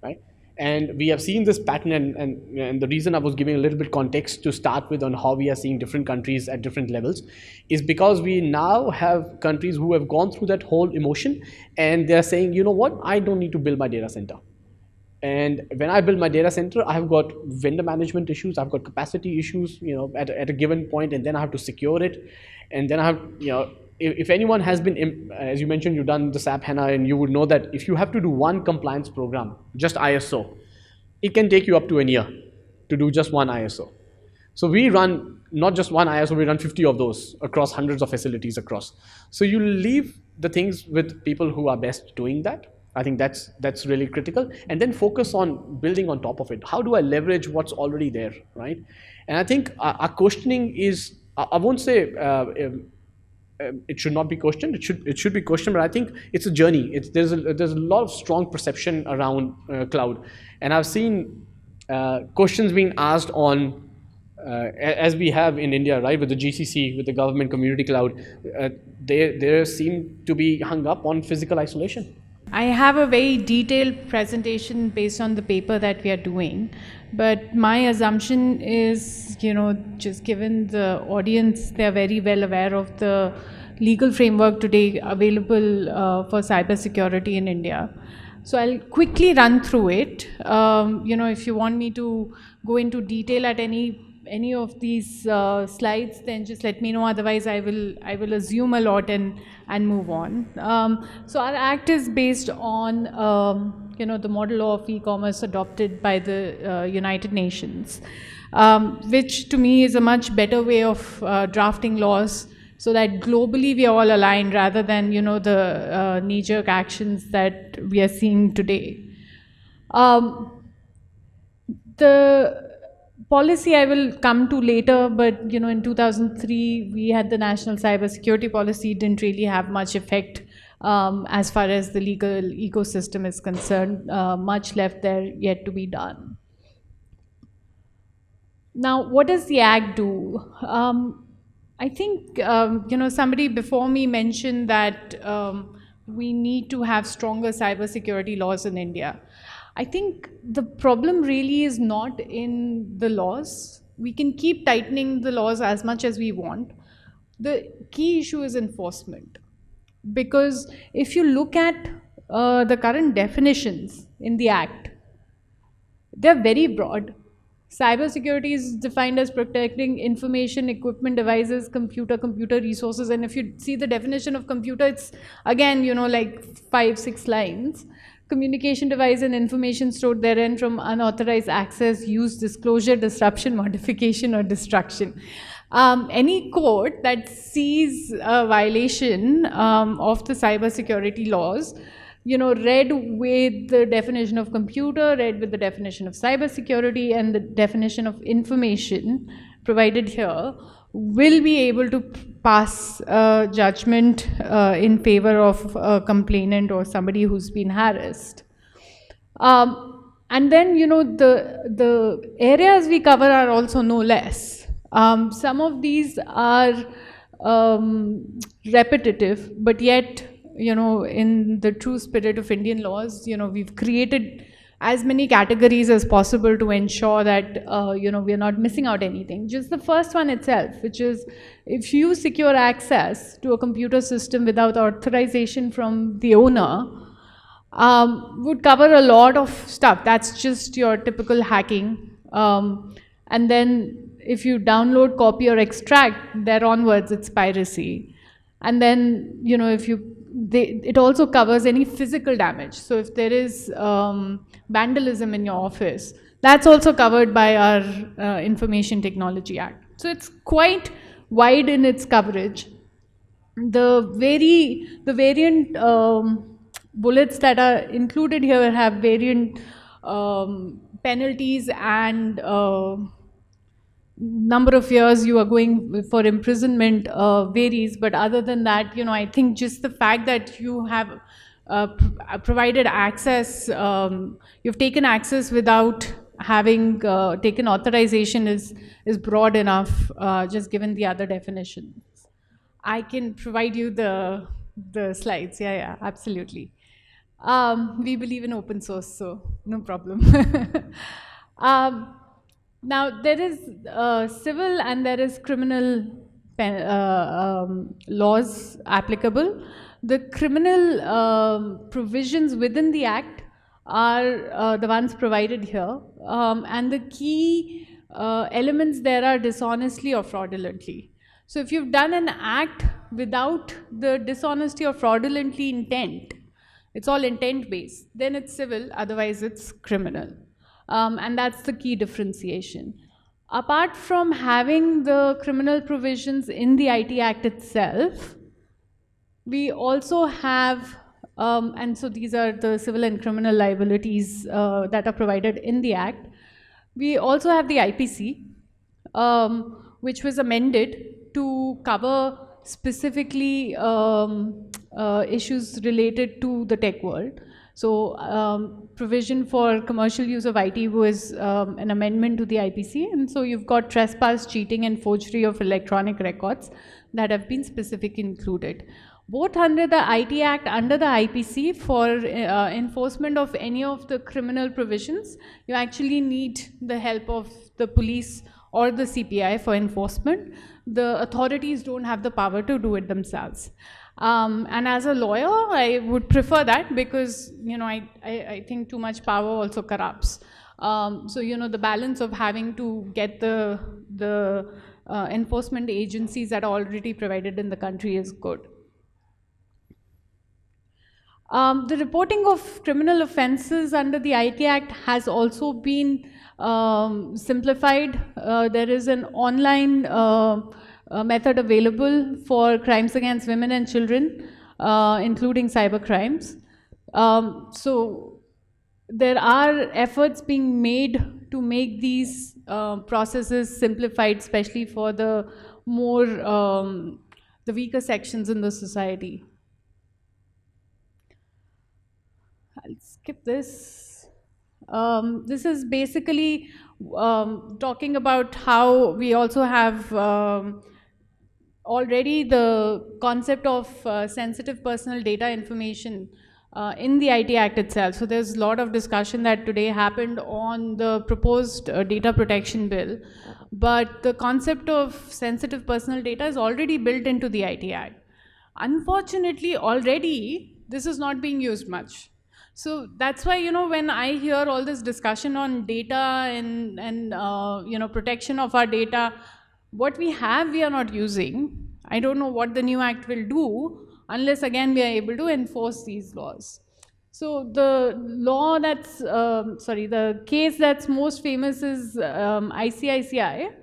right? And we have seen this pattern, and the reason I was giving a little bit context to start with on how we are seeing different countries at different levels is because we now have countries who have gone through that whole emotion and they're saying, you know what, I don't need to build my data center. And when I build my data center, I've got vendor management issues, I've got capacity issues, at a given point, and then I have to secure it. And then I have, if anyone has been, as you mentioned, you've done the SAP HANA, and you would know that if you have to do one compliance program, just ISO, it can take you up to a year to do just one ISO. So we run not just one ISO, we run 50 of those across hundreds of facilities across. So you leave the things with people who are best doing that. I think that's really critical, and then focus on building on top of it. How do I leverage what's already there, right? And I think our questioning is, I won't say it should not be questioned. It should be questioned, but I think it's a journey. There's a lot of strong perception around cloud, and I've seen questions being asked on as we have in India, right, with the GCC, with the government community cloud. They seem to be hung up on physical isolation. I have a very detailed presentation based on the paper that we are doing, but my assumption is, just given the audience, they are very well aware of the legal framework today available for cybersecurity in India. So I'll quickly run through it. If you want me to go into detail at any of these slides, then just let me know. Otherwise, I will assume a lot and move on. So our act is based on the model of e-commerce adopted by the United Nations, which to me is a much better way of drafting laws so that globally we are all aligned rather than the knee-jerk actions that we are seeing today. The policy I will come to later, but in 2003 we had the National Cybersecurity Policy. Didn't really have much effect as far as the legal ecosystem is concerned. Much left there yet to be done. Now, what does the Act do? I think somebody before me mentioned that we need to have stronger cybersecurity laws in India. I think the problem really is not in the laws. We can keep tightening the laws as much as we want. The key issue is enforcement. Because if you look at the current definitions in the Act, they're very broad. Cybersecurity is defined as protecting information, equipment, devices, computer resources. And if you see the definition of computer, it's again, like 5-6 lines. Communication device and information stored therein from unauthorized access, use, disclosure, disruption, modification, or destruction. Any court that sees a violation of the cybersecurity laws, read with the definition of computer, read with the definition of cybersecurity and the definition of information provided here, will be able to pass judgment in favor of a complainant or somebody who's been harassed. And then, the areas we cover are also no less. Some of these are repetitive, but yet in the true spirit of Indian laws, we've created as many categories as possible to ensure that, we are not missing out anything. Just the first one itself, which is if you secure access to a computer system without authorization from the owner, would cover a lot of stuff. That's just your typical hacking. And then if you download, copy, or extract, there onwards, it's piracy. And then, it also covers any physical damage. So if there is vandalism in your office, that's also covered by our Information Technology Act. So it's quite wide in its coverage. The variant bullets that are included here have variant penalties and number of years you are going for imprisonment varies, but other than that, I think just the fact that you have provided access, you've taken access without having taken authorization is broad enough, just given the other definitions. I can provide you the slides. Yeah, absolutely. We believe in open source, so no problem. Now, there is civil and there is criminal laws applicable. The criminal provisions within the Act are the ones provided here. And the key elements there are dishonestly or fraudulently. So if you've done an act without the dishonesty or fraudulently intent, it's all intent-based, then it's civil, otherwise it's criminal. And that's the key differentiation. Apart from having the criminal provisions in the IT Act itself, we also have, and so these are the civil and criminal liabilities that are provided in the Act. We also have the IPC, which was amended to cover specifically issues related to the tech world. So provision for commercial use of IT was an amendment to the IPC, and so you've got trespass, cheating, and forgery of electronic records that have been specifically included. Both under the IT Act, under the IPC, for enforcement of any of the criminal provisions, you actually need the help of the police or the CPI for enforcement. The authorities don't have the power to do it themselves. And as a lawyer, I would prefer that because, I think too much power also corrupts. So, the balance of having to get the enforcement agencies that are already provided in the country is good. The reporting of criminal offenses under the IT Act has also been simplified. There is an online method available for crimes against women and children, including cyber crimes. So there are efforts being made to make these processes simplified, especially for the more, the weaker sections in the society. I'll skip this. This is basically talking about how we also have already the concept of sensitive personal data information in the IT Act itself. So there's a lot of discussion that today happened on the proposed data protection bill, but the concept of sensitive personal data is already built into the IT Act. Unfortunately, already this is not being used much. So that's why, when I hear all this discussion on data and protection of our data, what we have, we are not using. I don't know what the new act will do unless, again, we are able to enforce these laws. So the law that's, the case that's most famous is ICICI,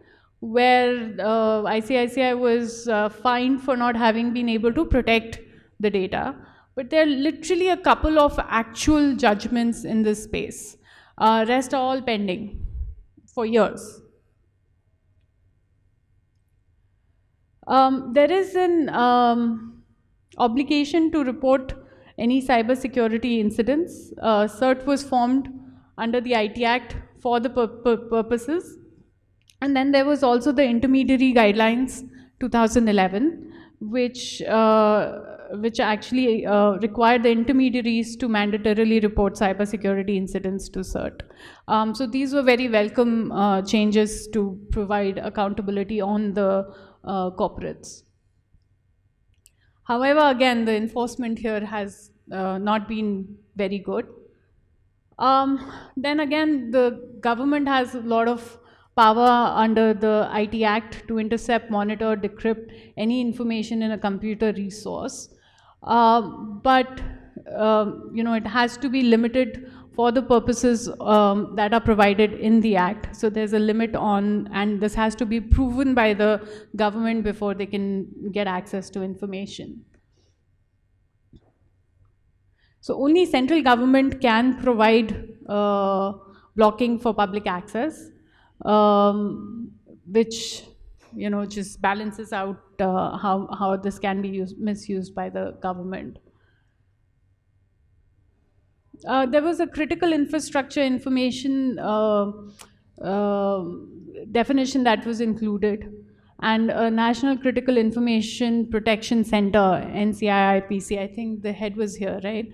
where ICICI was fined for not having been able to protect the data. But there are literally a couple of actual judgments in this space. Rest are all pending for years. There is an obligation to report any cybersecurity incidents. CERT was formed under the IT Act for the purposes. And then there was also the intermediary guidelines 2011, which actually require the intermediaries to mandatorily report cybersecurity incidents to CERT. So these were very welcome changes to provide accountability on the corporates. However, again, the enforcement here has not been very good. Then again, the government has a lot of power under the IT Act to intercept, monitor, decrypt any information in a computer resource. But it has to be limited for the purposes that are provided in the Act. So there's a limit on, and this has to be proven by the government before they can get access to information. So only central government can provide blocking for public access, which just balances out how this can be misused by the government. There was a critical infrastructure information definition that was included, and a National Critical Information Protection Center, NCIIPC, I think the head was here, right?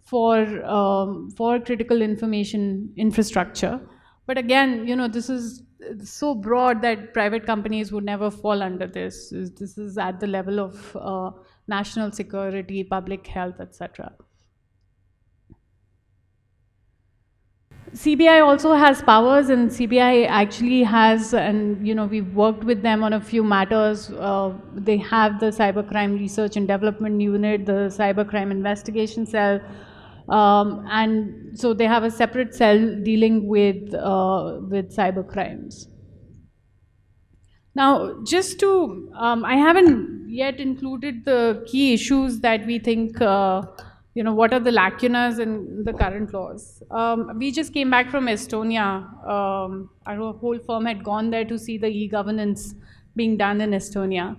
For critical information infrastructure. But again, this is so broad that private companies would never fall under this. This is at the level of national security, public health, etc. CBI also has powers, and CBI actually has, and we've worked with them on a few matters. They have the Cybercrime Research and Development Unit, the Cybercrime Investigation Cell, and so they have a separate cell dealing with cybercrimes. Now, just to, I haven't yet included the key issues that we think what are the lacunas in the current laws. We just came back from Estonia. Our whole firm had gone there to see the e-governance being done in Estonia.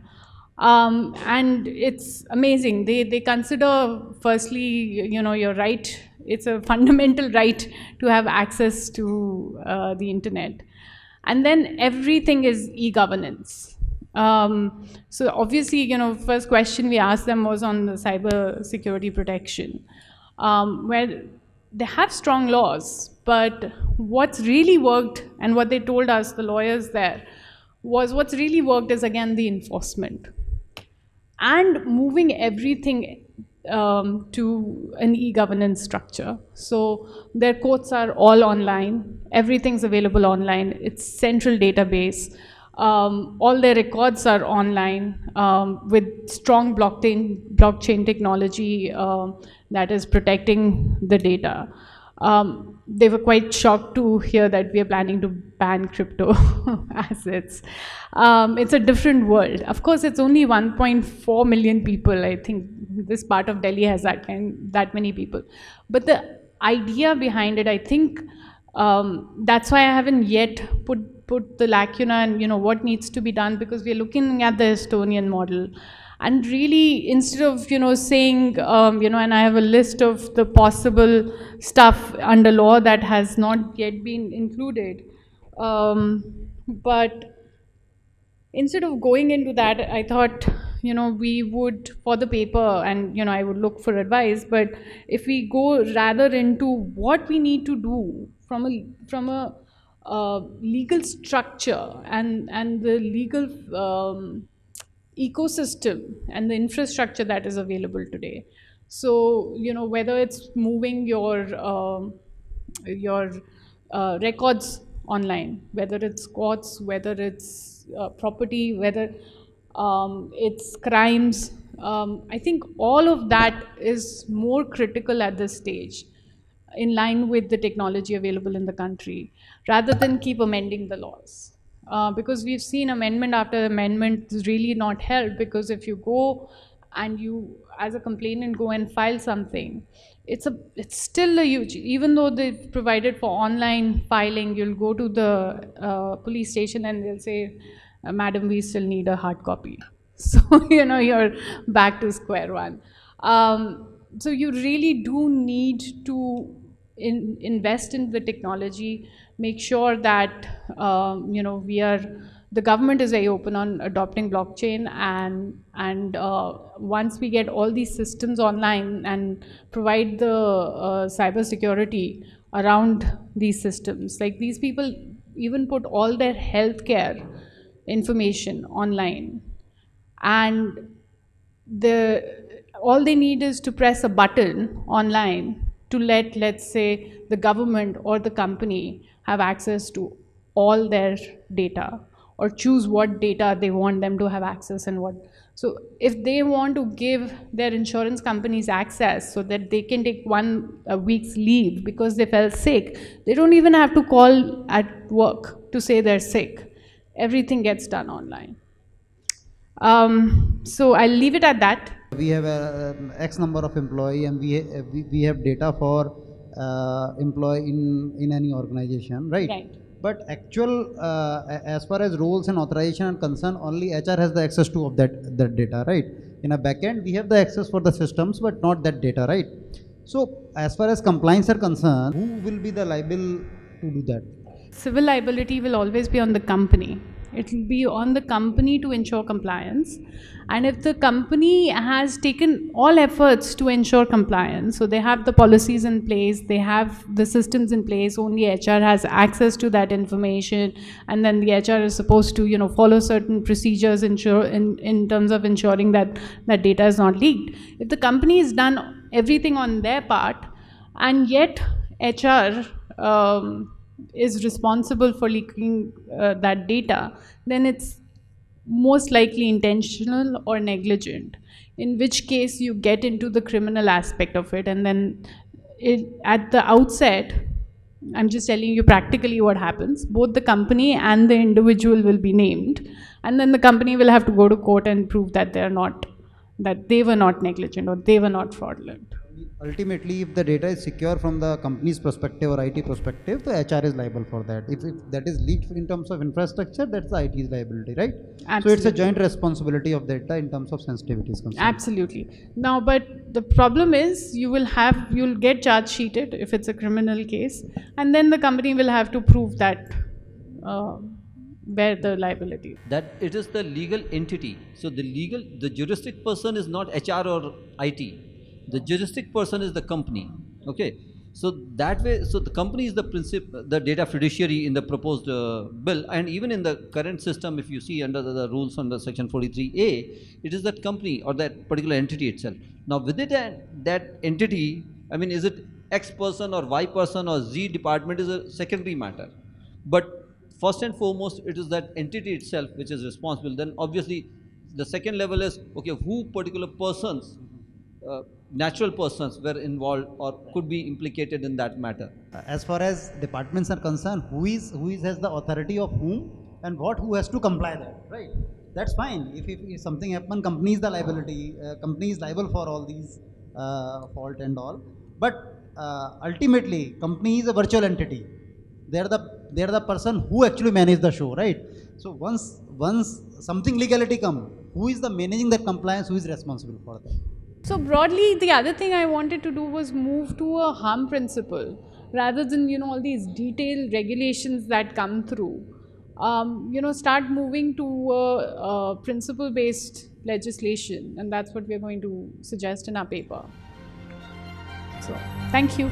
And it's amazing. They consider, firstly, your right. It's a fundamental right to have access to the internet. And then everything is e-governance. So obviously, first question we asked them was on the cyber security protection, where they have strong laws, but what's really worked, and what they told us, the lawyers there, was what's really worked is, again, the enforcement. And moving everything to an e-governance structure. So their courts are all online, everything's available online, it's central database. All their records are online with strong blockchain technology that is protecting the data. They were quite shocked to hear that we are planning to ban crypto assets. It's a different world. Of course, it's only 1.4 million people. I think this part of Delhi has that many people. But the idea behind it, I think, that's why I haven't yet put the lacuna and what needs to be done, because we're looking at the Estonian model. And really, instead of saying and I have a list of the possible stuff under law that has not yet been included, but instead of going into that, I thought we would, for the paper, and I would look for advice, but if we go rather into what we need to do from a legal structure and the legal ecosystem and the infrastructure that is available today. So whether it's moving your records online, whether it's courts, whether it's property, whether it's crimes, I think all of that is more critical at this stage, in line with the technology available in the country, rather than keep amending the laws. Because we've seen amendment after amendment is really not helped, because if you go and you, as a complainant, go and file something, it's still a huge, even though they've provided for online filing, you'll go to the police station and they'll say, madam, we still need a hard copy. So, you're back to square one. So you really do need to invest in the technology, make sure that we are the government is very open on adopting blockchain, and once we get all these systems online and provide the cyber security around these systems, like these people even put all their healthcare information online, and all they need is to press a button online to let's say the government or the company have access to all their data, or choose what data they want them to have access and what. So if they want to give their insurance companies access so that they can take a week's leave because they fell sick, they don't even have to call at work to say they're sick. Everything gets done online. So I'll leave it at that. We have X number of employee, and we have data for employee in any organization, right? Right. But actual, as far as roles and authorization are concerned, only HR has the access to of that data, right? In a backend, we have the access for the systems, but not that data, right? So as far as compliance are concerned, who will be the liable to do that? Civil liability will always be on the company. It will be on the company to ensure compliance. And if the company has taken all efforts to ensure compliance, so they have the policies in place, they have the systems in place, only HR has access to that information, and then the HR is supposed to, follow certain procedures in terms of ensuring that that data is not leaked. If the company has done everything on their part, and yet HR is responsible for leaking that data, then it's most likely intentional or negligent, in which case you get into the criminal aspect of it. And then at the outset, I'm just telling you practically what happens. Both the company and the individual will be named, and then the company will have to go to court and prove that they were not negligent or they were not fraudulent. Ultimately, if the data is secure from the company's perspective or IT perspective, the HR is liable for that. If that is leaked in terms of infrastructure, that's the IT's liability, right? Absolutely. So it's a joint responsibility of data in terms of sensitivity is concerned. Absolutely. Now, but the problem is you'll get charge sheeted if it's a criminal case, and then the company will have to prove that where the liability. That it is the legal entity. So the juristic person is not HR or IT. The juristic person is the company. Okay. So that way, so the company is the data fiduciary in the proposed bill, and even in the current system, if you see under the rules under section 43A, it is that company or that particular entity itself. Now within that entity, I mean, is it X person or Y person or Z department is a secondary matter. But first and foremost, it is that entity itself which is responsible. Then obviously the second level is, okay, who particular persons, natural persons were involved or could be implicated in that matter. As far as departments are concerned, who has the authority of whom and who has to comply that, right? That's fine. If something happens, company is the liability. Company is liable for all these fault and all. But ultimately, company is a virtual entity. They're the person who actually manage the show, right? So once something legality come, who is the managing that compliance? Who is responsible for that? So broadly, the other thing I wanted to do was move to a harm principle rather than all these detailed regulations that come through. Start moving to a principle-based legislation, and that's what we're going to suggest in our paper. So, thank you.